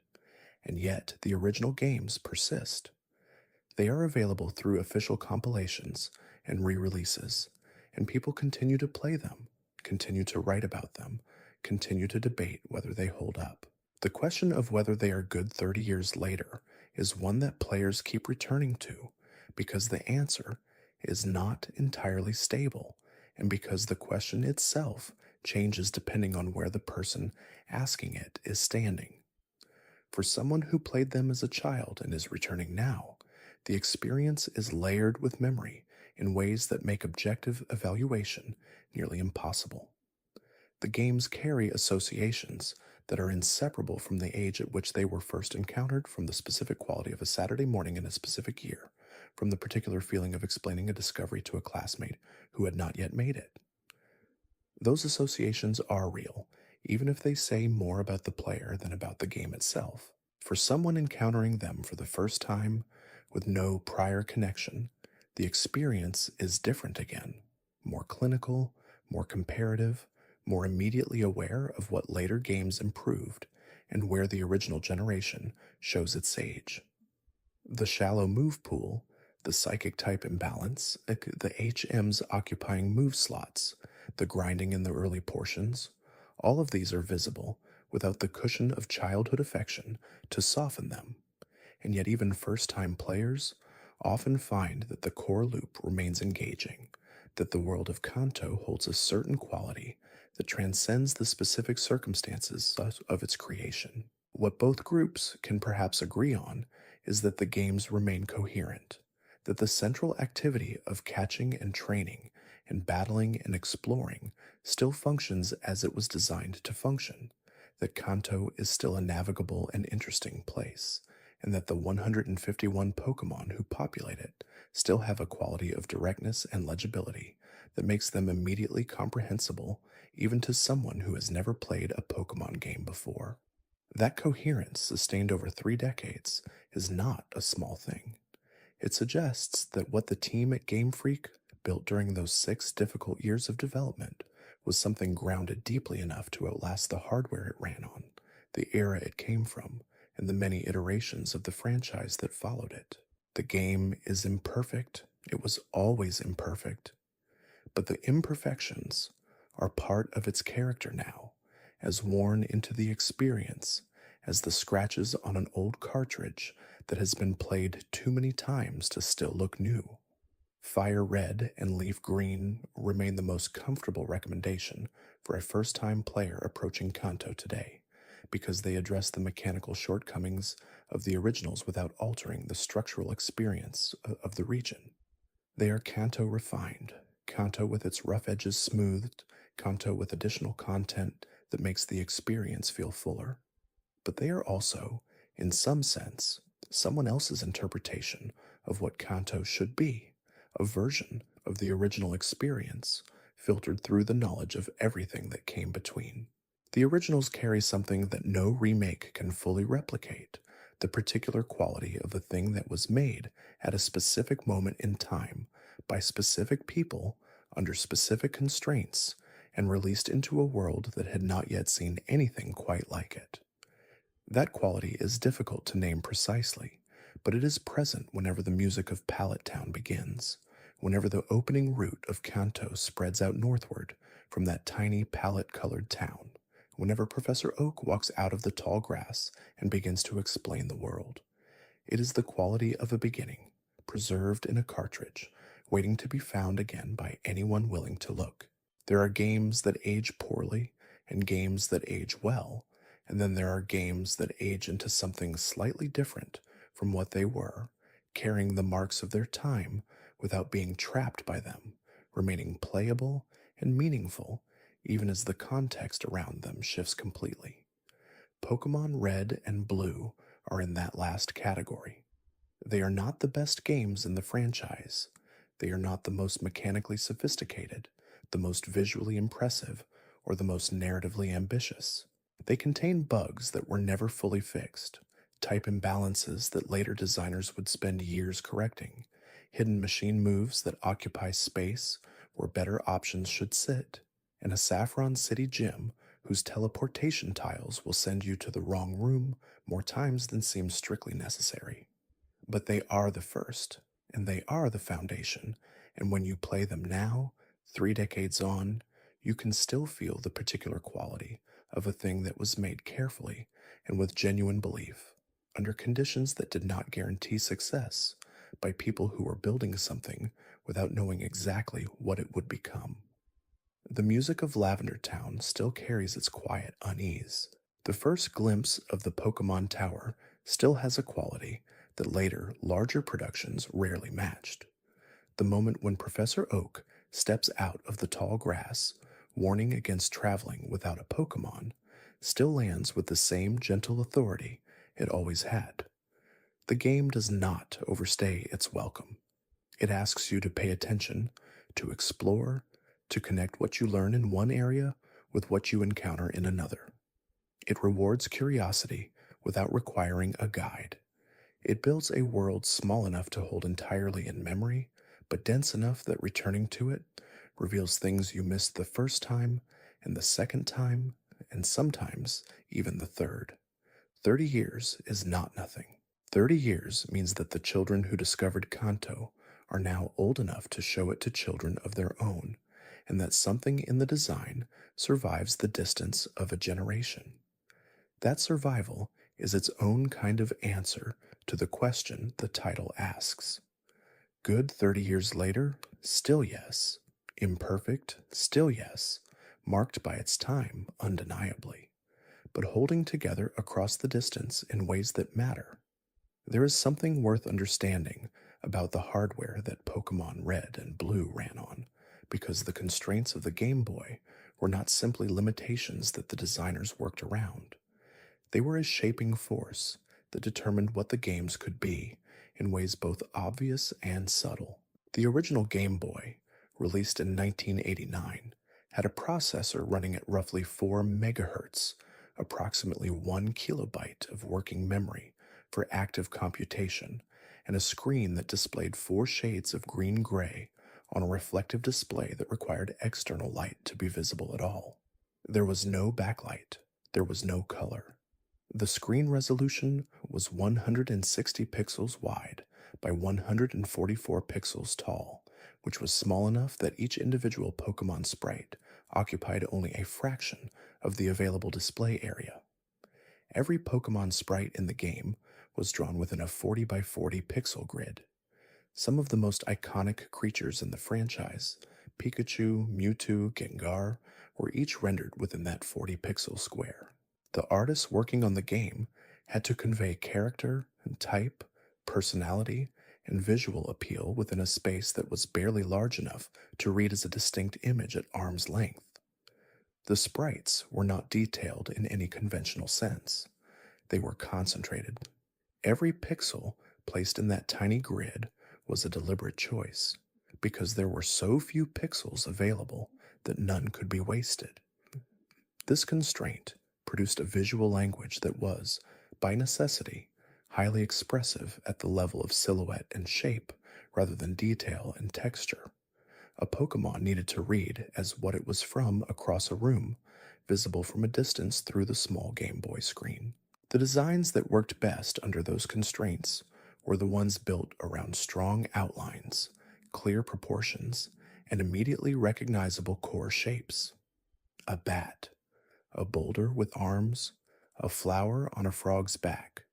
and yet the original games persist. They are available through official compilations and re-releases, and people continue to play them, continue to write about them, continue to debate whether they hold up. The question of whether they are good 30 years later is one that players keep returning to because the answer is not entirely stable and because the question itself changes depending on where the person asking it is standing. For someone who played them as a child and is returning now, the experience is layered with memory in ways that make objective evaluation nearly impossible. The games carry associations that are inseparable from the age at which they were first encountered, from the specific quality of a Saturday morning in a specific year, from the particular feeling of explaining a discovery to a classmate who had not yet made it. Those associations are real, even if they say more about the player than about the game itself. For someone encountering them for the first time with no prior connection, the experience is different again, more clinical, more comparative, more immediately aware of what later games improved and where the original generation shows its age. The shallow move pool, the psychic type imbalance, the HMs occupying move slots, the grinding in the early portions, all of these are visible without the cushion of childhood affection to soften them, and yet even first-time players often find that the core loop remains engaging, that the world of Kanto holds a certain quality that transcends the specific circumstances of its creation. What both groups can perhaps agree on is that the games remain coherent, that the central activity of catching and training and battling and exploring still functions as it was designed to function, that Kanto is still a navigable and interesting place, and that the 151 Pokémon who populate it still have a quality of directness and legibility that makes them immediately comprehensible even to someone who has never played a Pokémon game before. That coherence, sustained over 3 decades, is not a small thing. It suggests that what the team at Game Freak built during those 6 difficult years of development was something grounded deeply enough to outlast the hardware it ran on, the era it came from, and the many iterations of the franchise that followed it. The game is imperfect. It was always imperfect. But the imperfections are part of its character now, as worn into the experience as the scratches on an old cartridge that has been played too many times to still look new. FireRed and LeafGreen remain the most comfortable recommendation for a first-time player approaching Kanto today, because they address the mechanical shortcomings of the originals without altering the structural experience of the region. They are Kanto refined, Kanto with its rough edges smoothed, Kanto with additional content that makes the experience feel fuller. But they are also, in some sense, someone else's interpretation of what Kanto should be, a version of the original experience, filtered through the knowledge of everything that came between. The originals carry something that no remake can fully replicate, the particular quality of a thing that was made at a specific moment in time by specific people under specific constraints and released into a world that had not yet seen anything quite like it. That quality is difficult to name precisely, but it is present whenever the music of Pallet Town begins, whenever the opening route of Kanto spreads out northward from that tiny palette-colored town, whenever Professor Oak walks out of the tall grass and begins to explain the world. It is the quality of a beginning, preserved in a cartridge, waiting to be found again by anyone willing to look. There are games that age poorly and games that age well, and then there are games that age into something slightly different from what they were, carrying the marks of their time without being trapped by them, remaining playable and meaningful even as the context around them shifts completely. Pokémon Red and Blue are in that last category. They are not the best games in the franchise. They are not the most mechanically sophisticated, the most visually impressive, or the most narratively ambitious. They contain bugs that were never fully fixed, type imbalances that later designers would spend years correcting, hidden machine moves that occupy space where better options should sit, and a Saffron City gym whose teleportation tiles will send you to the wrong room more times than seems strictly necessary. But they are the first, and they are the foundation, and when you play them now, 3 decades on, you can still feel the particular quality of a thing that was made carefully and with genuine belief, under conditions that did not guarantee success, by people who were building something without knowing exactly what it would become. The music of Lavender Town still carries its quiet unease. The first glimpse of the Pokémon Tower still has a quality that later, larger productions rarely matched. The moment when Professor Oak steps out of the tall grass, warning against traveling without a Pokémon, still lands with the same gentle authority it always had. The game does not overstay its welcome. It asks you to pay attention, to explore, to connect what you learn in one area with what you encounter in another. It rewards curiosity without requiring a guide. It builds a world small enough to hold entirely in memory, but dense enough that returning to it reveals things you missed the first time, and the second time, and sometimes even the third. 30 years is not nothing. 30 years means that the children who discovered Kanto are now old enough to show it to children of their own, and that something in the design survives the distance of a generation. That survival is its own kind of answer to the question the title asks. Good 30 years later? Still yes. Imperfect? Still yes. Marked by its time, undeniably. But holding together across the distance in ways that matter. There is something worth understanding about the hardware that Pokémon Red and Blue ran on, because the constraints of the Game Boy were not simply limitations that the designers worked around. They were a shaping force that determined what the games could be in ways both obvious and subtle. The original Game Boy, released in 1989, had a processor running at roughly 4 megahertz, approximately 1 kilobyte of working memory for active computation, and a screen that displayed 4 shades of green-gray on a reflective display that required external light to be visible at all. There was no backlight. There was no color. The screen resolution was 160 pixels wide by 144 pixels tall, which was small enough that each individual Pokémon sprite occupied only a fraction of the available display area. Every Pokémon sprite in the game was drawn within a 40 by 40 pixel grid. Some of the most iconic creatures in the franchise, Pikachu, Mewtwo, Gengar, were each rendered within that 40 pixel square. The artists working on the game had to convey character and type, personality, and visual appeal within a space that was barely large enough to read as a distinct image at arm's length. The sprites were not detailed in any conventional sense. They were concentrated. Every pixel placed in that tiny grid was a deliberate choice, because there were so few pixels available that none could be wasted. This constraint produced a visual language that was, by necessity, highly expressive at the level of silhouette and shape rather than detail and texture. A Pokemon needed to read as what it was from across a room, visible from a distance through the small Game Boy screen. The designs that worked best under those constraints were the ones built around strong outlines, clear proportions, and immediately recognizable core shapes. A bat, a boulder with arms, a flower on a frog's back.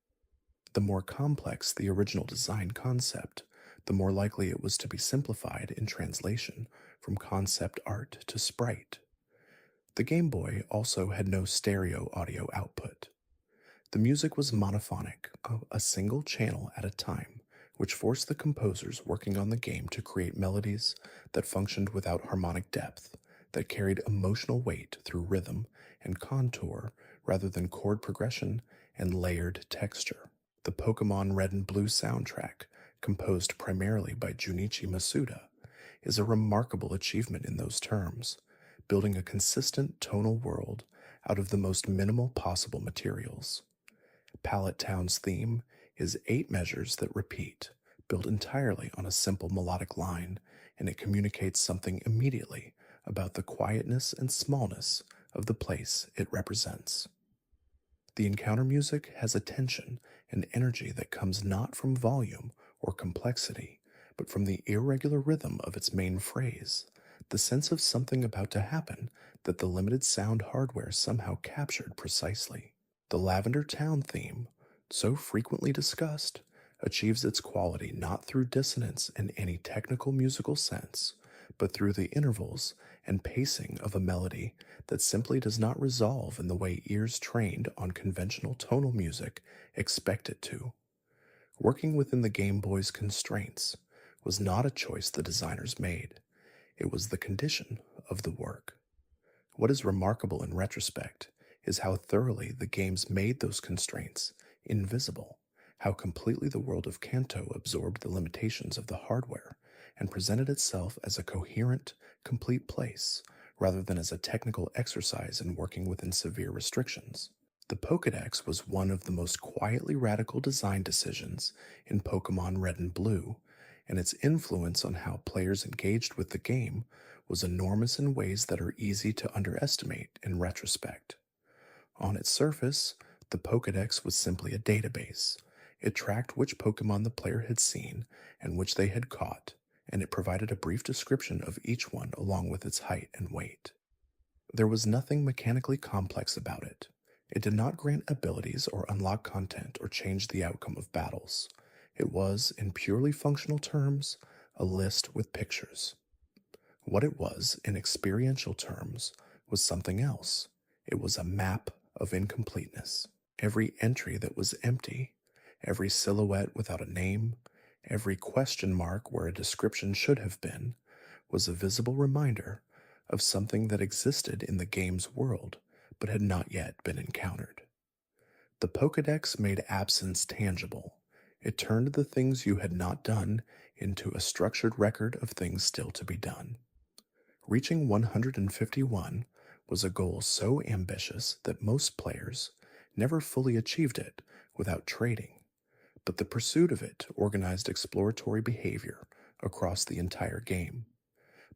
The more complex the original design concept, the more likely it was to be simplified in translation from concept art to sprite. The Game Boy also had no stereo audio output. The music was monophonic, a single channel at a time, which forced the composers working on the game to create melodies that functioned without harmonic depth, that carried emotional weight through rhythm and contour rather than chord progression and layered texture. The Pokémon Red and Blue soundtrack, composed primarily by Junichi Masuda, is a remarkable achievement in those terms, building a consistent tonal world out of the most minimal possible materials. Pallet Town's theme is 8 measures that repeat, built entirely on a simple melodic line, and it communicates something immediately about the quietness and smallness of the place it represents. The encounter music has a tension and energy that comes not from volume or complexity, but from the irregular rhythm of its main phrase, the sense of something about to happen that the limited sound hardware somehow captured precisely. The Lavender Town theme, so frequently discussed, achieves its quality not through dissonance in any technical musical sense, but through the intervals and pacing of a melody that simply does not resolve in the way ears trained on conventional tonal music expect it to. Working within the Game Boy's constraints was not a choice the designers made. It was the condition of the work. What is remarkable in retrospect is how thoroughly the games made those constraints invisible, how completely the world of Kanto absorbed the limitations of the hardware and presented itself as a coherent, complete place, rather than as a technical exercise in working within severe restrictions. The Pokédex was one of the most quietly radical design decisions in Pokémon Red and Blue, and its influence on how players engaged with the game was enormous in ways that are easy to underestimate in retrospect. On its surface, the Pokédex was simply a database. It tracked which Pokémon the player had seen and which they had caught, and it provided a brief description of each one along with its height and weight. There was nothing mechanically complex about it. It did not grant abilities or unlock content or change the outcome of battles. It was, in purely functional terms, a list with pictures. What it was, in experiential terms, was something else. It was a map of incompleteness. Every entry that was empty, every silhouette without a name, every question mark where a description should have been, was a visible reminder of something that existed in the game's world but had not yet been encountered. The Pokédex made absence tangible. It turned the things you had not done into a structured record of things still to be done. Reaching 151 was a goal so ambitious that most players never fully achieved it without trading, but the pursuit of it organized exploratory behavior across the entire game.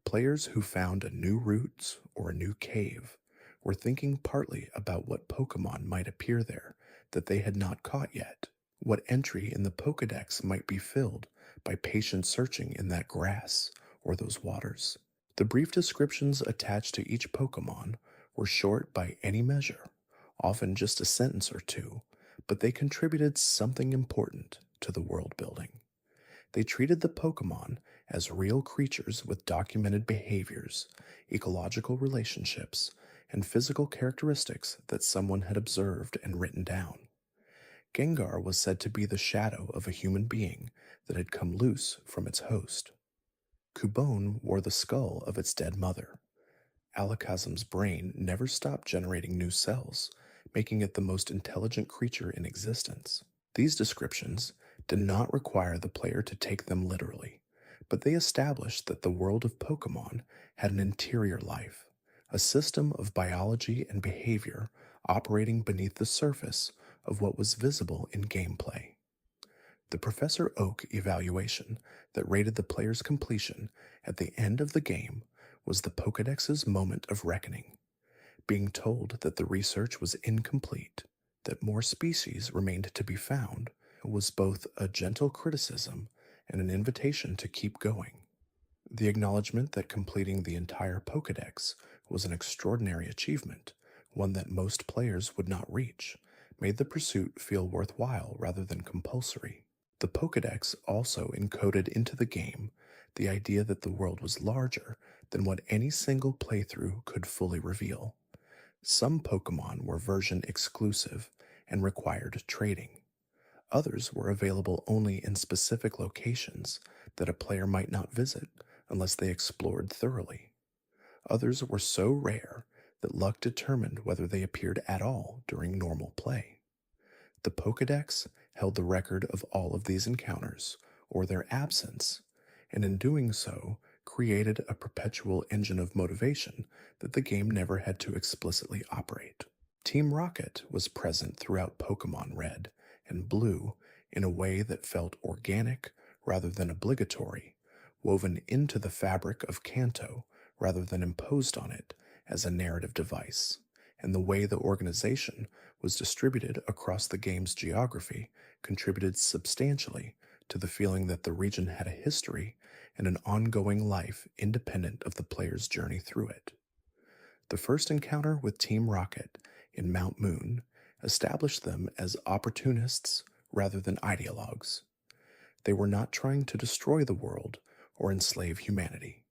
Players who found a new route or a new cave were thinking partly about what Pokémon might appear there that they had not caught yet, what entry in the Pokédex might be filled by patient searching in that grass or those waters. The brief descriptions attached to each Pokémon were short by any measure, often just a sentence or two, but they contributed something important to the world building. They treated the Pokémon as real creatures with documented behaviors, ecological relationships, and physical characteristics that someone had observed and written down. Gengar was said to be the shadow of a human being that had come loose from its host. Cubone wore the skull of its dead mother. Alakazam's brain never stopped generating new cells, making it the most intelligent creature in existence. These descriptions did not require the player to take them literally, but they established that the world of Pokémon had an interior life, a system of biology and behavior operating beneath the surface of what was visible in gameplay. The Professor Oak evaluation that rated the player's completion at the end of the game was the Pokédex's moment of reckoning, being told that the research was incomplete, that more species remained to be found, was both a gentle criticism and an invitation to keep going. The acknowledgement that completing the entire Pokédex was an extraordinary achievement, one that most players would not reach, made the pursuit feel worthwhile rather than compulsory. The Pokédex also encoded into the game the idea that the world was larger than what any single playthrough could fully reveal. Some Pokémon were version exclusive and required trading. Others were available only in specific locations that a player might not visit unless they explored thoroughly. Others were so rare that luck determined whether they appeared at all during normal play. The Pokédex held the record of all of these encounters, or their absence, and in doing so, created a perpetual engine of motivation that the game never had to explicitly operate. Team Rocket was present throughout Pokémon Red and Blue in a way that felt organic rather than obligatory, woven into the fabric of Kanto rather than imposed on it as a narrative device, and the way the organization was distributed across the game's geography contributed substantially to the feeling that the region had a history and an ongoing life independent of the player's journey through it. The first encounter with Team Rocket in Mount Moon established them as opportunists rather than ideologues. They were not trying to destroy the world or enslave humanity.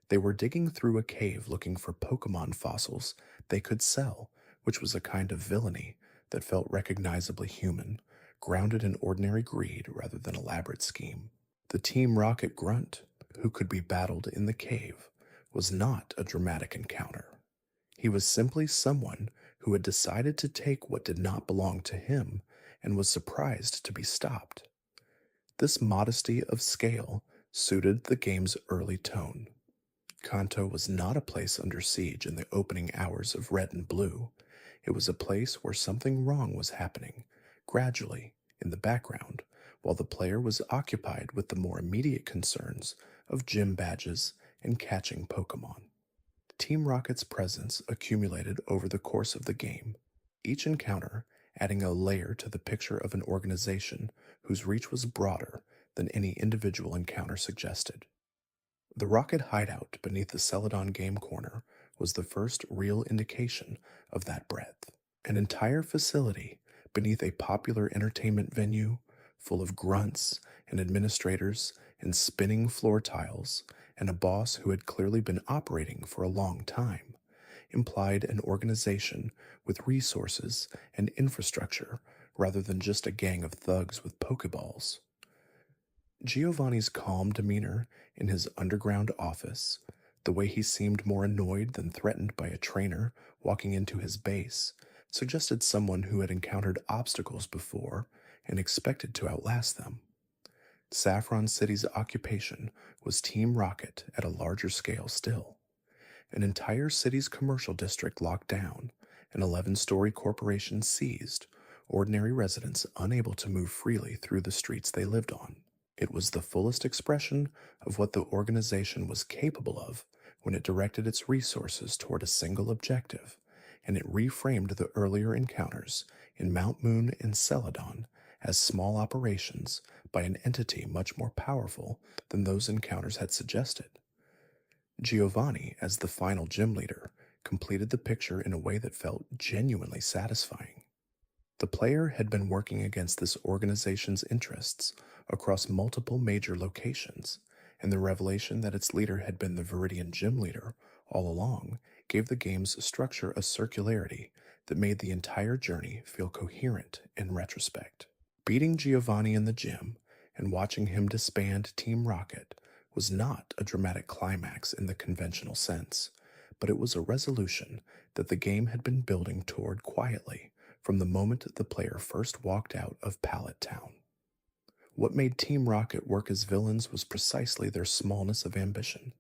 They were digging through a cave looking for Pokémon fossils they could sell, which was a kind of villainy that felt recognizably human, grounded in ordinary greed rather than elaborate scheme. The Team Rocket grunt, who could be battled in the cave, was not a dramatic encounter. He was simply someone who had decided to take what did not belong to him and was surprised to be stopped. This modesty of scale suited the game's early tone. Kanto was not a place under siege in the opening hours of Red and Blue. It was a place where something wrong was happening, gradually, in the background, while the player was occupied with the more immediate concerns of gym badges and catching Pokémon. Team Rocket's presence accumulated over the course of the game, each encounter adding a layer to the picture of an organization whose reach was broader than any individual encounter suggested. The Rocket hideout beneath the Celadon game corner was the first real indication of that breadth. An entire facility beneath a popular entertainment venue full of grunts and administrators and spinning floor tiles and a boss who had clearly been operating for a long time implied an organization with resources and infrastructure rather than just a gang of thugs with Pokeballs. Giovanni's calm demeanor in his underground office, the way he seemed more annoyed than threatened by a trainer walking into his base, suggested someone who had encountered obstacles before and expected to outlast them. Saffron City's occupation was Team Rocket at a larger scale still. An entire city's commercial district locked down, an 11-story corporation seized, ordinary residents unable to move freely through the streets they lived on. It was the fullest expression of what the organization was capable of when it directed its resources toward a single objective, and it reframed the earlier encounters in Mount Moon and Celadon as small operations by an entity much more powerful than those encounters had suggested. Giovanni, as the final gym leader, completed the picture in a way that felt genuinely satisfying. The player had been working against this organization's interests across multiple major locations, and the revelation that its leader had been the Viridian gym leader all along gave the game's structure a circularity that made the entire journey feel coherent in retrospect. Beating Giovanni in the gym and watching him disband Team Rocket was not a dramatic climax in the conventional sense, but it was a resolution that the game had been building toward quietly from the moment the player first walked out of Pallet Town. What made Team Rocket work as villains was precisely their smallness of ambition.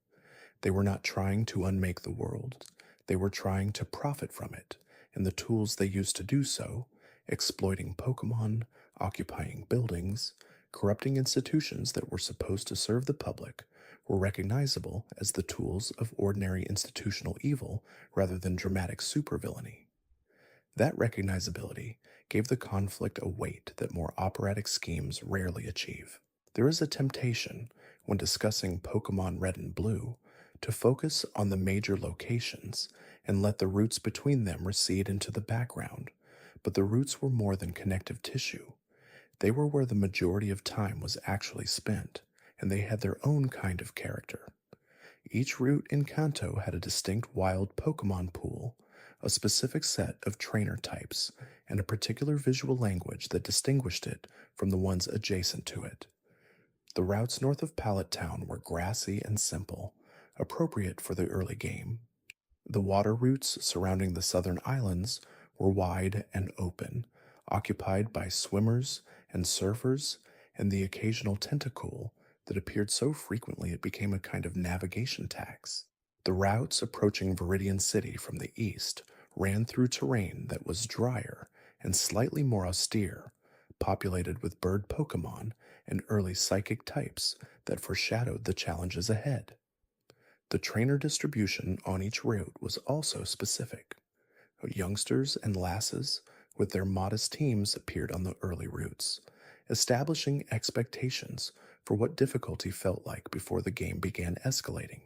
They were not trying to unmake the world, they were trying to profit from it, and the tools they used to do so, exploiting Pokémon, occupying buildings, Corrupting institutions that were supposed to serve the public were recognizable as the tools of ordinary institutional evil rather than dramatic supervillainy. That recognizability gave the conflict a weight that more operatic schemes rarely achieve. There is a temptation, when discussing Pokémon Red and Blue, to focus on the major locations and let the routes between them recede into the background, but the routes were more than connective tissue. They were where the majority of time was actually spent, and they had their own kind of character. Each route in Kanto had a distinct wild Pokémon pool, a specific set of trainer types, and a particular visual language that distinguished it from the ones adjacent to it. The routes north of Pallet Town were grassy and simple, appropriate for the early game. The water routes surrounding the southern islands were wide and open, occupied by swimmers and surfers and the occasional tentacool that appeared so frequently it became a kind of navigation tax. The routes approaching Viridian City from the east ran through terrain that was drier and slightly more austere, populated with bird Pokémon and early psychic types that foreshadowed the challenges ahead. The trainer distribution on each route was also specific. Youngsters and lasses with their modest teams appeared on the early routes, establishing expectations for what difficulty felt like before the game began escalating.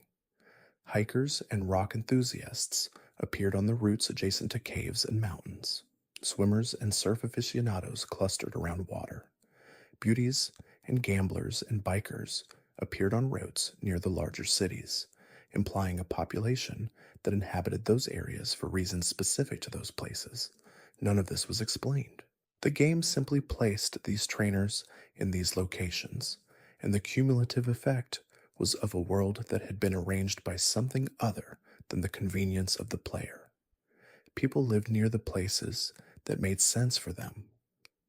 Hikers and rock enthusiasts appeared on the routes adjacent to caves and mountains. Swimmers and surf aficionados clustered around water. Beauties and gamblers and bikers appeared on routes near the larger cities, implying a population that inhabited those areas for reasons specific to those places. None of this was explained. The game simply placed these trainers in these locations, and the cumulative effect was of a world that had been arranged by something other than the convenience of the player. People lived near the places that made sense for them.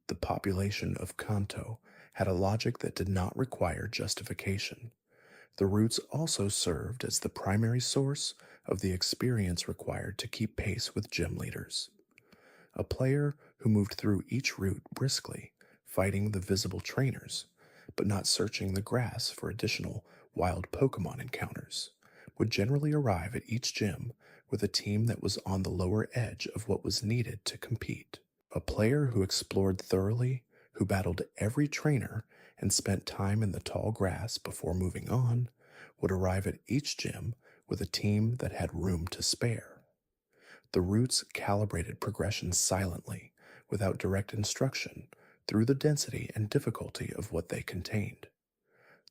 The population of Kanto had a logic that did not require justification. The routes also served as the primary source of the experience required to keep pace with gym leaders. A player who moved through each route briskly, fighting the visible trainers, but not searching the grass for additional wild Pokémon encounters, would generally arrive at each gym with a team that was on the lower edge of what was needed to compete. A player who explored thoroughly, who battled every trainer and spent time in the tall grass before moving on, would arrive at each gym with a team that had room to spare. The routes calibrated progression silently, without direct instruction, through the density and difficulty of what they contained.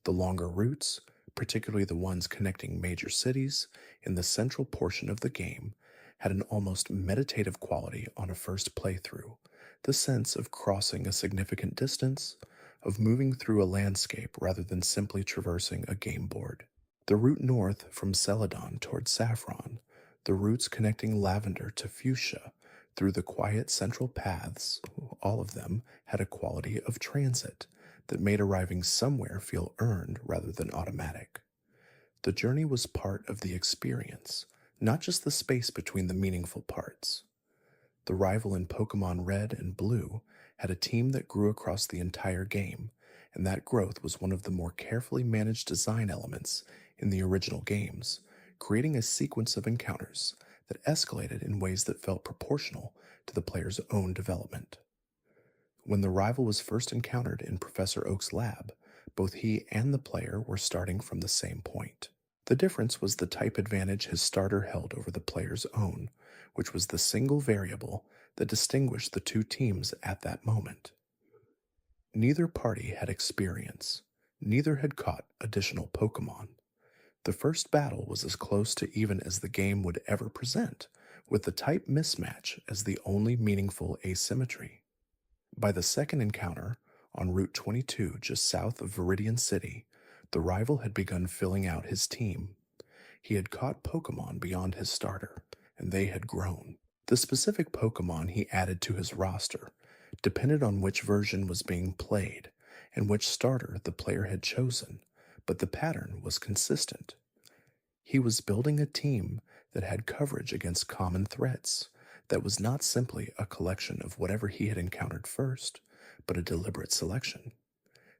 The longer routes, particularly the ones connecting major cities in the central portion of the game, had an almost meditative quality on a first playthrough, the sense of crossing a significant distance, of moving through a landscape rather than simply traversing a game board. The route north from Celadon toward Saffron, the routes connecting Lavender to Fuchsia through the quiet central paths, all of them had a quality of transit that made arriving somewhere feel earned rather than automatic. The journey was part of the experience, not just the space between the meaningful parts. The rival in Pokémon Red and Blue had a team that grew across the entire game, and that growth was one of the more carefully managed design elements in the original games, creating a sequence of encounters that escalated in ways that felt proportional to the player's own development. When the rival was first encountered in Professor Oak's lab, both he and the player were starting from the same point. The difference was the type advantage his starter held over the player's own, which was the single variable that distinguished the two teams at that moment. Neither party had experience. Neither had caught additional Pokémon. The first battle was as close to even as the game would ever present, with the type mismatch as the only meaningful asymmetry. By the second encounter, on Route 22 just south of Viridian City, the rival had begun filling out his team. He had caught Pokémon beyond his starter, and they had grown. The specific Pokémon he added to his roster depended on which version was being played and which starter the player had chosen, but the pattern was consistent. He was building a team that had coverage against common threats, that was not simply a collection of whatever he had encountered first, but a deliberate selection.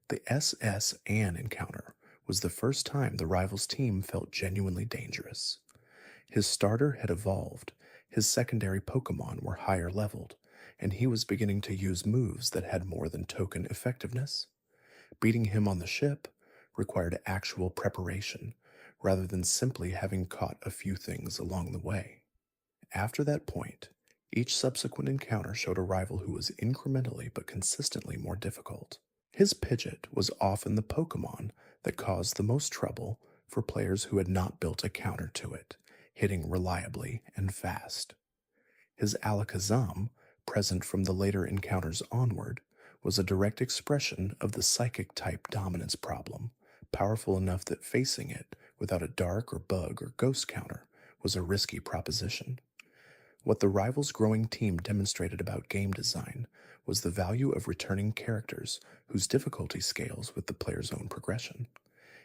The SS Anne encounter was the first time the rival's team felt genuinely dangerous. His starter had evolved, his secondary Pokemon were higher leveled, and he was beginning to use moves that had more than token effectiveness. Beating him on the ship required actual preparation, rather than simply having caught a few things along the way. After that point, each subsequent encounter showed a rival who was incrementally but consistently more difficult. His Pidgeot was often the Pokemon that caused the most trouble for players who had not built a counter to it, hitting reliably and fast. His Alakazam, present from the later encounters onward, was a direct expression of the psychic-type dominance problem, powerful enough that facing it without a dark or bug or ghost counter was a risky proposition. What the rival's growing team demonstrated about game design was the value of returning characters whose difficulty scales with the player's own progression.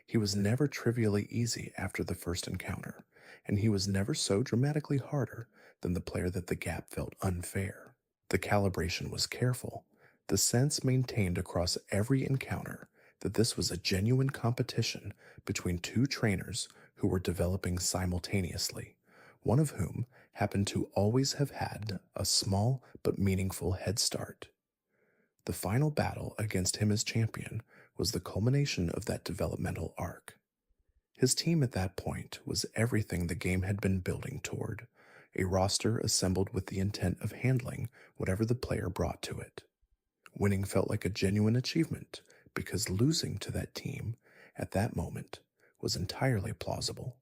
He was never trivially easy after the first encounter, and he was never so dramatically harder than the player that the gap felt unfair. The calibration was careful, the sense maintained across every encounter that this was a genuine competition between two trainers who were developing simultaneously, one of whom happened to always have had a small but meaningful head start. The final battle against him as champion was the culmination of that developmental arc. His team at that point was everything the game had been building toward, a roster assembled with the intent of handling whatever the player brought to it. Winning felt like a genuine achievement because losing to that team at that moment was entirely plausible.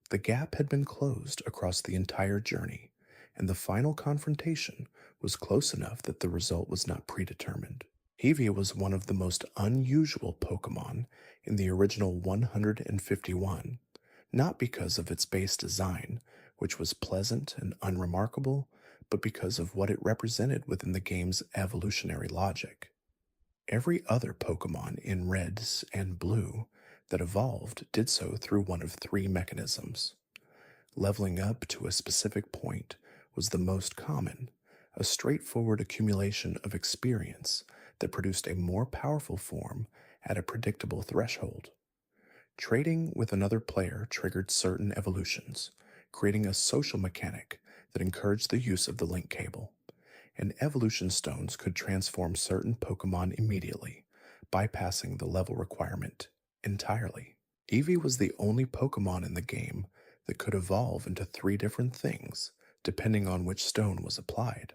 The gap had been closed across the entire journey, and the final confrontation was close enough that the result was not predetermined. Eevee was one of the most unusual Pokemon in the original 151, not because of its base design, which was pleasant and unremarkable, but because of what it represented within the game's evolutionary logic. Every other Pokemon in Red and Blue that evolved did so through one of three mechanisms. Leveling up to a specific point was the most common, a straightforward accumulation of experience that produced a more powerful form at a predictable threshold. Trading with another player triggered certain evolutions, creating a social mechanic that encouraged the use of the link cable, and evolution stones could transform certain Pokemon immediately, bypassing the level requirement entirely. Eevee was the only Pokemon in the game that could evolve into three different things, depending on which stone was applied.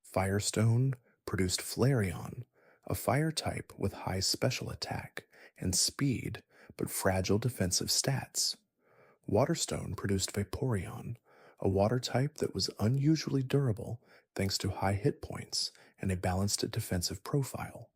Firestone produced Flareon, a fire type with high special attack and speed, but fragile defensive stats. Waterstone produced Vaporeon, a water type that was unusually durable thanks to high hit points and a balanced defensive profile.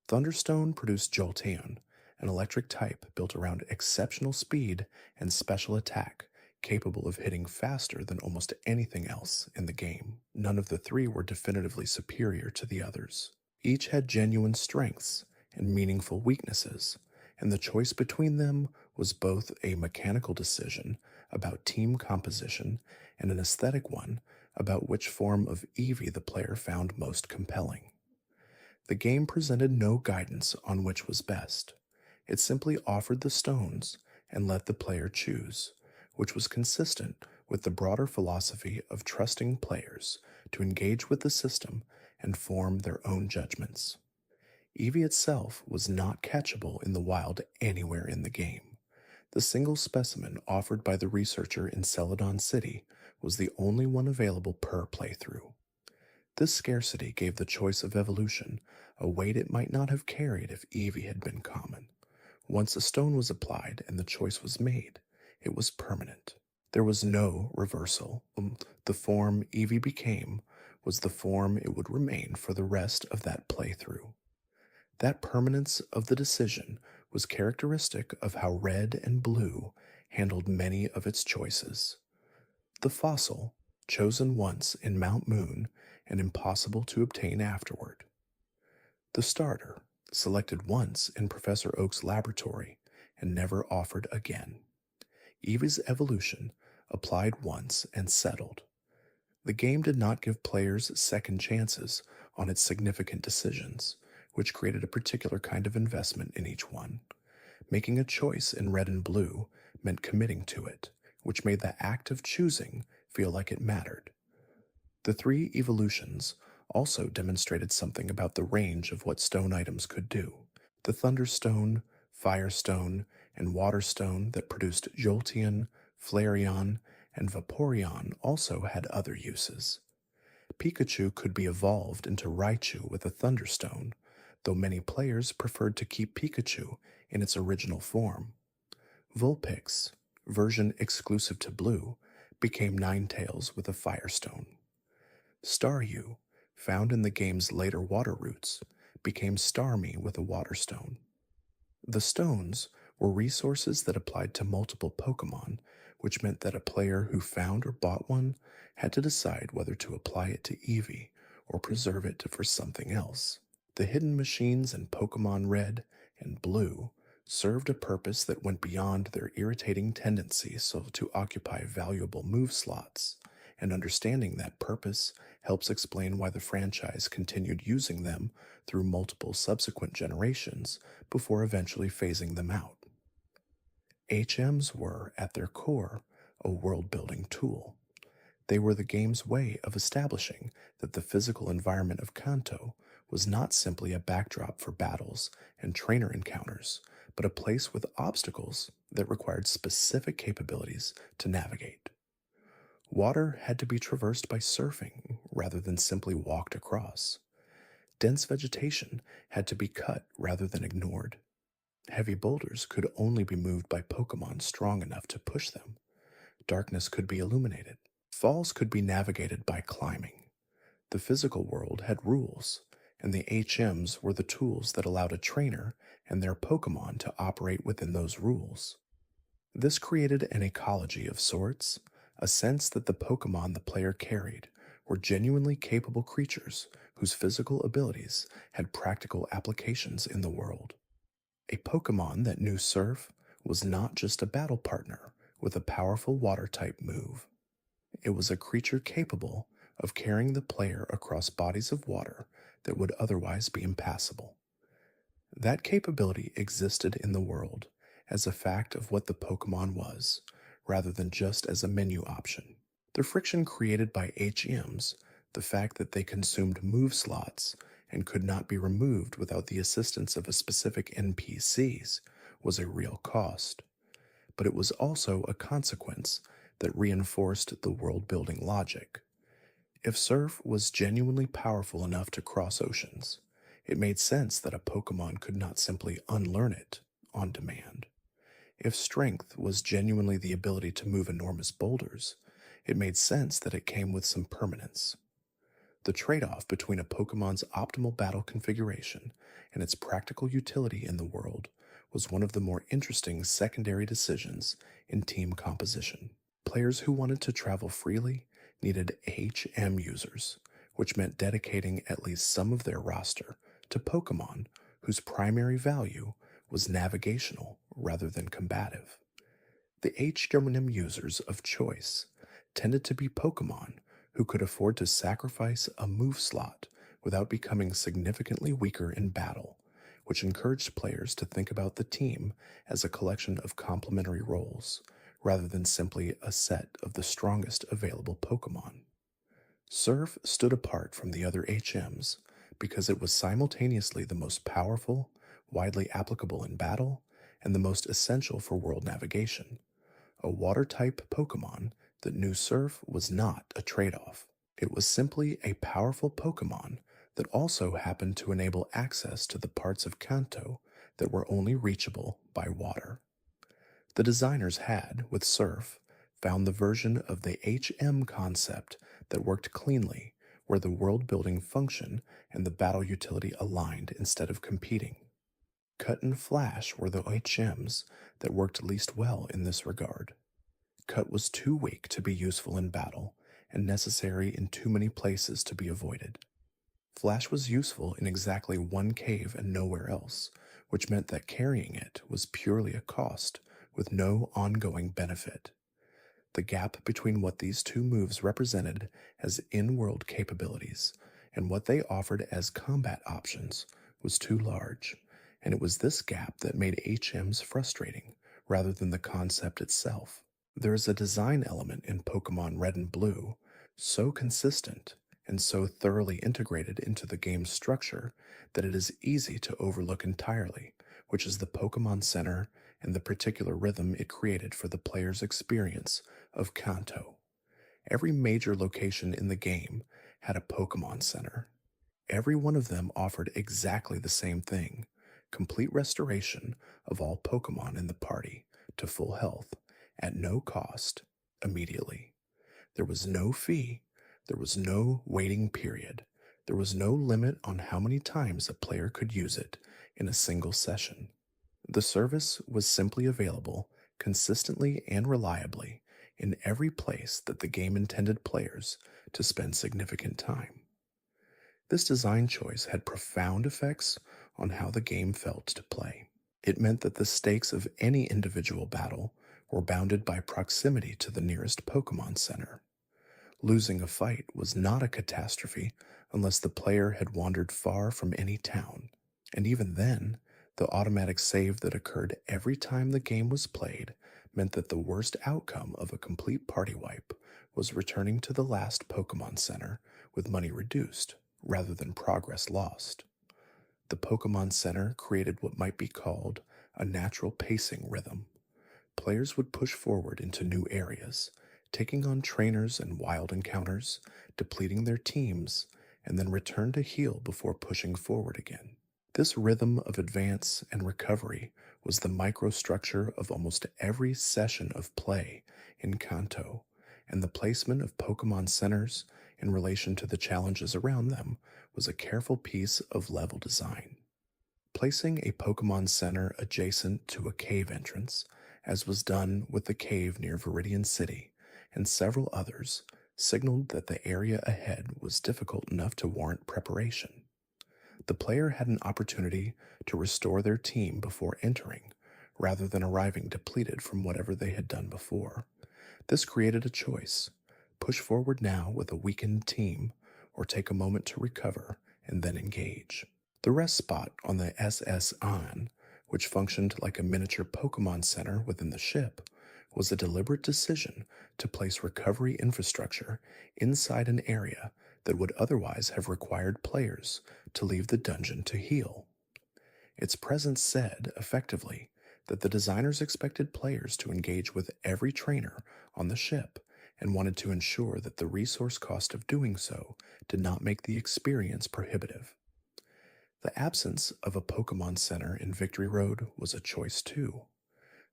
Thunderstone produced Jolteon, an electric type built around exceptional speed and special attack, capable of hitting faster than almost anything else in the game. None of the three were definitively superior to the others. Each had genuine strengths and meaningful weaknesses, and the choice between them was both a mechanical decision about team composition and an aesthetic one about which form of Eevee the player found most compelling. The game presented no guidance on which was best. It simply offered the stones and let the player choose, which was consistent with the broader philosophy of trusting players to engage with the system and form their own judgments. Eevee itself was not catchable in the wild anywhere in the game. The single specimen offered by the researcher in Celadon City was the only one available per playthrough. This scarcity gave the choice of evolution a weight it might not have carried if Eevee had been common. Once a stone was applied and the choice was made, it was permanent. There was no reversal. The form Eevee became was the form it would remain for the rest of that playthrough. That permanence of the decision was characteristic of how Red and Blue handled many of its choices. The fossil, chosen once in Mount Moon and impossible to obtain afterward. The starter, selected once in Professor Oak's laboratory and never offered again. Eevee's evolution, applied once and settled. The game did not give players second chances on its significant decisions, which created a particular kind of investment in each one. Making a choice in red and blue meant committing to it, which made the act of choosing feel like it mattered. The three evolutions also demonstrated something about the range of what stone items could do. The Thunderstone, Firestone, and Waterstone that produced Jolteon, Flareon, and Vaporeon also had other uses. Pikachu could be evolved into Raichu with a Thunderstone, though many players preferred to keep Pikachu in its original form. Vulpix, version exclusive to Blue, became Ninetales with a Firestone. Staryu, found in the game's later water routes, became Starmie with a Waterstone. The stones were resources that applied to multiple Pokemon, which meant that a player who found or bought one had to decide whether to apply it to Eevee or preserve it for something else. The hidden machines in Pokémon Red and Blue served a purpose that went beyond their irritating tendency to occupy valuable move slots, and understanding that purpose helps explain why the franchise continued using them through multiple subsequent generations before eventually phasing them out. HMs were, at their core, a world-building tool. They were the game's way of establishing that the physical environment of Kanto was not simply a backdrop for battles and trainer encounters, but a place with obstacles that required specific capabilities to navigate. Water had to be traversed by surfing rather than simply walked across. Dense vegetation had to be cut rather than ignored. Heavy boulders could only be moved by Pokemon strong enough to push them. Darkness could be illuminated. Falls could be navigated by climbing. The physical world had rules, and the HMs were the tools that allowed a trainer and their Pokemon to operate within those rules. This created an ecology of sorts, a sense that the Pokemon the player carried were genuinely capable creatures whose physical abilities had practical applications in the world. A Pokemon that knew Surf was not just a battle partner with a powerful water-type move. It was a creature capable of carrying the player across bodies of water that would otherwise be impassable. That capability existed in the world as a fact of what the Pokemon was, rather than just as a menu option. The friction created by HMs, the fact that they consumed move slots and could not be removed without the assistance of a specific NPCs, was a real cost. But it was also a consequence that reinforced the world-building logic. If Surf was genuinely powerful enough to cross oceans, it made sense that a Pokemon could not simply unlearn it on demand. If Strength was genuinely the ability to move enormous boulders, it made sense that it came with some permanence. The trade-off between a Pokemon's optimal battle configuration and its practical utility in the world was one of the more interesting secondary decisions in team composition. Players who wanted to travel freely needed HM users, which meant dedicating at least some of their roster to Pokemon whose primary value was navigational rather than combative. The HM users of choice tended to be Pokemon who could afford to sacrifice a move slot without becoming significantly weaker in battle, which encouraged players to think about the team as a collection of complementary roles, rather than simply a set of the strongest available Pokemon. Surf stood apart from the other HMs because it was simultaneously the most powerful, widely applicable in battle, and the most essential for world navigation. A water-type Pokemon that knew Surf was not a trade-off. It was simply a powerful Pokemon that also happened to enable access to the parts of Kanto that were only reachable by water. The designers had, with Surf, found the version of the HM concept that worked cleanly, where the world-building function and the battle utility aligned instead of competing. Cut and Flash were the HMs that worked least well in this regard. Cut was too weak to be useful in battle, and necessary in too many places to be avoided. Flash was useful in exactly one cave and nowhere else, which meant that carrying it was purely a cost, with no ongoing benefit. The gap between what these two moves represented as in-world capabilities and what they offered as combat options was too large, and it was this gap that made HMs frustrating rather than the concept itself. There is a design element in Pokémon Red and Blue so consistent and so thoroughly integrated into the game's structure that it is easy to overlook entirely, which is the Pokémon Center and the particular rhythm it created for the player's experience of Kanto. Every major location in the game had a Pokémon Center. Every one of them offered exactly the same thing: complete restoration of all Pokémon in the party to full health at no cost immediately. There was no fee, there was no waiting period, there was no limit on how many times a player could use it in a single session. The service was simply available consistently and reliably in every place that the game intended players to spend significant time. This design choice had profound effects on how the game felt to play. It meant that the stakes of any individual battle were bounded by proximity to the nearest Pokémon Center. Losing a fight was not a catastrophe unless the player had wandered far from any town, and even then, the automatic save that occurred every time the game was played meant that the worst outcome of a complete party wipe was returning to the last Pokémon Center with money reduced rather than progress lost. The Pokémon Center created what might be called a natural pacing rhythm. Players would push forward into new areas, taking on trainers and wild encounters, depleting their teams, and then return to heal before pushing forward again. This rhythm of advance and recovery was the microstructure of almost every session of play in Kanto, and the placement of Pokémon Centers in relation to the challenges around them was a careful piece of level design. Placing a Pokémon Center adjacent to a cave entrance, as was done with the cave near Viridian City and several others, signaled that the area ahead was difficult enough to warrant preparation. The player had an opportunity to restore their team before entering, rather than arriving depleted from whatever they had done before. This created a choice: push forward now with a weakened team, or take a moment to recover and then engage. The rest spot on the SS On, which functioned like a miniature Pokémon Center within the ship, was a deliberate decision to place recovery infrastructure inside an area that would otherwise have required players to leave the dungeon to heal. Its presence said, effectively, that the designers expected players to engage with every trainer on the ship and wanted to ensure that the resource cost of doing so did not make the experience prohibitive. The absence of a Pokémon Center in Victory Road was a choice too.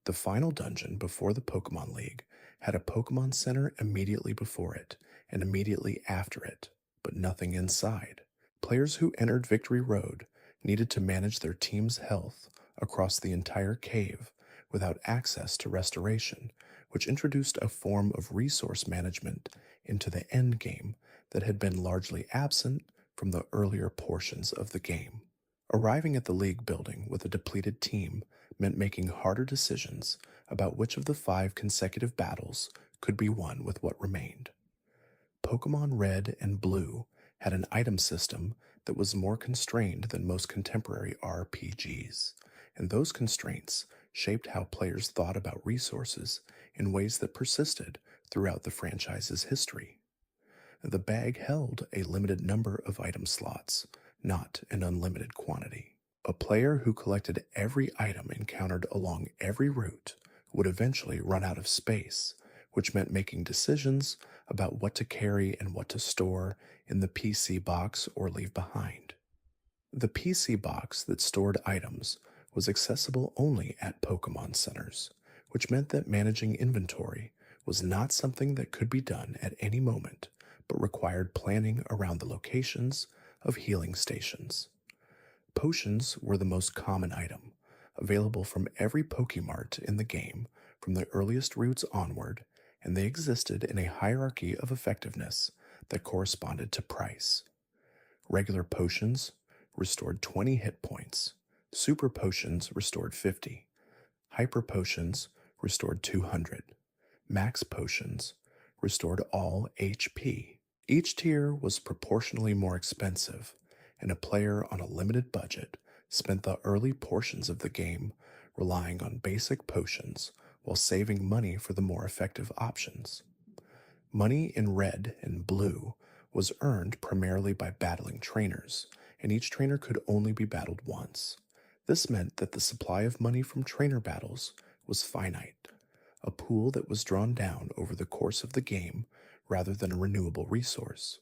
The final dungeon before the Pokémon League had a Pokémon Center immediately before it and immediately after it, but nothing inside. Players who entered Victory Road needed to manage their team's health across the entire cave without access to restoration, which introduced a form of resource management into the endgame that had been largely absent from the earlier portions of the game. Arriving at the League building with a depleted team meant making harder decisions about which of the 5 consecutive battles could be won with what remained. Pokémon Red and Blue had an item system that was more constrained than most contemporary RPGs, and those constraints shaped how players thought about resources in ways that persisted throughout the franchise's history. The bag held a limited number of item slots, not an unlimited quantity. A player who collected every item encountered along every route would eventually run out of space, which meant making decisions about what to carry and what to store in the PC box or leave behind. The PC box that stored items was accessible only at Pokémon Centers, which meant that managing inventory was not something that could be done at any moment, but required planning around the locations of healing stations. Potions were the most common item, available from every Pokémart in the game from the earliest routes onward, and they existed in a hierarchy of effectiveness that corresponded to price. Regular potions restored 20 hit points, super potions restored 50, hyper potions restored 200, max potions restored all HP. Each tier was proportionally more expensive, and a player on a limited budget spent the early portions of the game relying on basic potions while saving money for the more effective options. Money in Red and Blue was earned primarily by battling trainers, and each trainer could only be battled once. This meant that the supply of money from trainer battles was finite, a pool that was drawn down over the course of the game rather than a renewable resource.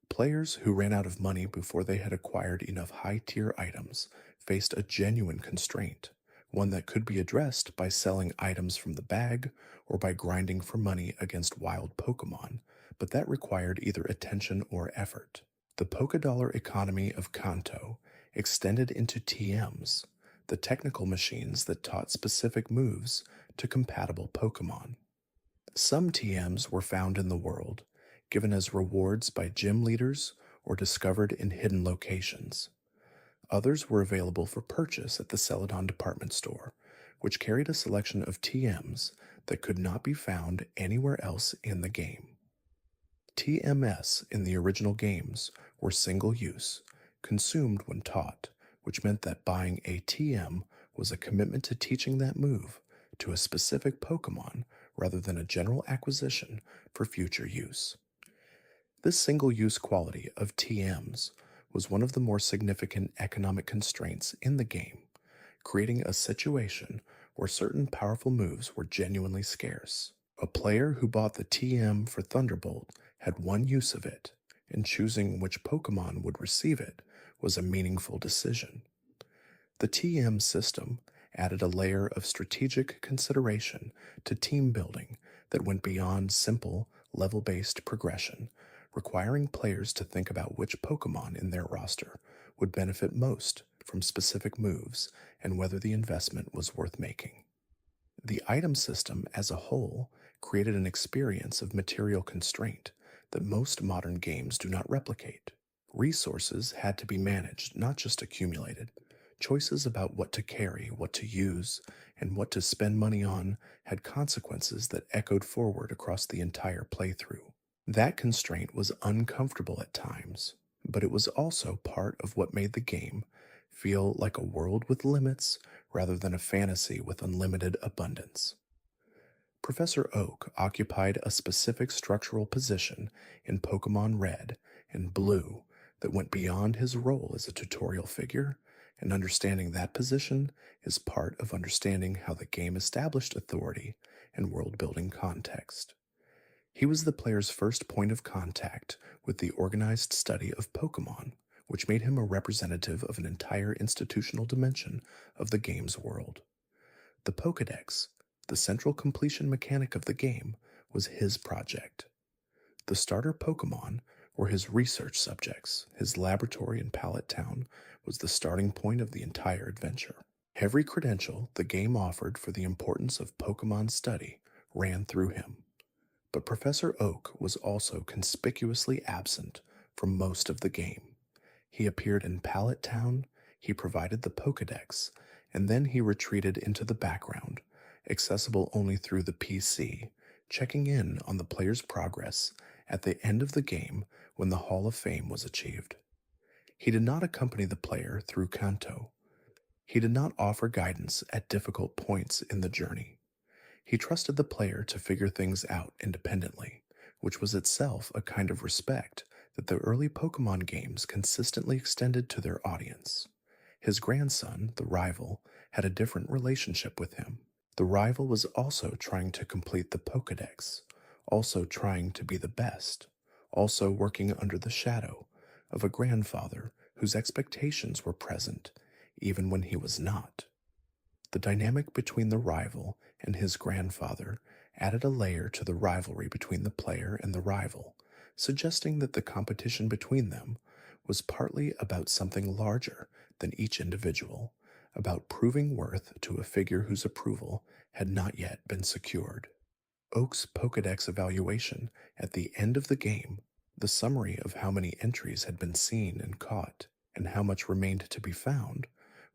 Players who ran out of money before they had acquired enough high-tier items faced a genuine constraint, one that could be addressed by selling items from the bag or by grinding for money against wild Pokémon, but that required either attention or effort. The Pokédollar economy of Kanto extended into TMs, the technical machines that taught specific moves to compatible Pokémon. Some TMs were found in the world, given as rewards by gym leaders or discovered in hidden locations. Others were available for purchase at the Celadon department store, which carried a selection of TMs that could not be found anywhere else in the game. TMS in the original games were single-use, consumed when taught, which meant that buying a TM was a commitment to teaching that move to a specific Pokémon rather than a general acquisition for future use. This single-use quality of TMs was one of the more significant economic constraints in the game, creating a situation where certain powerful moves were genuinely scarce. A player who bought the TM for Thunderbolt had one use of it, and choosing which Pokémon would receive it was a meaningful decision. The TM system added a layer of strategic consideration to team building that went beyond simple, level-based progression, requiring players to think about which Pokémon in their roster would benefit most from specific moves and whether the investment was worth making. The item system as a whole created an experience of material constraint that most modern games do not replicate. Resources had to be managed, not just accumulated. Choices about what to carry, what to use, and what to spend money on had consequences that echoed forward across the entire playthrough. That constraint was uncomfortable at times, but it was also part of what made the game feel like a world with limits rather than a fantasy with unlimited abundance. Professor Oak occupied a specific structural position in Pokémon Red and Blue that went beyond his role as a tutorial figure, and understanding that position is part of understanding how the game established authority and world-building context. He was the player's first point of contact with the organized study of Pokémon, which made him a representative of an entire institutional dimension of the game's world. The Pokédex, the central completion mechanic of the game, was his project. The starter Pokémon were his research subjects. His laboratory in Pallet Town was the starting point of the entire adventure. Every credential the game offered for the importance of Pokémon study ran through him. But Professor Oak was also conspicuously absent from most of the game. He appeared in Pallet Town, he provided the Pokédex, and then he retreated into the background, accessible only through the PC, checking in on the player's progress at the end of the game when the Hall of Fame was achieved. He did not accompany the player through Kanto. He did not offer guidance at difficult points in the journey. He trusted the player to figure things out independently, which was itself a kind of respect that the early Pokémon games consistently extended to their audience. His grandson, the rival, had a different relationship with him. The rival was also trying to complete the Pokédex, also trying to be the best, also working under the shadow of a grandfather whose expectations were present even when he was not. The dynamic between the rival and his grandfather added a layer to the rivalry between the player and the rival, suggesting that the competition between them was partly about something larger than each individual, about proving worth to a figure whose approval had not yet been secured. Oak's Pokédex evaluation at the end of the game, the summary of how many entries had been seen and caught, and how much remained to be found,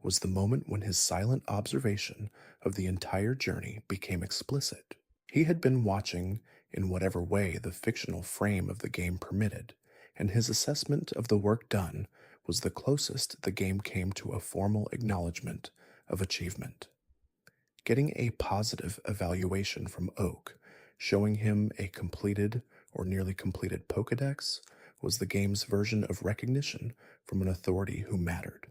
was the moment when his silent observation of the entire journey became explicit. He had been watching in whatever way the fictional frame of the game permitted, and his assessment of the work done was the closest the game came to a formal acknowledgement of achievement. Getting a positive evaluation from Oak, showing him a completed or nearly completed Pokédex, was the game's version of recognition from an authority who mattered.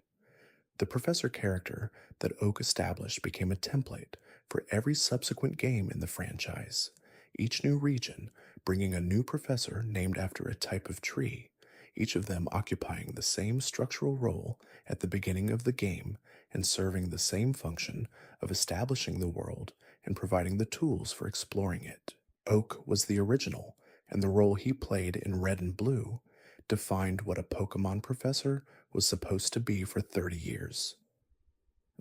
The professor character that Oak established became a template for every subsequent game in the franchise, each new region bringing a new professor named after a type of tree, each of them occupying the same structural role at the beginning of the game and serving the same function of establishing the world and providing the tools for exploring it. Oak was the original, and the role he played in Red and Blue defined what a Pokemon professor was supposed to be for 30 years.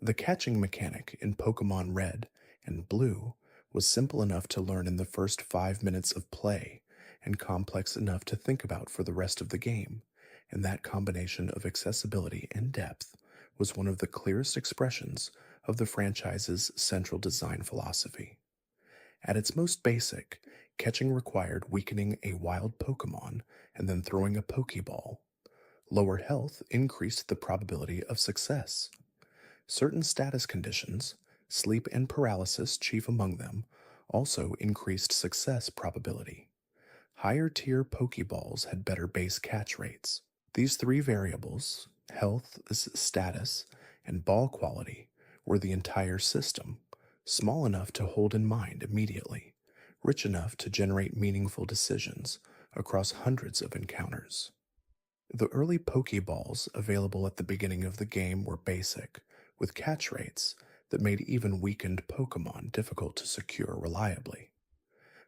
The catching mechanic in Pokemon Red and Blue was simple enough to learn in the first 5 minutes of play and complex enough to think about for the rest of the game, and that combination of accessibility and depth was one of the clearest expressions of the franchise's central design philosophy. At its most basic, catching required weakening a wild Pokemon and then throwing a Pokeball. Lower health increased the probability of success. Certain status conditions, sleep and paralysis chief among them, also increased success probability. Higher tier Pokeballs had better base catch rates. These three variables, health, status, and ball quality, were the entire system, small enough to hold in mind immediately, rich enough to generate meaningful decisions across hundreds of encounters. The early Pokeballs available at the beginning of the game were basic, with catch rates that made even weakened Pokemon difficult to secure reliably.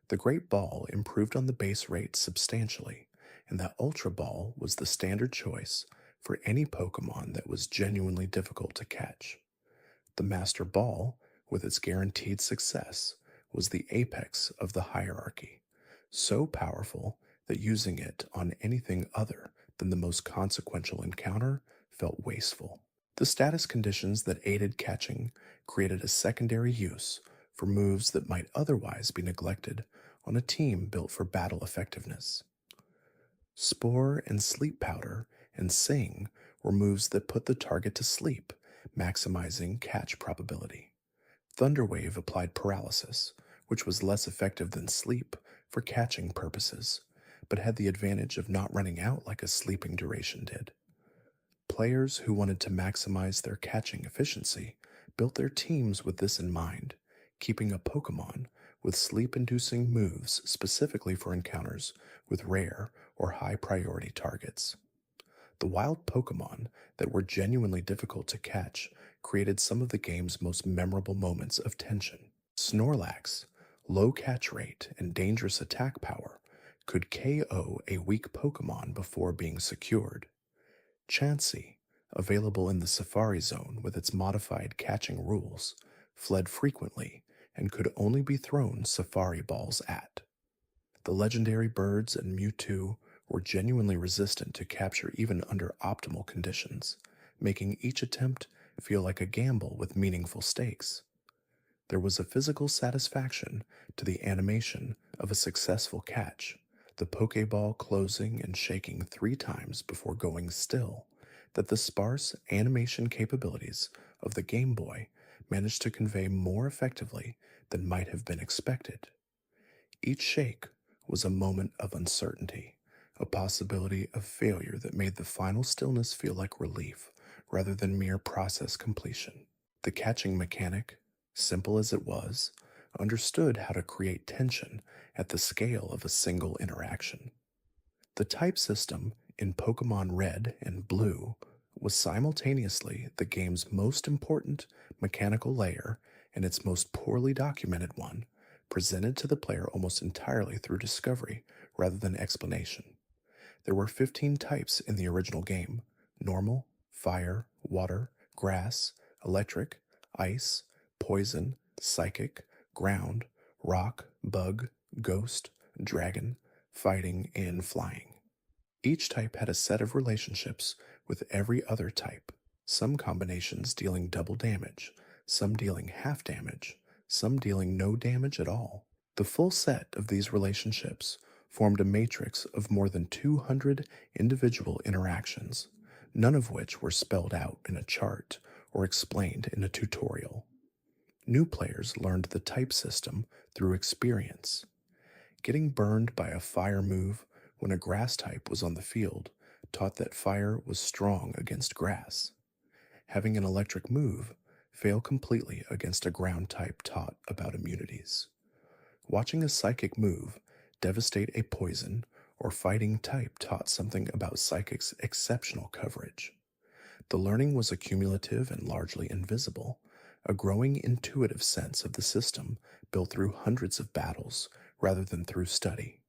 The Great Ball improved on the base rate substantially, and the Ultra Ball was the standard choice for any Pokemon that was genuinely difficult to catch. The Master Ball, with its guaranteed success, was the apex of the hierarchy, so powerful that using it on anything other than the most consequential encounter felt wasteful. The status conditions that aided catching created a secondary use for moves that might otherwise be neglected on a team built for battle effectiveness. Spore and Sleep Powder and Sing were moves that put the target to sleep, maximizing catch probability. Thunderwave applied paralysis, which was less effective than sleep for catching purposes, but had the advantage of not running out like a sleeping duration did. Players who wanted to maximize their catching efficiency built their teams with this in mind, keeping a Pokemon with sleep-inducing moves specifically for encounters with rare or high-priority targets. The wild Pokemon that were genuinely difficult to catch created some of the game's most memorable moments of tension. Snorlax, low catch rate and dangerous attack power, could KO a weak Pokemon before being secured. Chansey, available in the Safari Zone with its modified catching rules, fled frequently and could only be thrown Safari Balls at. The legendary birds and Mewtwo were genuinely resistant to capture even under optimal conditions, making each attempt feel like a gamble with meaningful stakes. There was a physical satisfaction to the animation of a successful catch, the Pokeball closing and shaking 3 times before going still, that the sparse animation capabilities of the Game Boy managed to convey more effectively than might have been expected. Each shake was a moment of uncertainty, a possibility of failure that made the final stillness feel like relief rather than mere process completion. The catching mechanic, simple as it was, understood how to create tension at the scale of a single interaction. The type system in Pokémon Red and Blue was simultaneously the game's most important mechanical layer and its most poorly documented one, presented to the player almost entirely through discovery rather than explanation. There were 15 types in the original game: normal, fire, water, grass, electric, ice, poison, psychic, ground, rock, bug, ghost, dragon, fighting, and flying. Each type had a set of relationships with every other type, some combinations dealing double damage, some dealing half damage, some dealing no damage at all. The full set of these relationships formed a matrix of more than 200 individual interactions, none of which were spelled out in a chart or explained in a tutorial. New players learned the type system through experience. Getting burned by a fire move when a grass type was on the field taught that fire was strong against grass. Having an electric move fail completely against a ground type taught about immunities. Watching a psychic move devastate a poison or fighting type taught something about psychic's exceptional coverage. The learning was accumulative and largely invisible, a growing intuitive sense of the system built through hundreds of battles rather than through study.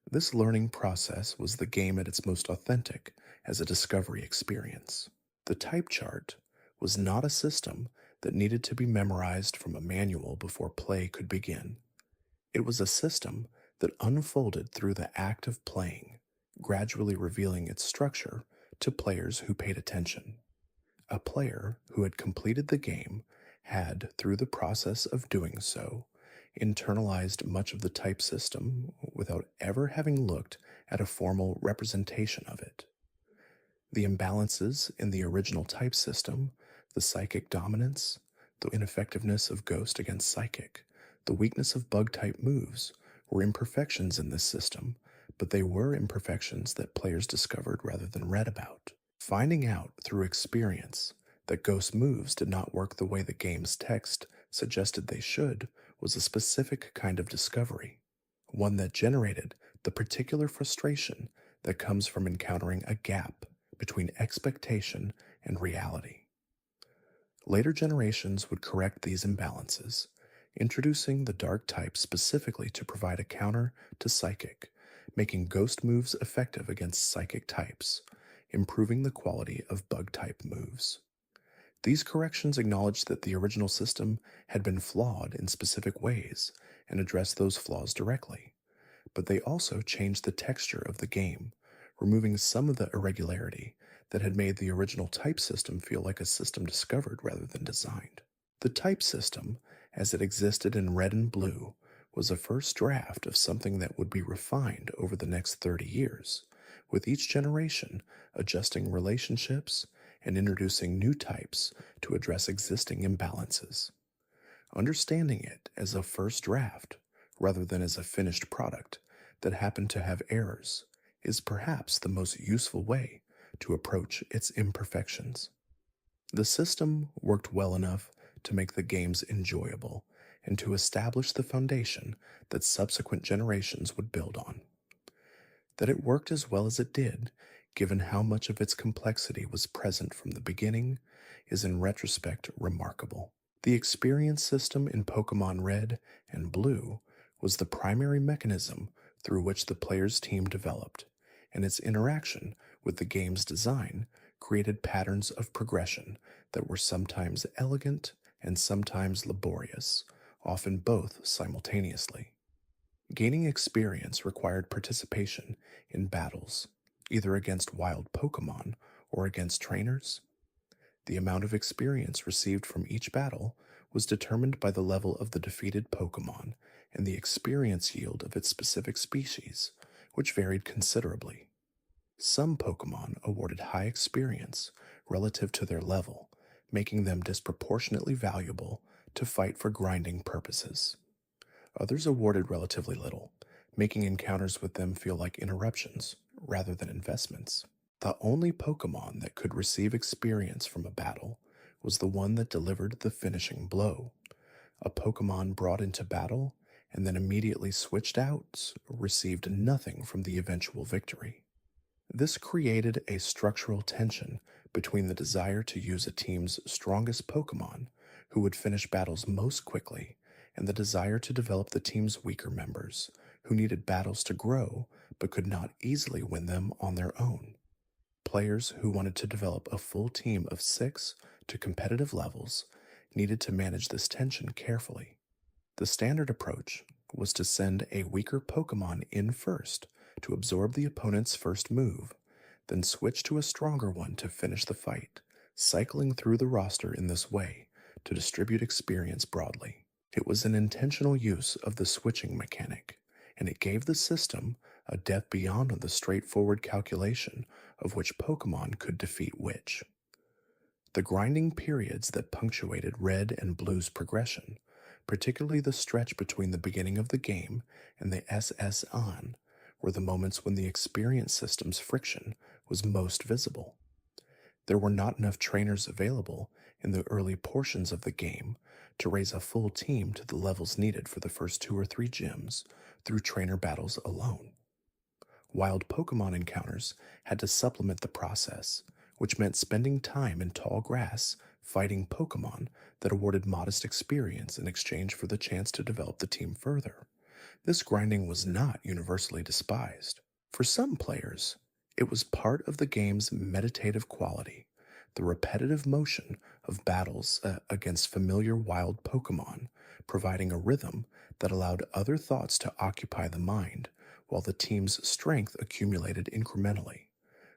This learning process was the game at its most authentic as a discovery experience. The type chart was not a system that needed to be memorized from a manual before play could begin. It was a system that unfolded through the act of playing, gradually revealing its structure to players who paid attention. A player who had completed the game had, through the process of doing so, internalized much of the type system without ever having looked at a formal representation of it. The imbalances in the original type system, the psychic dominance, the ineffectiveness of ghost against psychic, the weakness of bug-type moves, were imperfections in this system, but they were imperfections that players discovered rather than read about. Finding out through experience that ghost moves did not work the way the game's text suggested they should was a specific kind of discovery, one that generated the particular frustration that comes from encountering a gap between expectation and reality. Later generations would correct these imbalances, introducing the dark type specifically to provide a counter to psychic, making ghost moves effective against psychic types, improving the quality of bug-type moves. These corrections acknowledged that the original system had been flawed in specific ways and addressed those flaws directly, but they also changed the texture of the game, removing some of the irregularity that had made the original type system feel like a system discovered rather than designed. The type system, as it existed in Red and Blue, was a first draft of something that would be refined over the next 30 years, with each generation adjusting relationships and introducing new types to address existing imbalances. Understanding it as a first draft, rather than as a finished product that happened to have errors, is perhaps the most useful way to approach its imperfections. The system worked well enough to make the games enjoyable and to establish the foundation that subsequent generations would build on. That it worked as well as it did, given how much of its complexity was present from the beginning, is in retrospect remarkable. The experience system in Pokémon Red and Blue was the primary mechanism through which the player's team developed, and its interaction with the game's design created patterns of progression that were sometimes elegant and sometimes laborious, often both simultaneously. Gaining experience required participation in battles, either against wild Pokémon or against trainers. The amount of experience received from each battle was determined by the level of the defeated Pokémon and the experience yield of its specific species, which varied considerably. Some Pokémon awarded high experience relative to their level, making them disproportionately valuable to fight for grinding purposes. Others awarded relatively little, making encounters with them feel like interruptions rather than investments. The only Pokémon that could receive experience from a battle was the one that delivered the finishing blow. A Pokémon brought into battle and then immediately switched out received nothing from the eventual victory. This created a structural tension between the desire to use a team's strongest Pokémon, who would finish battles most quickly, and the desire to develop the team's weaker members, who needed battles to grow but could not easily win them on their own. Players who wanted to develop a full team of 6 to competitive levels needed to manage this tension carefully. The standard approach was to send a weaker Pokémon in first to absorb the opponent's first move, then switch to a stronger one to finish the fight, cycling through the roster in this way to distribute experience broadly. It was an intentional use of the switching mechanic, and it gave the system a depth beyond the straightforward calculation of which Pokemon could defeat which. The grinding periods that punctuated Red and Blue's progression, particularly the stretch between the beginning of the game and the SS on, were the moments when the experience system's friction was most visible. There were not enough trainers available in the early portions of the game to raise a full team to the levels needed for the first 2 or 3 gyms through trainer battles alone. Wild Pokemon encounters had to supplement the process, which meant spending time in tall grass fighting Pokemon that awarded modest experience in exchange for the chance to develop the team further. This grinding was not universally despised. For some players, it was part of the game's meditative quality, the repetitive motion of battles against familiar wild Pokemon, providing a rhythm that allowed other thoughts to occupy the mind while the team's strength accumulated incrementally.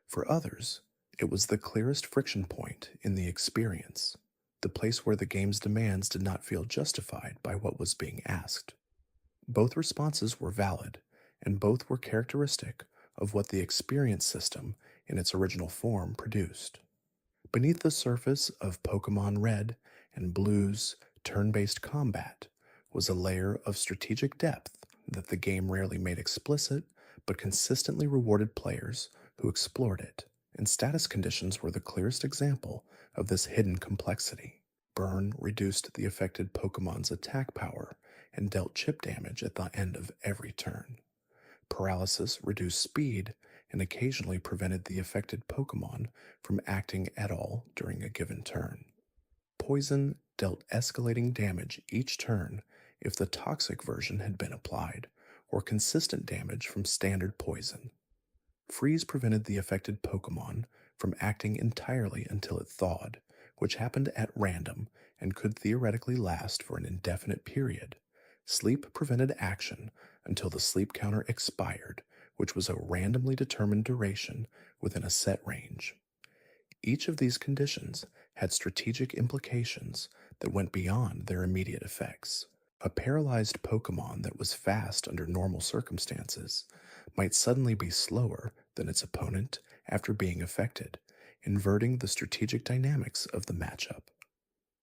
For others, it was the clearest friction point in the experience, the place where the game's demands did not feel justified by what was being asked. Both responses were valid, and both were characteristic of what the experience system in its original form produced. Beneath the surface of Pokémon Red and Blue's turn-based combat was a layer of strategic depth that the game rarely made explicit but consistently rewarded players who explored it, and status conditions were the clearest example of this hidden complexity. Burn reduced the affected Pokemon's attack power and dealt chip damage at the end of every turn. Paralysis reduced speed and occasionally prevented the affected Pokemon from acting at all during a given turn. Poison dealt escalating damage each turn if the toxic version had been applied, or consistent damage from standard poison. Freeze prevented the affected Pokemon from acting entirely until it thawed, which happened at random and could theoretically last for an indefinite period. Sleep prevented action until the sleep counter expired, which was a randomly determined duration within a set range. Each of these conditions had strategic implications that went beyond their immediate effects. A paralyzed Pokemon that was fast under normal circumstances might suddenly be slower than its opponent after being affected, inverting the strategic dynamics of the matchup.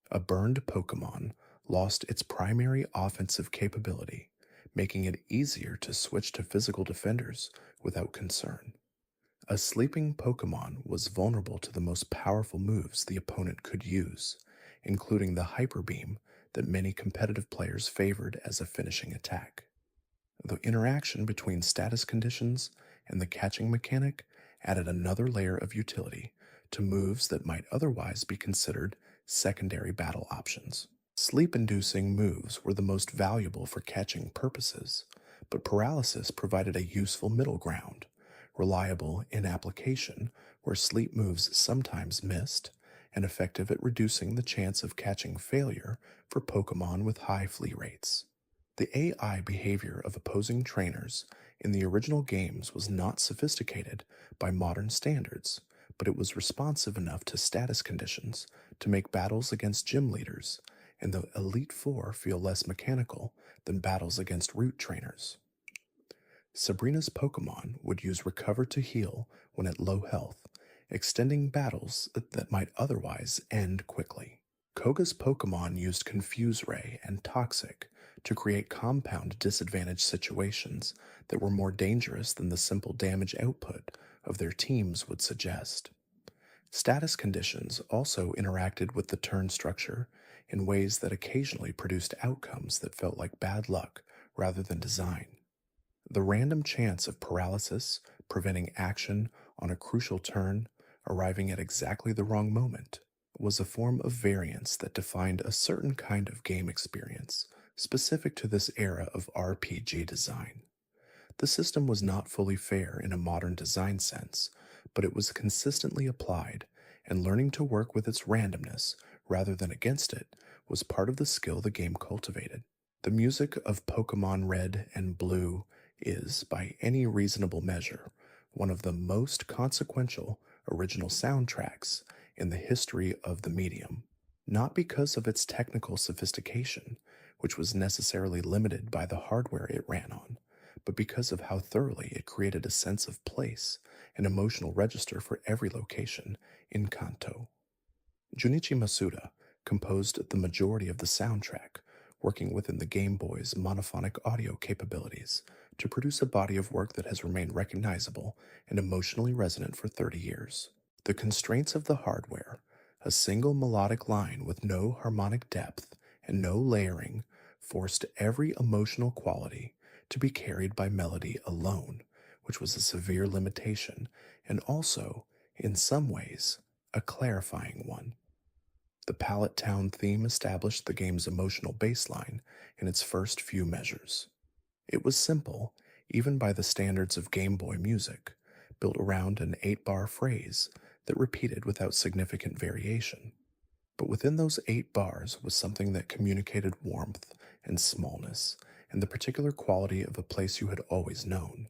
A burned Pokemon lost its primary offensive capability, making it easier to switch to physical defenders without concern. A sleeping Pokemon was vulnerable to the most powerful moves the opponent could use, including the Hyper Beam that many competitive players favored as a finishing attack. The interaction between status conditions and the catching mechanic added another layer of utility to moves that might otherwise be considered secondary battle options. Sleep-inducing moves were the most valuable for catching purposes, but paralysis provided a useful middle ground, reliable in application where sleep moves sometimes missed, and effective at reducing the chance of catching failure for Pokemon with high flee rates. The AI behavior of opposing trainers in the original games was not sophisticated by modern standards, but it was responsive enough to status conditions to make battles against gym leaders and the Elite Four feel less mechanical than battles against root trainers. Sabrina's Pokemon would use Recover to heal when at low health, extending battles that might otherwise end quickly. Koga's Pokemon used Confuse Ray and Toxic to create compound disadvantage situations that were more dangerous than the simple damage output of their teams would suggest. Status conditions also interacted with the turn structure in ways that occasionally produced outcomes that felt like bad luck rather than design. The random chance of paralysis preventing action on a crucial turn, arriving at exactly the wrong moment, was a form of variance that defined a certain kind of game experience specific to this era of RPG design. The system was not fully fair in a modern design sense, but it was consistently applied, and learning to work with its randomness rather than against it was part of the skill the game cultivated. The music of Pokémon Red and Blue is, by any reasonable measure, one of the most consequential original soundtracks in the history of the medium, not because of its technical sophistication, which was necessarily limited by the hardware it ran on, but because of how thoroughly it created a sense of place and emotional register for every location in Kanto. Junichi Masuda composed the majority of the soundtrack, working within the Game Boy's monophonic audio capabilities to produce a body of work that has remained recognizable and emotionally resonant for 30 years. The constraints of the hardware, a single melodic line with no harmonic depth and no layering, forced every emotional quality to be carried by melody alone, which was a severe limitation and also, in some ways, a clarifying one. The Pallet Town theme established the game's emotional baseline in its first few measures. It was simple, even by the standards of Game Boy music, built around an 8-bar phrase that repeated without significant variation. But within those 8 bars was something that communicated warmth and smallness, and the particular quality of a place you had always known.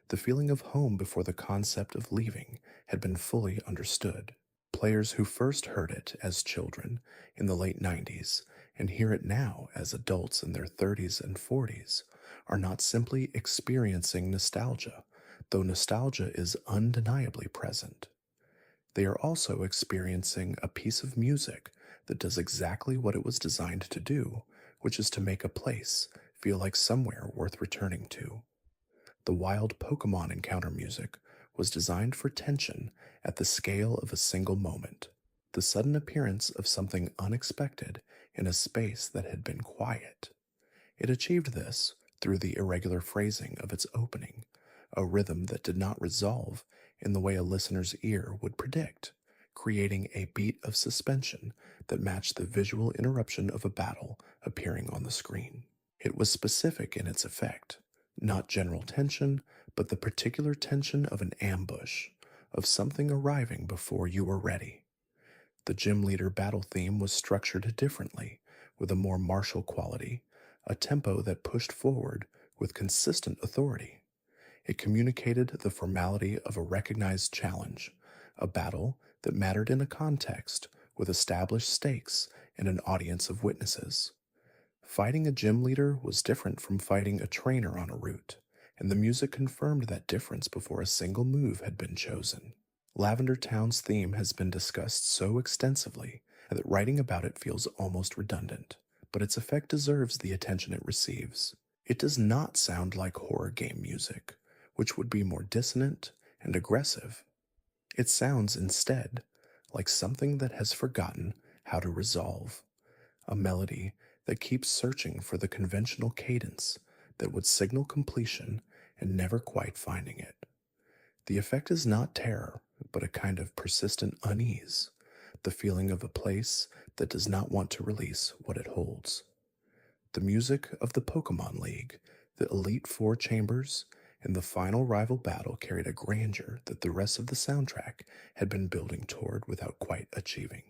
The feeling of home before the concept of leaving had been fully understood. Players who first heard it as children in the late 90s and hear it now as adults in their 30s and 40s are not simply experiencing nostalgia, though nostalgia is undeniably present. They are also experiencing a piece of music that does exactly what it was designed to do, which is to make a place feel like somewhere worth returning to. The wild Pokémon encounter music was designed for tension at the scale of a single moment, the sudden appearance of something unexpected in a space that had been quiet. It achieved this through the irregular phrasing of its opening, a rhythm that did not resolve in the way a listener's ear would predict, creating a beat of suspension that matched the visual interruption of a battle appearing on the screen. It was specific in its effect, not general tension, but the particular tension of an ambush, of something arriving before you were ready. The gym leader battle theme was structured differently, with a more martial quality, a tempo that pushed forward with consistent authority. It communicated the formality of a recognized challenge, a battle that mattered in a context with established stakes and an audience of witnesses. Fighting a gym leader was different from fighting a trainer on a route, and the music confirmed that difference before a single move had been chosen. Lavender Town's theme has been discussed so extensively that writing about it feels almost redundant, but its effect deserves the attention it receives. It does not sound like horror game music, which would be more dissonant and aggressive. It sounds instead like something that has forgotten how to resolve, a melody that keeps searching for the conventional cadence that would signal completion and never quite finding it. The effect is not terror, but a kind of persistent unease, the feeling of a place that does not want to release what it holds. The music of the Pokémon League, the Elite Four Chambers, and the final rival battle carried a grandeur that the rest of the soundtrack had been building toward without quite achieving.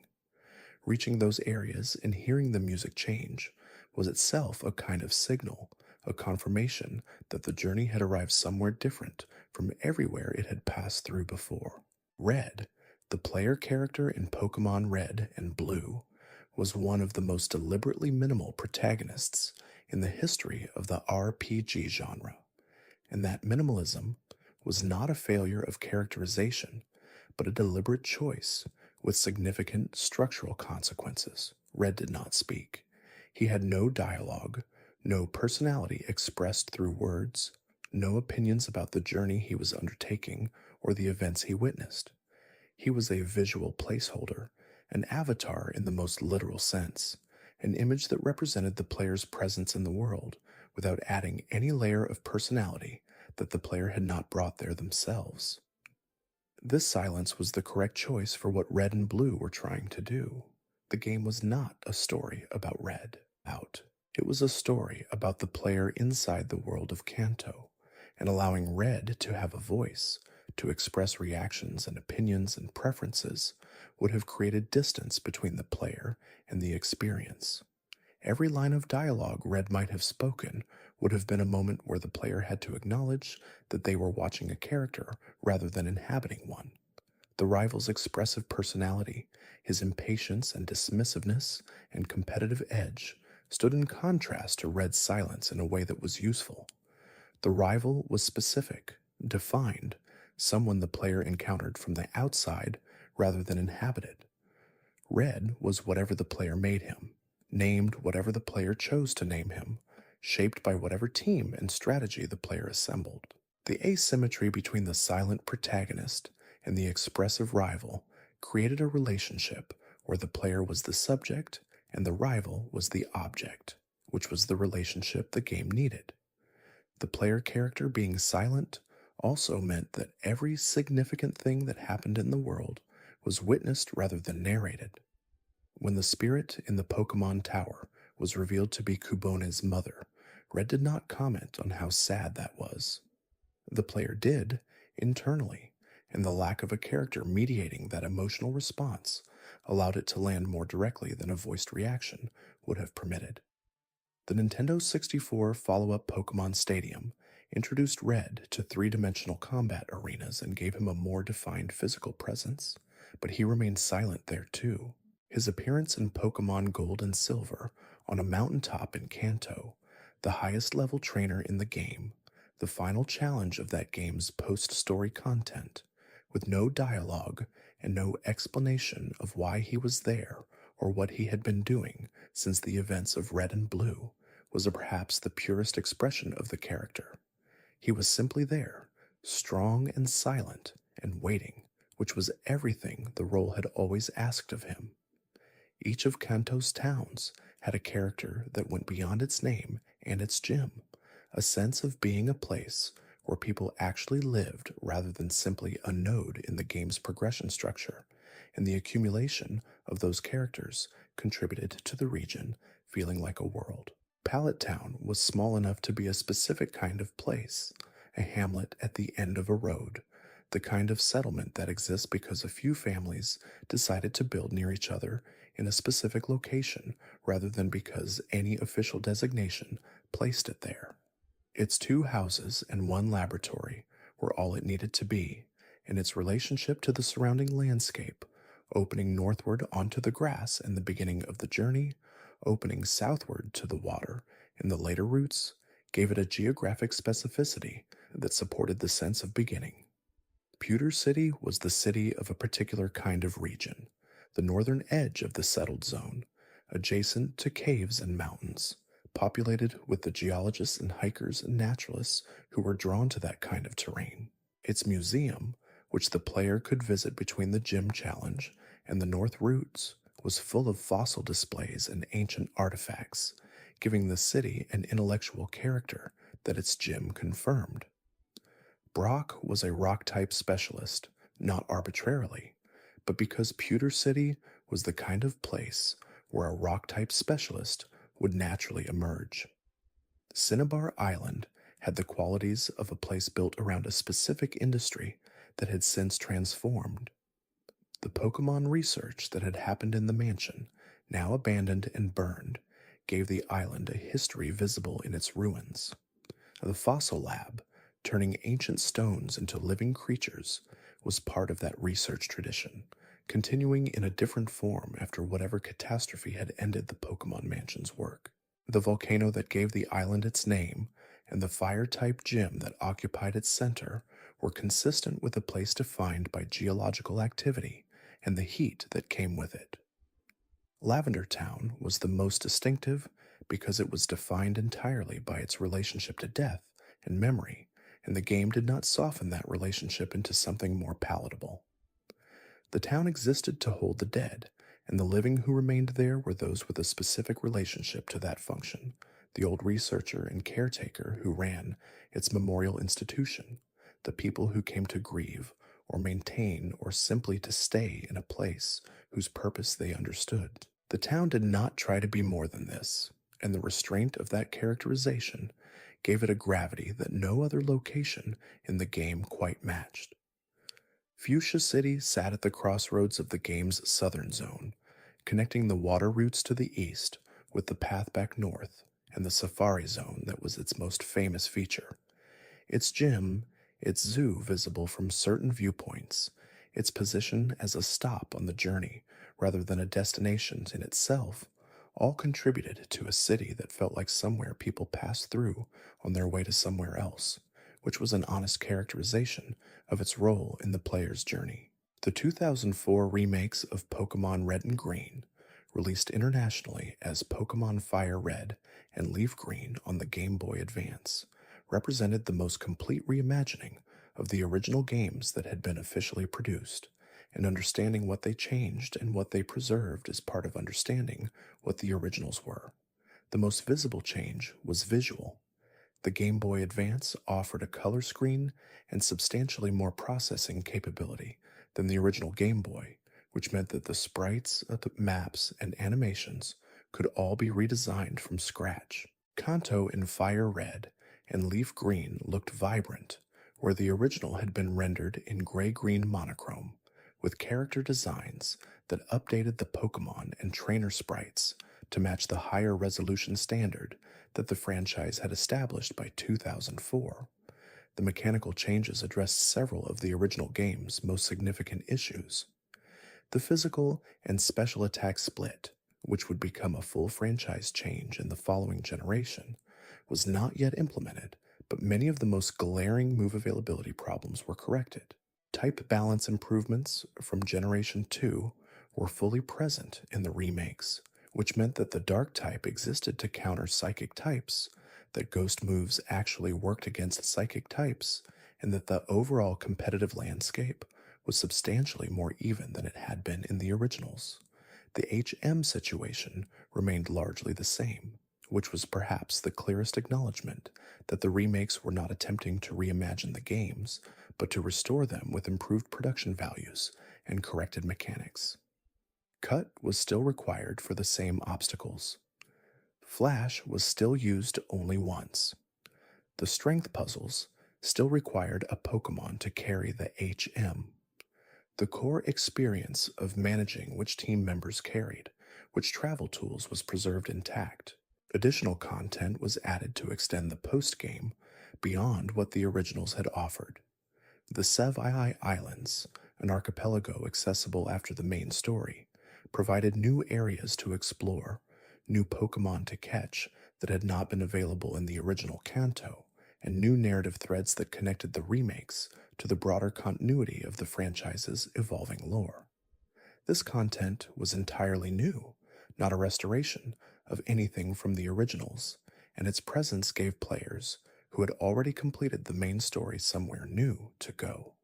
Reaching those areas and hearing the music change was itself a kind of signal, a confirmation that the journey had arrived somewhere different from everywhere it had passed through before. Red, the player character in Pokémon Red and Blue, was one of the most deliberately minimal protagonists in the history of the RPG genre, and that minimalism was not a failure of characterization, but a deliberate choice with significant structural consequences. Red did not speak. He had no dialogue, no personality expressed through words, no opinions about the journey he was undertaking or the events he witnessed. He was a visual placeholder, an avatar in the most literal sense, an image that represented the player's presence in the world without adding any layer of personality that the player had not brought there themselves. This silence was the correct choice for what Red and Blue were trying to do. The game was not a story about Red. It was a story about the player inside the world of Kanto, and allowing Red to have a voice, to express reactions and opinions and preferences, would have created distance between the player and the experience. Every line of dialogue Red might have spoken would have been a moment where the player had to acknowledge that they were watching a character rather than inhabiting one. The rival's expressive personality, his impatience and dismissiveness and competitive edge, stood in contrast to Red's silence in a way that was useful. The rival was specific, defined, someone the player encountered from the outside rather than inhabited. Red was whatever the player made him, named whatever the player chose to name him, shaped by whatever team and strategy the player assembled. The asymmetry between the silent protagonist and the expressive rival created a relationship where the player was the subject and the rival was the object, which was the relationship the game needed. The player character being silent also meant that every significant thing that happened in the world was witnessed rather than narrated. When the spirit in the Pokémon Tower was revealed to be Kubone's mother, Red did not comment on how sad that was. The player did, internally, and the lack of a character mediating that emotional response allowed it to land more directly than a voiced reaction would have permitted. The Nintendo 64 follow-up Pokémon Stadium introduced Red to three-dimensional combat arenas and gave him a more defined physical presence, but he remained silent there too. His appearance in Pokémon Gold and Silver on a mountaintop in Kanto, the highest level trainer in the game, the final challenge of that game's post-story content, with no dialogue and no explanation of why he was there or what he had been doing since the events of Red and Blue, was perhaps the purest expression of the character. He was simply there, strong and silent, and waiting, which was everything the role had always asked of him. Each of Kanto's towns had a character that went beyond its name and its gym, a sense of being a place where people actually lived rather than simply a node in the game's progression structure, and the accumulation of those characters contributed to the region feeling like a world. Pallet Town was small enough to be a specific kind of place, a hamlet at the end of a road, the kind of settlement that exists because a few families decided to build near each other in a specific location rather than because any official designation placed it there. Its 2 houses and 1 laboratory were all it needed to be, and its relationship to the surrounding landscape, opening northward onto the grass in the beginning of the journey, opening southward to the water in the later routes, gave it a geographic specificity that supported the sense of beginning. Pewter City was the city of a particular kind of region, the northern edge of the settled zone, adjacent to caves and mountains, populated with the geologists and hikers and naturalists who were drawn to that kind of terrain. Its museum, which the player could visit between the gym challenge and the north routes, was full of fossil displays and ancient artifacts, giving the city an intellectual character that its gym confirmed. Brock was a rock-type specialist, not arbitrarily, but because Pewter City was the kind of place where a rock-type specialist would naturally emerge. Cinnabar Island had the qualities of a place built around a specific industry that had since transformed. The Pokémon research that had happened in the mansion, now abandoned and burned, gave the island a history visible in its ruins. The fossil lab, turning ancient stones into living creatures, was part of that research tradition, continuing in a different form after whatever catastrophe had ended the Pokémon Mansion's work. The volcano that gave the island its name and the fire-type gym that occupied its center were consistent with a place defined by geological activity and the heat that came with it. Lavender Town was the most distinctive because it was defined entirely by its relationship to death and memory, and the game did not soften that relationship into something more palatable. The town existed to hold the dead, and the living who remained there were those with a specific relationship to that function, the old researcher and caretaker who ran its memorial institution, the people who came to grieve or maintain or simply to stay in a place whose purpose they understood. The town did not try to be more than this, and the restraint of that characterization gave it a gravity that no other location in the game quite matched. Fuchsia City sat at the crossroads of the game's southern zone, connecting the water routes to the east with the path back north and the safari zone that was its most famous feature. Its gym, its zoo visible from certain viewpoints, its position as a stop on the journey rather than a destination in itself, all contributed to a city that felt like somewhere people passed through on their way to somewhere else, which was an honest characterization of its role in the player's journey. The 2004 remakes of Pokémon Red and Green, released internationally as Pokémon FireRed and LeafGreen on the Game Boy Advance, represented the most complete reimagining of the original games that had been officially produced, and understanding what they changed and what they preserved is part of understanding what the originals were. The most visible change was visual. The Game Boy Advance offered a color screen and substantially more processing capability than the original Game Boy, which meant that the sprites, the maps, and animations could all be redesigned from scratch. Kanto in FireRed and LeafGreen looked vibrant, where the original had been rendered in gray-green monochrome, with character designs that updated the Pokémon and trainer sprites to match the higher resolution standard that the franchise had established by 2004. The mechanical changes addressed several of the original game's most significant issues. The physical and special attack split, which would become a full franchise change in the following generation, was not yet implemented, but many of the most glaring move availability problems were corrected. Type balance improvements from Generation 2 were fully present in the remakes, which meant that the Dark type existed to counter Psychic types, that Ghost moves actually worked against Psychic types, and that the overall competitive landscape was substantially more even than it had been in the originals. The HM situation remained largely the same, which was perhaps the clearest acknowledgement that the remakes were not attempting to reimagine the games, but to restore them with improved production values and corrected mechanics. Cut was still required for the same obstacles. Flash was still used only once. The strength puzzles still required a Pokémon to carry the HM. The core experience of managing which team members carried which travel tools was preserved intact. Additional content was added to extend the post-game beyond what the originals had offered. The Seafoam Islands, an archipelago accessible after the main story, provided new areas to explore, new Pokémon to catch that had not been available in the original Kanto, and new narrative threads that connected the remakes to the broader continuity of the franchise's evolving lore. This content was entirely new, not a restoration of anything from the originals, and its presence gave players who had already completed the main story somewhere new to go.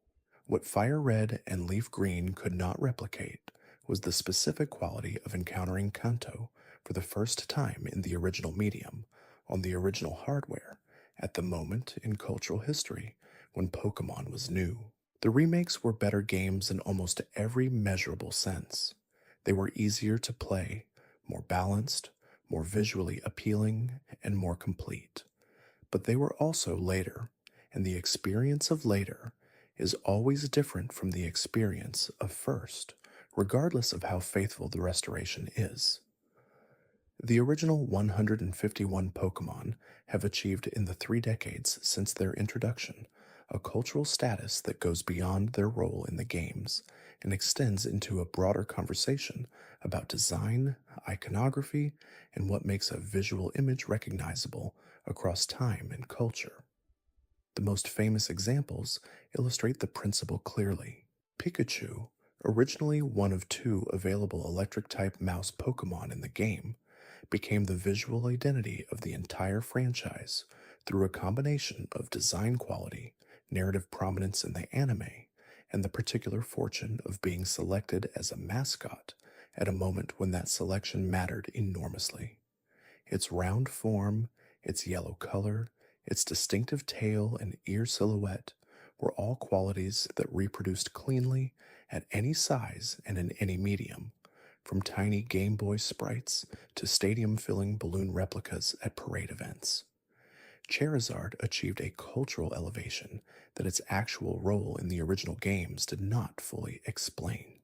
What FireRed and LeafGreen could not replicate was the specific quality of encountering Kanto for the first time in the original medium, on the original hardware, at the moment in cultural history when Pokémon was new. The remakes were better games in almost every measurable sense. They were easier to play, more balanced, more visually appealing, and more complete. But they were also later, and the experience of later is always different from the experience of first, regardless of how faithful the restoration is. The original 151 Pokémon have achieved in the 3 decades since their introduction a cultural status that goes beyond their role in the games and extends into a broader conversation about design, iconography, and what makes a visual image recognizable across time and culture. The most famous examples illustrate the principle clearly. Pikachu, originally one of 2 available electric-type mouse Pokémon in the game, became the visual identity of the entire franchise through a combination of design quality, narrative prominence in the anime, and the particular fortune of being selected as a mascot at a moment when that selection mattered enormously. Its round form, its yellow color, its distinctive tail and ear silhouette were all qualities that reproduced cleanly at any size and in any medium, from tiny Game Boy sprites to stadium-filling balloon replicas at parade events. Charizard achieved a cultural elevation that its actual role in the original games did not fully explain.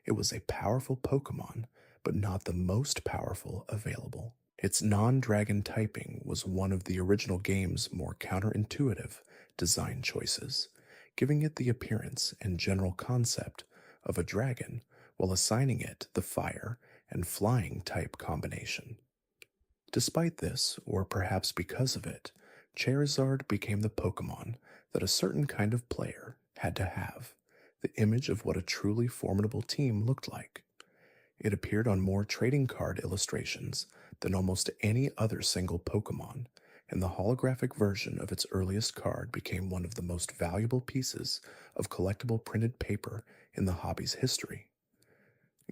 It was a powerful Pokémon, but not the most powerful available. Its non-dragon typing was one of the original game's more counterintuitive design choices, giving it the appearance and general concept of a dragon while assigning it the fire and flying type combination. Despite this, or perhaps because of it, Charizard became the Pokemon that a certain kind of player had to have, the image of what a truly formidable team looked like. It appeared on more trading card illustrations than almost any other single Pokemon, and the holographic version of its earliest card became one of the most valuable pieces of collectible printed paper in the hobby's history.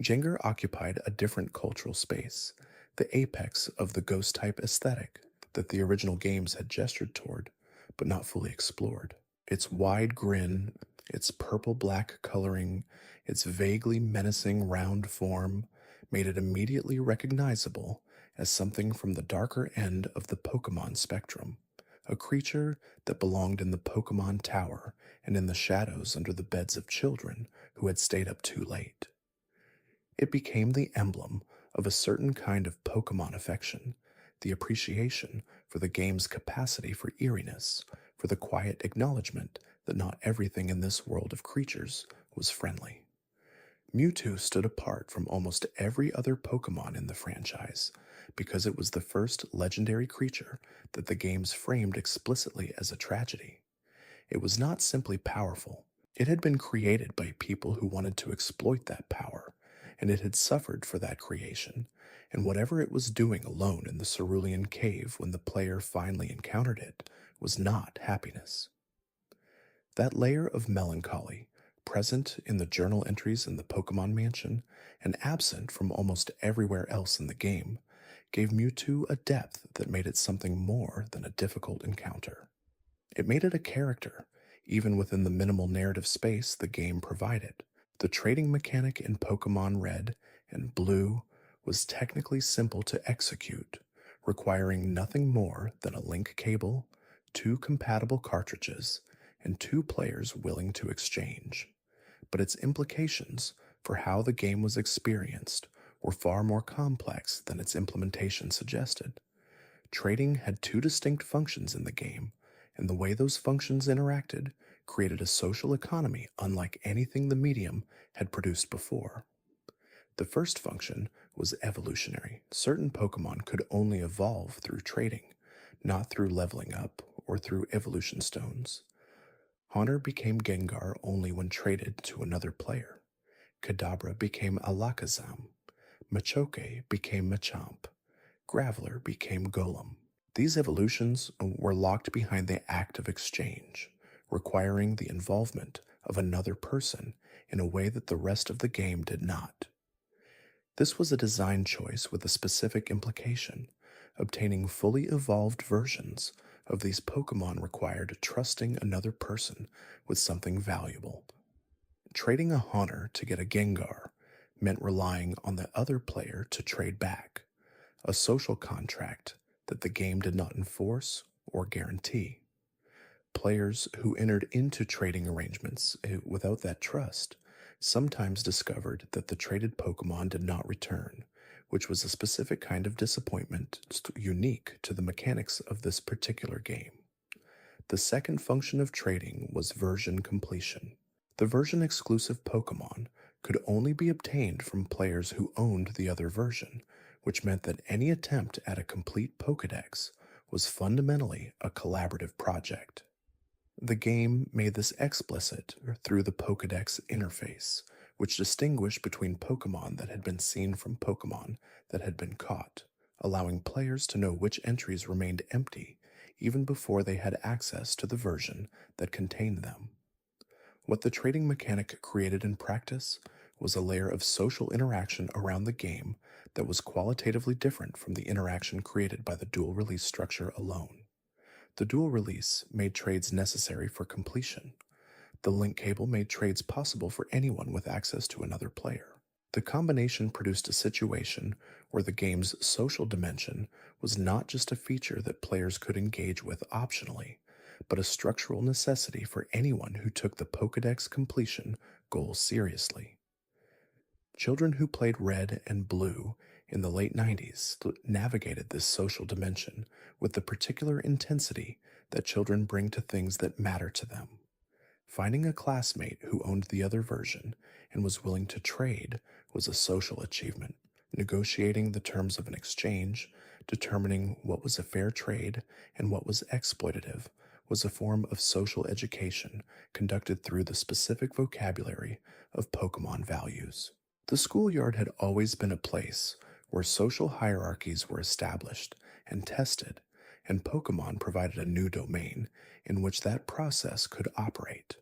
Jengar occupied a different cultural space, the apex of the ghost-type aesthetic that the original games had gestured toward, but not fully explored. Its wide grin, its purple-black coloring, its vaguely menacing round form made it immediately recognizable as something from the darker end of the Pokémon spectrum, a creature that belonged in the Pokémon Tower and in the shadows under the beds of children who had stayed up too late. It became the emblem of a certain kind of Pokémon affection, the appreciation for the game's capacity for eeriness, for the quiet acknowledgement that not everything in this world of creatures was friendly. Mewtwo stood apart from almost every other Pokémon in the franchise because it was the first legendary creature that the games framed explicitly as a tragedy. It was not simply powerful, it had been created by people who wanted to exploit that power, and it had suffered for that creation, and whatever it was doing alone in the Cerulean Cave when the player finally encountered it was not happiness. That layer of melancholy, present in the journal entries in the Pokemon Mansion and absent from almost everywhere else in the game, gave Mewtwo a depth that made it something more than a difficult encounter. It made it a character, even within the minimal narrative space the game provided. The trading mechanic in Pokémon Red and Blue was technically simple to execute, requiring nothing more than a link cable, 2 compatible cartridges, and 2 players willing to exchange. But its implications for how the game was experienced were far more complex than its implementation suggested. Trading had 2 distinct functions in the game, and the way those functions interacted created a social economy unlike anything the medium had produced before. The first function was evolutionary. Certain Pokemon could only evolve through trading, not through leveling up or through evolution stones. Haunter became Gengar only when traded to another player. Kadabra became Alakazam. Machoke became Machamp. Graveler became Golem. These evolutions were locked behind the act of exchange, requiring the involvement of another person in a way that the rest of the game did not. This was a design choice with a specific implication. Obtaining fully evolved versions of these Pokemon required trusting another person with something valuable. Trading a Haunter to get a Gengar meant relying on the other player to trade back, a social contract that the game did not enforce or guarantee. Players who entered into trading arrangements without that trust sometimes discovered that the traded Pokemon did not return, which was a specific kind of disappointment unique to the mechanics of this particular game. The second function of trading was version completion. The version-exclusive Pokemon could only be obtained from players who owned the other version, which meant that any attempt at a complete Pokédex was fundamentally a collaborative project. The game made this explicit through the Pokédex interface, which distinguished between Pokémon that had been seen from Pokémon that had been caught, allowing players to know which entries remained empty even before they had access to the version that contained them. What the trading mechanic created in practice was a layer of social interaction around the game that was qualitatively different from the interaction created by the dual release structure alone. The dual release made trades necessary for completion. The link cable made trades possible for anyone with access to another player. The combination produced a situation where the game's social dimension was not just a feature that players could engage with optionally, but a structural necessity for anyone who took the Pokédex completion goal seriously. Children who played Red and Blue in the late 90s navigated this social dimension with the particular intensity that children bring to things that matter to them. Finding a classmate who owned the other version and was willing to trade was a social achievement, negotiating the terms of an exchange, determining what was a fair trade and what was exploitative, was a form of social education conducted through the specific vocabulary of Pokemon values. The schoolyard had always been a place where social hierarchies were established and tested, and Pokemon provided a new domain in which that process could operate.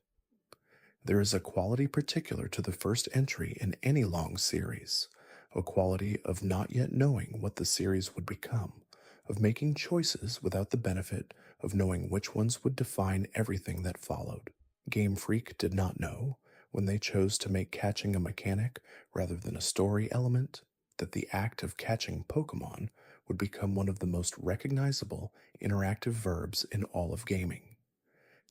There is a quality particular to the first entry in any long series, a quality of not yet knowing what the series would become, of making choices without the benefit of knowing which ones would define everything that followed. Game Freak did not know, when they chose to make catching a mechanic rather than a story element, that the act of catching Pokemon would become one of the most recognizable interactive verbs in all of gaming.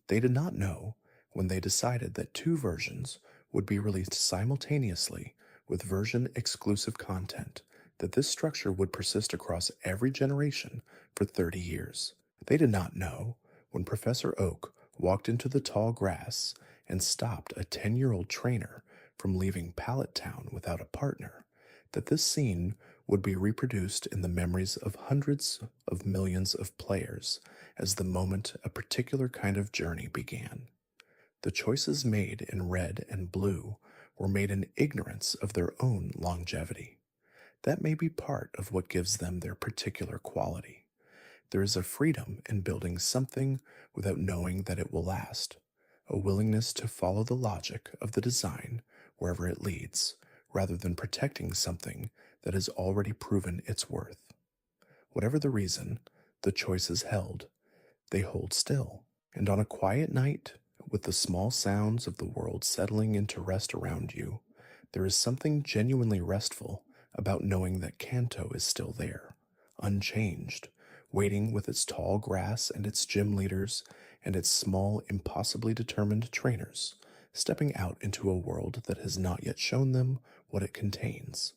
They did not know, when they decided that two versions would be released simultaneously with version-exclusive content, that this structure would persist across every generation for 30 years. They did not know, when Professor Oak walked into the tall grass and stopped a 10-year-old trainer from leaving Pallet Town without a partner, that this scene would be reproduced in the memories of hundreds of millions of players as the moment a particular kind of journey began. The choices made in Red and Blue were made in ignorance of their own longevity. That may be part of what gives them their particular quality. There is a freedom in building something without knowing that it will last, a willingness to follow the logic of the design wherever it leads, rather than protecting something that has already proven its worth. Whatever the reason, the choices held. They hold still, and on a quiet night, with the small sounds of the world settling into rest around you, there is something genuinely restful about knowing that Kanto is still there, unchanged, waiting with its tall grass and its gym leaders and its small, impossibly determined trainers, stepping out into a world that has not yet shown them what it contains.